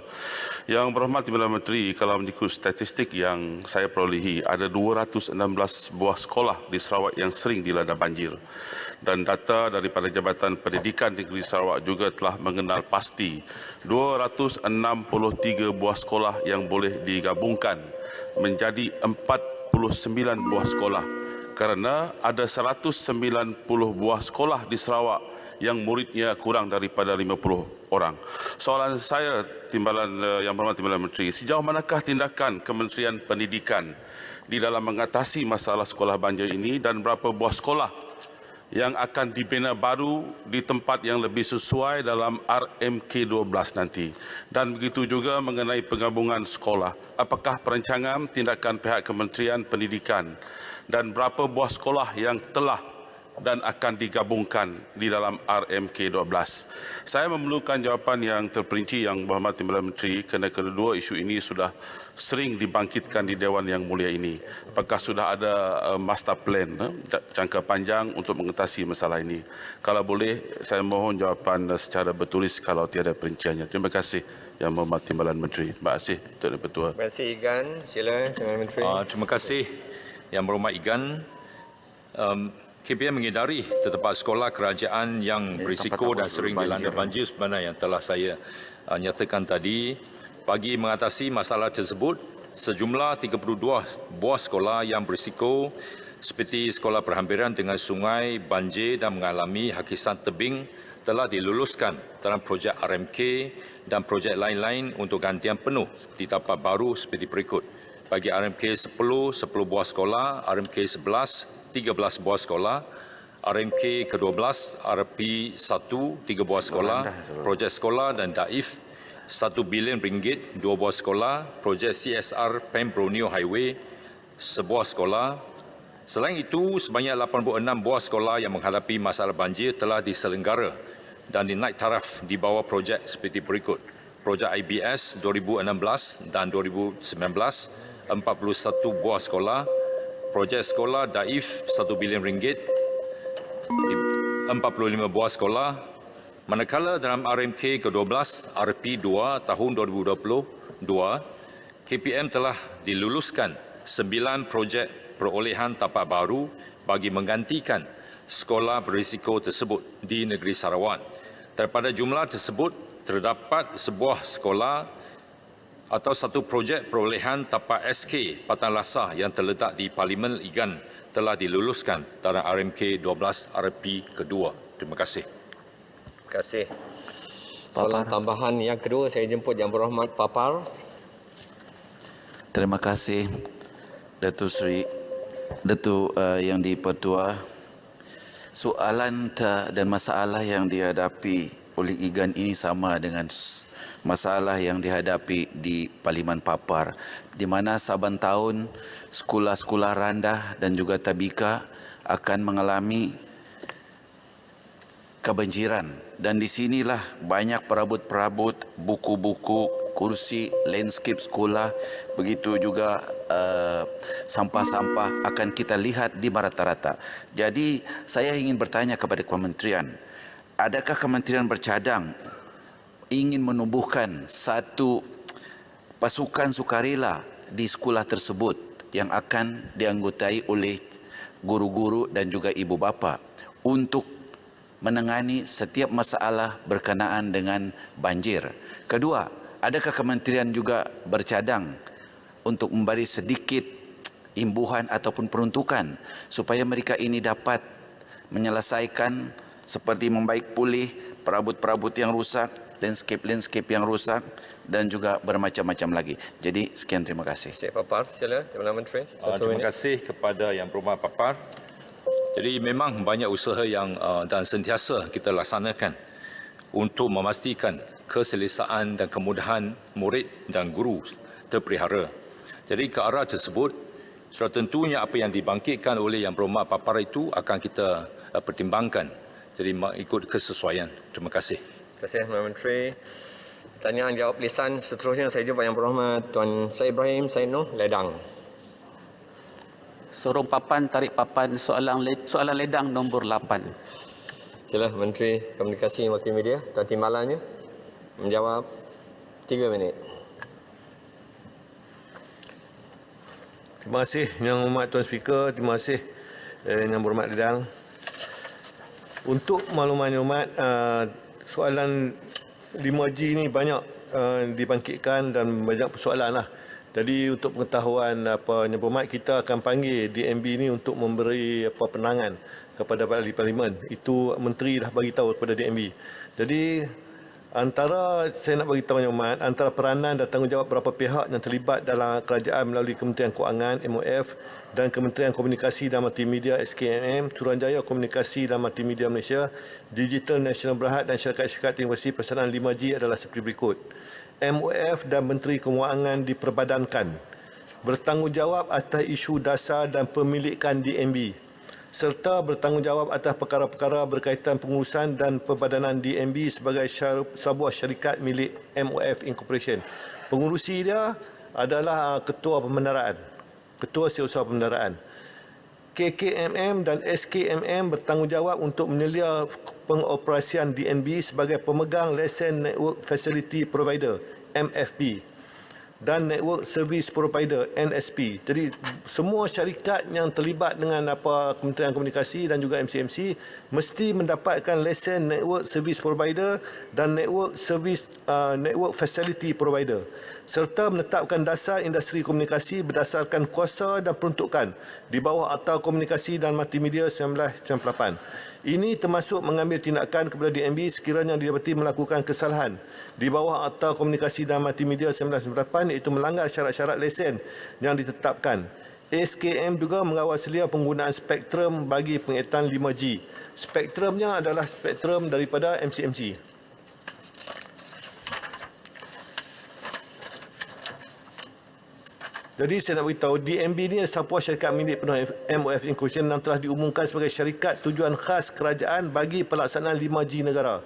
Yang Berhormat Timbalan Menteri, kalau mengikut statistik yang saya perolehi, ada 216 buah sekolah di Sarawak yang sering dilanda banjir. Dan data daripada Jabatan Pendidikan Negeri Sarawak juga telah mengenal pasti 263 buah sekolah yang boleh digabungkan menjadi 49 buah sekolah kerana ada 190 buah sekolah di Sarawak yang muridnya kurang daripada 50 orang. Soalan saya, Yang Berhormat Timbalan Menteri, sejauh manakah tindakan Kementerian Pendidikan di dalam mengatasi masalah sekolah banjir ini dan berapa buah sekolah yang akan dibina baru di tempat yang lebih sesuai dalam RMK 12 nanti. Dan begitu juga mengenai penggabungan sekolah. Apakah perancangan tindakan pihak Kementerian Pendidikan dan berapa buah sekolah yang telah dan akan digabungkan di dalam RMK 12. Saya memerlukan jawapan yang terperinci Yang Berhormat Timbalan Menteri kerana kedua isu ini sudah sering dibangkitkan di Dewan Yang Mulia ini. Apakah sudah ada master plan, jangka panjang untuk mengatasi masalah ini? Kalau boleh, saya mohon jawapan secara bertulis kalau tiada perinciannya. Terima kasih Yang Berhormat Timbalan Menteri. Terima kasih Tuan Ketua. Terima kasih Igan. Sila Timbalan Menteri. Terima kasih Yang Berhormat Igan. KPM mengedari terdapat sekolah kerajaan yang berisiko dan sering dilanda banjir sebenarnya yang telah saya nyatakan tadi. Bagi mengatasi masalah tersebut, sejumlah 32 buah sekolah yang berisiko seperti sekolah berhampiran dengan sungai, banjir dan mengalami hakisan tebing telah diluluskan dalam projek RMK dan projek lain-lain untuk gantian penuh di tempat baru seperti berikut. Bagi RMK 10 buah sekolah, RMK 11 13 buah sekolah, RMK ke-12, RP 1 3 buah sekolah, projek sekolah dan DAIF 1 bilion ringgit 2 buah sekolah, projek CSR Pem Borneo Highway 1 buah sekolah. Selain itu, sebanyak 86 buah sekolah yang menghadapi masalah banjir telah diselenggara dan dinaik taraf di bawah projek seperti berikut. Projek IBS 2016 dan 2019, 41 buah sekolah, projek sekolah DAIF 1 bilion ringgit, 45 buah sekolah. Manakala dalam RMK ke-12 RP2 tahun 2022, KPM telah diluluskan 9 projek perolehan tapak baru bagi menggantikan sekolah berisiko tersebut di negeri Sarawak. Daripada jumlah tersebut, terdapat sebuah sekolah atau satu projek perolehan tapak SK Patan Lasah yang terletak di Parlimen Igan telah diluluskan dalam RMK 12 RP kedua. Terima kasih. Terima kasih. Soalan tambahan yang kedua saya jemput Yang Berhormat Papar. Terima kasih Datuk Yang Di-Pertua. Soalan dan masalah yang dihadapi oleh IGAN ini sama dengan masalah yang dihadapi di Parlimen Papar, di mana saban tahun sekolah-sekolah rendah dan juga tabika akan mengalami kebanjiran. Dan di sinilah banyak perabot-perabot, buku-buku, kursi, landscape sekolah, begitu juga sampah-sampah akan kita lihat di rata-rata. Jadi saya ingin bertanya kepada kementerian, adakah kementerian bercadang ingin menumbuhkan satu pasukan sukarela di sekolah tersebut yang akan dianggotai oleh guru-guru dan juga ibu bapa untuk menangani setiap masalah berkenaan dengan banjir? Kedua, adakah kementerian juga bercadang untuk memberi sedikit imbuhan ataupun peruntukan supaya mereka ini dapat menyelesaikan seperti membaik pulih perabot-perabot yang rusak, landscape yang rusak dan juga bermacam-macam lagi. Jadi sekian, terima kasih. Cik Papar, sila Perdana Menteri. Terima kasih kepada Yang Berhormat Papar. Jadi memang banyak usaha yang dan sentiasa kita laksanakan untuk memastikan keselesaan dan kemudahan murid dan guru terpelihara. Jadi ke arah tersebut, sudah tentunya apa yang dibangkitkan oleh Yang Berhormat Papar itu akan kita pertimbangkan. Jadi mengikut kesesuaian. Terima kasih. Terima kasih, Perdana Menteri. Pertanyaan jawab lisan seterusnya saya jumpa Yang Berhormat Tuan Syed Ibrahim Syed Noh Ledang. Sorong papan, tarik papan, soalan ledang nombor 8. Sila Menteri Komunikasi Multimedia Tuan Timbalannya menjawab 3 minit. Terima kasih Yang Berhormat Tuan Speaker, terima kasih Yang Berhormat Ledang. Untuk makluman Yang Berhormat, soalan 5G ini banyak dibangkitkan dan banyak persoalan lah. Jadi untuk pengetahuan Yang Berhormat, kita akan panggil DMB ini untuk memberi penangan kepada ahli parlimen. Itu menteri dah bagi tahu kepada DMB. Jadi antara saya nak bagi tahu Yang Berhormat, antara peranan dan tanggungjawab beberapa pihak yang terlibat dalam kerajaan melalui Kementerian Kewangan MOF dan Kementerian Komunikasi dan Multimedia SKMM, Suruhanjaya Komunikasi dan Multimedia Malaysia, Digital National Berhad dan syarikat-syarikat teknologi pelaksanaan 5G adalah seperti berikut. MOF dan Menteri Kewangan diperbadankan bertanggungjawab atas isu dasar dan pemilikan DMB serta bertanggungjawab atas perkara-perkara berkaitan pengurusan dan perbadanan DMB sebagai sebuah syarikat milik MOF Incorporation. Pengurusi dia adalah Ketua Pembendaraan, Ketua Setiausaha Pembendaraan. KKMM dan SKMM bertanggungjawab untuk menyelia pengoperasian DNB sebagai pemegang lesen Network Facility Provider MFP dan Network Service Provider NSP. Jadi semua syarikat yang terlibat dengan Kementerian Komunikasi dan juga MCMC mesti mendapatkan lesen Network Service Provider dan Network Facility Provider serta menetapkan dasar industri komunikasi berdasarkan kuasa dan peruntukan di bawah Akta Komunikasi dan Multimedia 1998. Ini termasuk mengambil tindakan kepada DNB sekiranya didapati melakukan kesalahan di bawah Akta Komunikasi dan Multimedia 1998 iaitu melanggar syarat-syarat lesen yang ditetapkan. SKM juga mengawal selia penggunaan spektrum bagi pengetan 5G. Spektrumnya adalah spektrum daripada MCMC. Jadi saya nak beritahu, DMB ini adalah sebuah syarikat milik penuh MOF Incorporation yang telah diumumkan sebagai syarikat tujuan khas kerajaan bagi pelaksanaan 5G negara.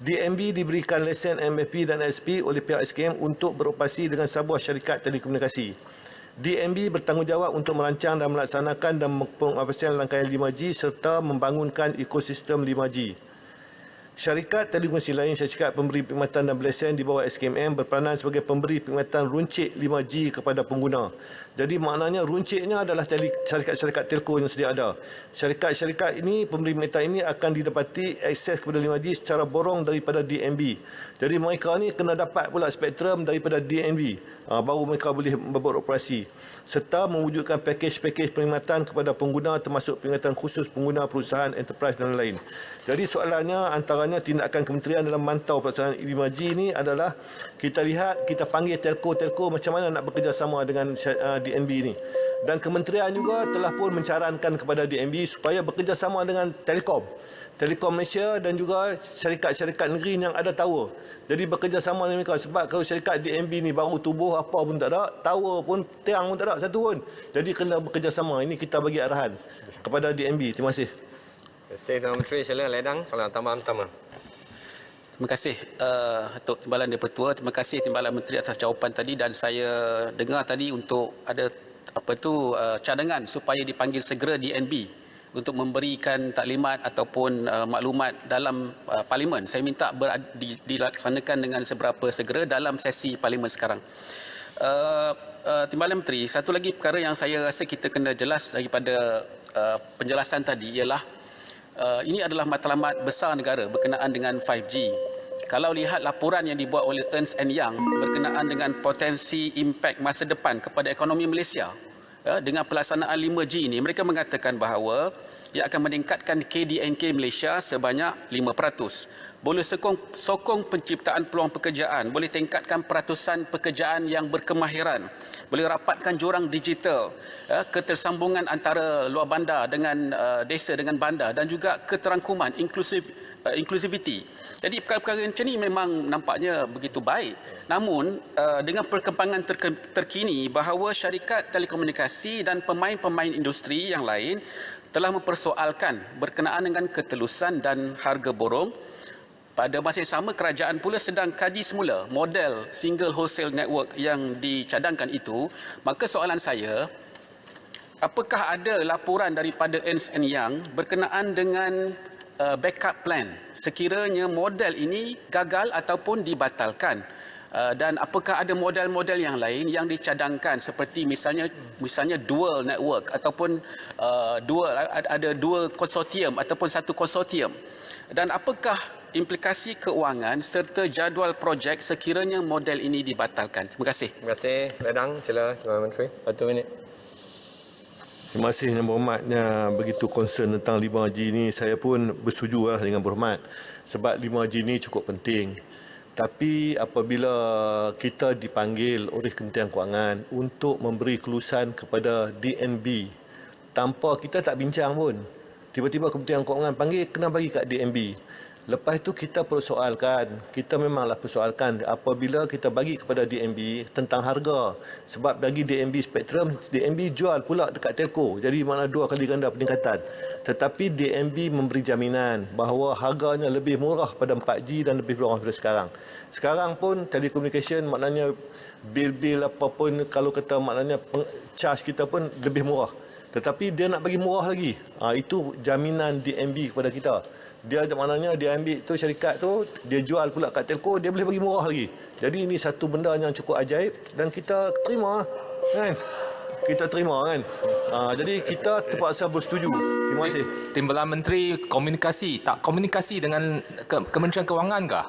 DMB diberikan lesen MFP dan SP oleh pihak SKM untuk beroperasi dengan sebuah syarikat telekomunikasi. DMB bertanggungjawab untuk merancang dan melaksanakan dan pengoperasian rangkaian 5G serta membangunkan ekosistem 5G. Syarikat telekomunikasi lain, syarikat pemberi perkhidmatan dan berlesen di bawah SKMM berperanan sebagai pemberi perkhidmatan runcit 5G kepada pengguna. Jadi maknanya runcitnya adalah syarikat-syarikat telco yang sedia ada. Syarikat-syarikat ini, pemberi perkhidmatan ini akan didapati akses kepada 5G secara borong daripada DNB. Jadi mereka ni kena dapat pula spektrum daripada DNB. Baru mereka boleh beroperasi. Serta mewujudkan pakej-pakej perkhidmatan kepada pengguna termasuk perkhidmatan khusus pengguna perusahaan, enterprise dan lain. Jadi soalannya antaranya tindakan kementerian dalam memantau pelaksanaan 5G ini adalah kita lihat, kita panggil telco-telco macam mana nak bekerjasama dengan DNB ini. Dan kementerian juga telah pun mencarankan kepada DNB supaya bekerjasama dengan Telekom. Telekom Malaysia dan juga syarikat-syarikat negeri yang ada tower. Jadi bekerjasama dengan mereka. Sebab kalau syarikat DNB ni baru tubuh, apa pun tak ada, tower pun, tiang pun tak ada, satu pun. Jadi kena bekerjasama. Ini kita bagi arahan kepada DNB. Terima kasih. Terima kasih Tuan Menteri. Sila Ledang, soalan tambahan pertama. Terima kasih Datuk Timbalan Di-Pertua. Terima kasih Timbalan Menteri atas jawapan tadi, dan saya dengar tadi untuk ada cadangan supaya dipanggil segera DNB untuk memberikan taklimat ataupun maklumat dalam parlimen. Saya minta dilaksanakan dengan seberapa segera dalam sesi parlimen sekarang. Timbalan Menteri, satu lagi perkara yang saya rasa kita kena jelas daripada penjelasan tadi ialah ini adalah matlamat besar negara berkenaan dengan 5G. Kalau lihat laporan yang dibuat oleh Ernst & Young berkenaan dengan potensi impak masa depan kepada ekonomi Malaysia dengan pelaksanaan 5G ini, mereka mengatakan bahawa ia akan meningkatkan KDNK Malaysia sebanyak 5%. Boleh sokong penciptaan peluang pekerjaan, boleh tingkatkan peratusan pekerjaan yang berkemahiran, boleh rapatkan jurang digital, ketersambungan antara luar bandar dengan desa dengan bandar, dan juga keterangkuman inclusivity. Jadi perkara-perkara macam ini memang nampaknya begitu baik. Namun dengan perkembangan terkini bahawa syarikat telekomunikasi dan pemain-pemain industri yang lain telah mempersoalkan berkenaan dengan ketelusan dan harga borong. Pada masa yang sama, kerajaan pula sedang kaji semula model single wholesale network yang dicadangkan itu. Maka soalan saya, apakah ada laporan daripada Ernst & Young berkenaan dengan backup plan sekiranya model ini gagal ataupun dibatalkan? Dan apakah ada model-model yang lain yang dicadangkan seperti misalnya dual network ataupun ada dua konsortium ataupun satu konsortium? Dan apakah implikasi keuangan serta jadual projek sekiranya model ini dibatalkan? Terima kasih. Terima kasih. Ledang, sila Tuan Menteri. 1 minit. Terima kasih Yang Berhormatnya begitu concern tentang 5G ini. Saya pun bersetuju dengan berhormat sebab 5G ini cukup penting. Tapi apabila kita dipanggil oleh Kementerian Kewangan untuk memberi kelulusan kepada DNB tanpa kita tak bincang pun, tiba-tiba Kementerian Kewangan panggil, kena bagi kat DNB. Lepas itu kita persoalkan, kita memanglah persoalkan apabila kita bagi kepada DNB tentang harga. Sebab bagi DNB Spectrum, DNB jual pula dekat telco. Jadi mana 2 kali ganda peningkatan. Tetapi DNB memberi jaminan bahawa harganya lebih murah pada 4G dan lebih murah daripada sekarang. Sekarang pun telecommunication maknanya bil-bil apapun, kalau kata maknanya charge kita pun lebih murah. Tetapi dia nak bagi murah lagi. Itu jaminan DNB kepada kita. Dia maknanya dia ambil tu syarikat tu, dia jual pula kat telco, dia boleh bagi murah lagi. Jadi ini satu benda yang cukup ajaib dan kita terima kan. Kita terima kan. Jadi kita terpaksa bersetuju. Terima kasih. Timbalan Menteri komunikasi, tak komunikasi dengan Kementerian Kewangan kah?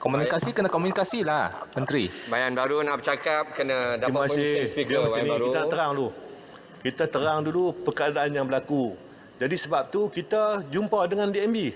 Komunikasi kena komunikasi lah Menteri. Bayan baru nak bercakap kena dapat permission speaker. Kita terang dulu. Kita terang dulu perkataan yang berlaku. Jadi sebab tu kita jumpa dengan DNB.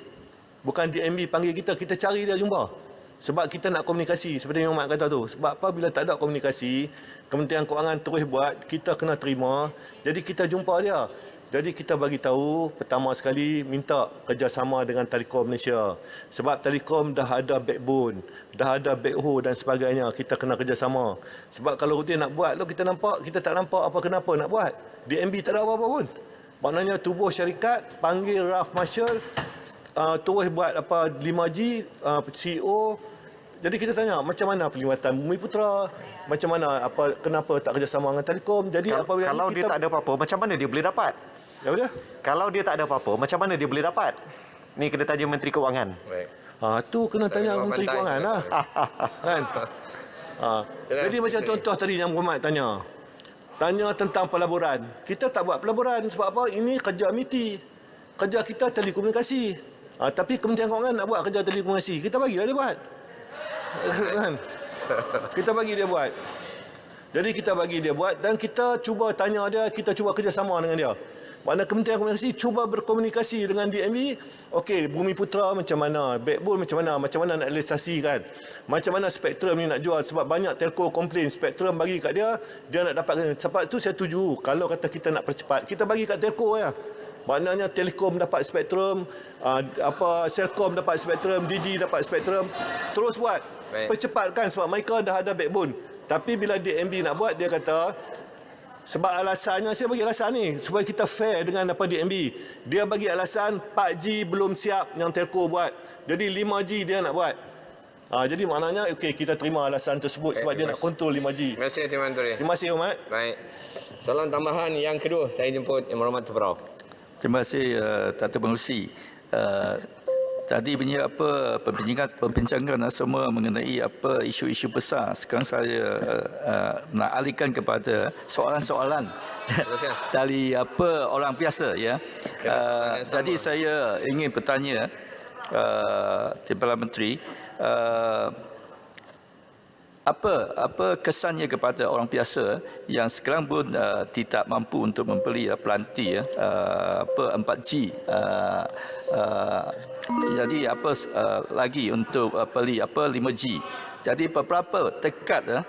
Bukan DNB panggil kita, kita cari dia jumpa. Sebab kita nak komunikasi seperti yang Mak kata tu. Sebab apa bila tak ada komunikasi, Kementerian Kewangan terus buat, kita kena terima. Jadi kita jumpa dia. Jadi kita bagi tahu pertama sekali minta kerjasama dengan Telekom Malaysia. Sebab Telekom dah ada backbone, dah ada backhaul dan sebagainya. Kita kena kerjasama. Sebab kalau dia nak buat, kita nampak, kita tak nampak apa kenapa nak buat. DNB tak ada apa-apa pun. Maknanya tubuh syarikat panggil Ralph Marshall terus buat apa 5G CEO. Jadi kita tanya macam mana perkhidmatan Bumiputera, macam mana apa kenapa tak kerjasama dengan Telekom. Jadi apabila kalau dia tak ada apa-apa, macam mana dia boleh dapat? Ya betul. Kalau dia tak ada apa-apa, macam mana dia boleh dapat? Ni kena tanya Menteri Kewangan. Tu kena tanya Menteri Kewangan lah. Kan? Jadi macam contoh tadi yang Muhammad tanya. Tanya tentang pelaburan. Kita tak buat pelaburan sebab apa? Ini kerja MITI. Kerja kita telekomunikasi. Tapi Kementerian Kewangan nak buat kerja telekomunikasi. Kita bagilah dia buat. Kita bagi dia buat. Jadi kita bagi dia buat dan kita cuba tanya dia, kita cuba kerjasama dengan dia. Mana Kementerian Komunikasi cuba berkomunikasi dengan DNB. Okey, Bumiputera macam mana, backbone macam mana nak realisasikan, macam mana spektrum ni nak jual. Sebab banyak telco komplain spektrum bagi kat dia, dia nak dapatkan. Sebab tu saya tuju kalau kata kita nak percepat, kita bagi kat telco ya. Maknanya Telekom dapat spektrum, Celcom dapat spektrum, Digi dapat spektrum. Terus buat. Percepatkan sebab mereka dah ada backbone. Tapi bila DNB nak buat, dia kata sebab alasannya, saya bagi alasan ni supaya kita fair dengan apa DNB. Dia bagi alasan 4G belum siap yang Telco buat. Jadi 5G dia nak buat. Jadi maknanya okey, kita terima alasan tersebut sebab dia nak kontrol 5G. Terima kasih Tuan Menteri. Terima kasih Hormat. Baik. Soalan tambahan yang kedua, saya jemput Yang Berhormat Tebrau. Terima kasih Dato' Pengerusi. Tadi punya perbincangan semua mengenai isu-isu besar. Sekarang saya nak alihkan kepada soalan-soalan dari orang biasa ya. Jadi saya ingin bertanya Timbalan Menteri, apa kesannya kepada orang biasa yang sekarang pun tidak mampu untuk membeli pelanti 4G. Jadi lagi untuk beli 5G. Jadi beberapa tekad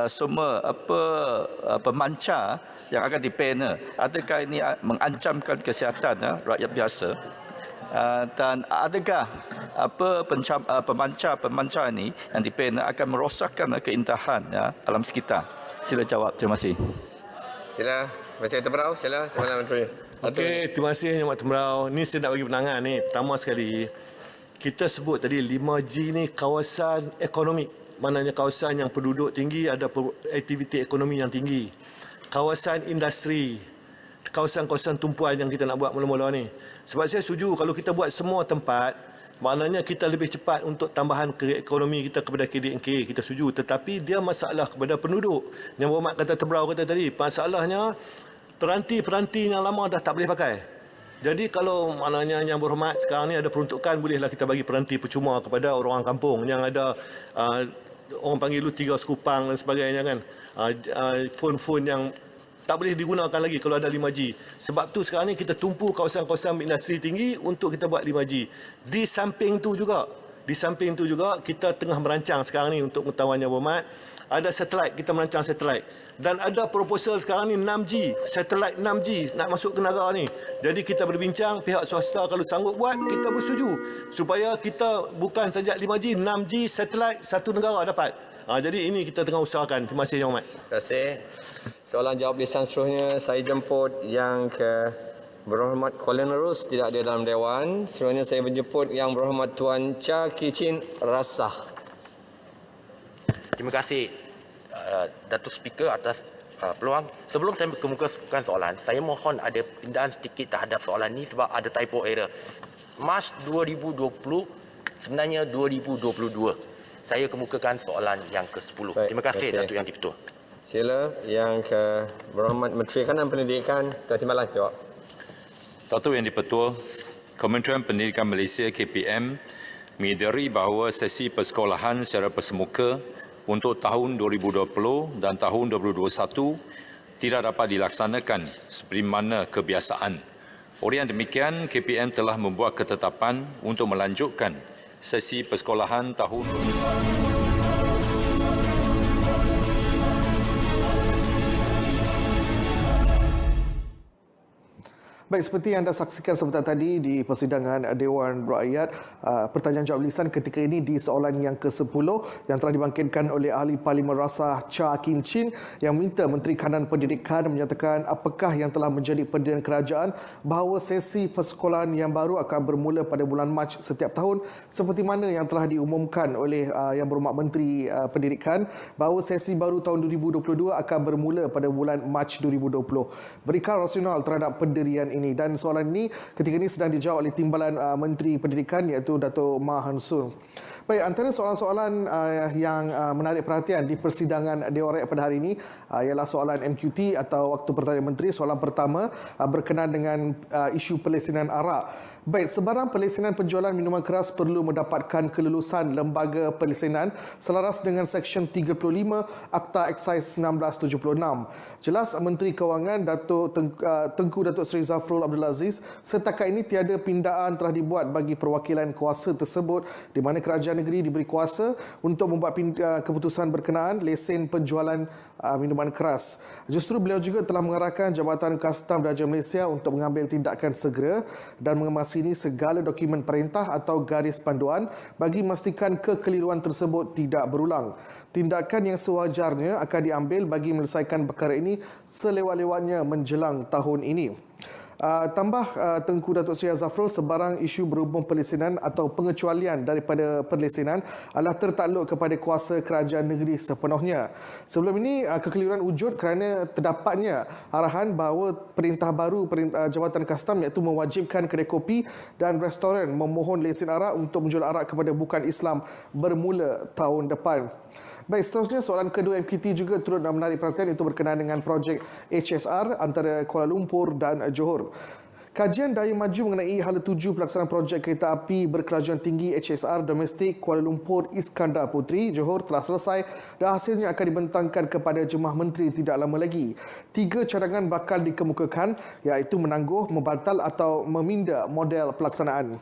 semua pemancar yang akan dibina. Adakah ini mengancamkan kesihatan rakyat biasa? Dan adakah pemancar ini yang dibina akan merosakkan keindahan alam sekitar? Sila jawab. Terima kasih. Sila, Menteri Tebrau. Sila, Timbalan Menteri. Okey, terima kasih Yang Amat Tebrau. Ni saya nak bagi penangan ni. Pertama sekali, kita sebut tadi 5G ni kawasan ekonomi. Maknanya kawasan yang penduduk tinggi, ada aktiviti ekonomi yang tinggi. Kawasan industri, kawasan-kawasan tumpuan yang kita nak buat mula-mula ni. Sebab saya setuju kalau kita buat semua tempat, maknanya kita lebih cepat untuk tambahan ekonomi kita kepada KDNK. Kita setuju. Tetapi dia masalah kepada penduduk. Yang Berhormat kata Tebrau kata tadi, masalahnya peranti yang lama dah tak boleh pakai. Jadi kalau maknanya Yang Berhormat sekarang ni ada peruntukan, bolehlah kita bagi peranti percuma kepada orang kampung yang ada orang panggil 3 sekupang dan sebagainya kan. Phone yang tak boleh digunakan lagi kalau ada 5G. Sebab tu sekarang ni kita tumpu kawasan-kawasan industri tinggi untuk kita buat 5G. Di samping tu juga kita tengah merancang sekarang ni untuk pengetahuan Yang Berhormat, ada satelit, kita merancang satelit. Dan ada proposal sekarang ni 6G, satelit 6G nak masuk ke negara ni. Jadi kita berbincang, pihak swasta kalau sanggup buat, kita bersetuju. Supaya kita bukan saja 5G, 6G, satelit satu negara dapat. Jadi ini kita tengah usahakan. Terima kasih Yang Berhormat. Terima kasih. Soalan jawab lisan seterusnya, saya jemput Yang Berhormat Kuala Nerus, tidak ada dalam Dewan. Seterusnya saya menjemput Yang Berhormat Tuan Cha Kichin Rasah. Terima kasih Datuk Speaker atas peluang. Sebelum saya kemukakan soalan, saya mohon ada pindahan sedikit terhadap soalan ini sebab ada typo error. Mac 2020 sebenarnya 2022. Saya kemukakan soalan yang ke-10. Terima kasih Datuk Yang di-Pertua. Sila Yang Berhormat Menteri Kanan Pendidikan, Tuan Timbalan jawab. Datuk Yang di-Pertua, Kementerian Pendidikan Malaysia KPM menyedari bahawa sesi persekolahan secara persemuka untuk tahun 2020 dan tahun 2021 tidak dapat dilaksanakan seperti mana kebiasaan. Oleh yang demikian, KPM telah membuat ketetapan untuk melanjutkan sesi persekolahan tahun 2020. Baik, seperti yang anda saksikan sebentar tadi di persidangan Dewan Rakyat, pertanyaan jawab lisan ketika ini di soalan yang ke-10 yang telah dibangkitkan oleh Ahli Parlimen Rasah Cha Kichin yang minta Menteri Kanan Pendidikan menyatakan apakah yang telah menjadi pendirian kerajaan bahawa sesi persekolahan yang baru akan bermula pada bulan Mac setiap tahun seperti mana yang telah diumumkan oleh Yang Berhormat Menteri Pendidikan bahawa sesi baru tahun 2022 akan bermula pada bulan Mac 2020. Berikan rasional terhadap pendirian ini. Dan soalan ini ketika ini sedang dijawab oleh Timbalan Menteri Pendidikan iaitu Dato' Ma Hansun. Baik, antara soalan-soalan yang menarik perhatian di persidangan Dewan Rakyat pada hari ini ialah soalan MQT atau waktu pertanyaan menteri. Soalan pertama berkenaan dengan isu pelesinan arak. Baik, sebarang pelesinan penjualan minuman keras perlu mendapatkan kelulusan Lembaga Pelesinan selaras dengan Seksyen 35 Akta Eksais 1976. Jelas Menteri Kewangan Tengku Datuk Seri Zafrul Abdul Aziz, setakat ini tiada pindaan telah dibuat bagi perwakilan kuasa tersebut di mana kerajaan negeri diberi kuasa untuk membuat keputusan berkenaan lesen penjualan minuman keras. Justru beliau juga telah mengarahkan Jabatan Kastam Diraja Malaysia untuk mengambil tindakan segera dan mengemasini segala dokumen perintah atau garis panduan bagi memastikan kekeliruan tersebut tidak berulang. Tindakan yang sewajarnya akan diambil bagi menyelesaikan perkara ini selewat-lewatnya menjelang tahun ini. Tengku Datuk Seri Zafrul, sebarang isu berhubung pelesinan atau pengecualian daripada pelesinan adalah tertakluk kepada kuasa kerajaan negeri sepenuhnya. Sebelum ini, kekeliruan wujud kerana terdapatnya arahan bahawa perintah baru Jabatan Kastam iaitu mewajibkan kedai kopi dan restoran memohon lesen arak untuk menjual arak kepada bukan Islam bermula tahun depan. Baik, seterusnya soalan kedua MKT juga turut menarik perhatian, itu berkenaan dengan projek HSR antara Kuala Lumpur dan Johor. Kajian daya maju mengenai hala tuju pelaksanaan projek kereta api berkelajuan tinggi HSR domestik Kuala Lumpur Iskandar Puteri, Johor telah selesai dan hasilnya akan dibentangkan kepada Jemaah Menteri tidak lama lagi. 3 cadangan bakal dikemukakan iaitu menangguh, membatal atau meminda model pelaksanaan.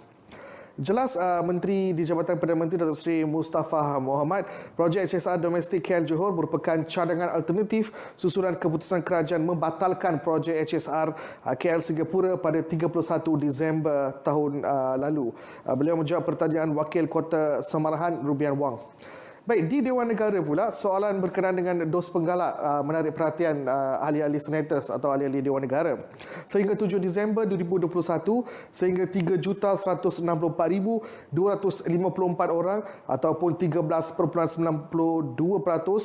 Jelas Menteri di Jabatan Perdana Menteri Datuk Seri Mustafa Mohamad, projek HSR domestik KL Johor merupakan cadangan alternatif susulan keputusan kerajaan membatalkan projek HSR KL Singapura pada 31 Disember tahun lalu. Beliau menjawab pertanyaan Wakil Kota Semarahan Rubian Wang. Baik, di Dewan Negara pula, soalan berkenaan dengan dos penggalak menarik perhatian ahli-ahli senators atau ahli-ahli Dewan Negara. Sehingga 7 Disember 2021, sehingga 3,164,254 orang ataupun 13.92%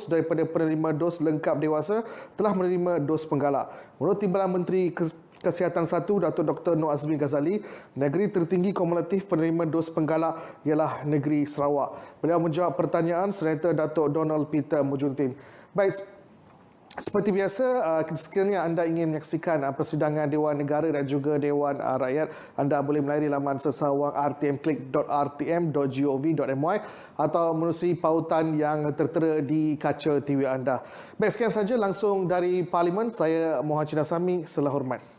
daripada penerima dos lengkap dewasa telah menerima dos penggalak. Menurut Timbalan Menteri Kesihatan 1, Datuk Dr. Nur Azmi Ghazali, negeri tertinggi kumulatif penerima dos penggalak ialah negeri Sarawak. Beliau menjawab pertanyaan Senator Datuk Donald Peter Mujuntin. Baik, seperti biasa, sekiranya anda ingin menyaksikan persidangan Dewan Negara dan juga Dewan Rakyat, anda boleh melayari laman sesawang rtmclick.rtm.gov.my atau menerusi pautan yang tertera di kaca TV anda. Baik, sekian saja langsung dari Parlimen. Saya Mohan Cina Sami. Selamat hormat.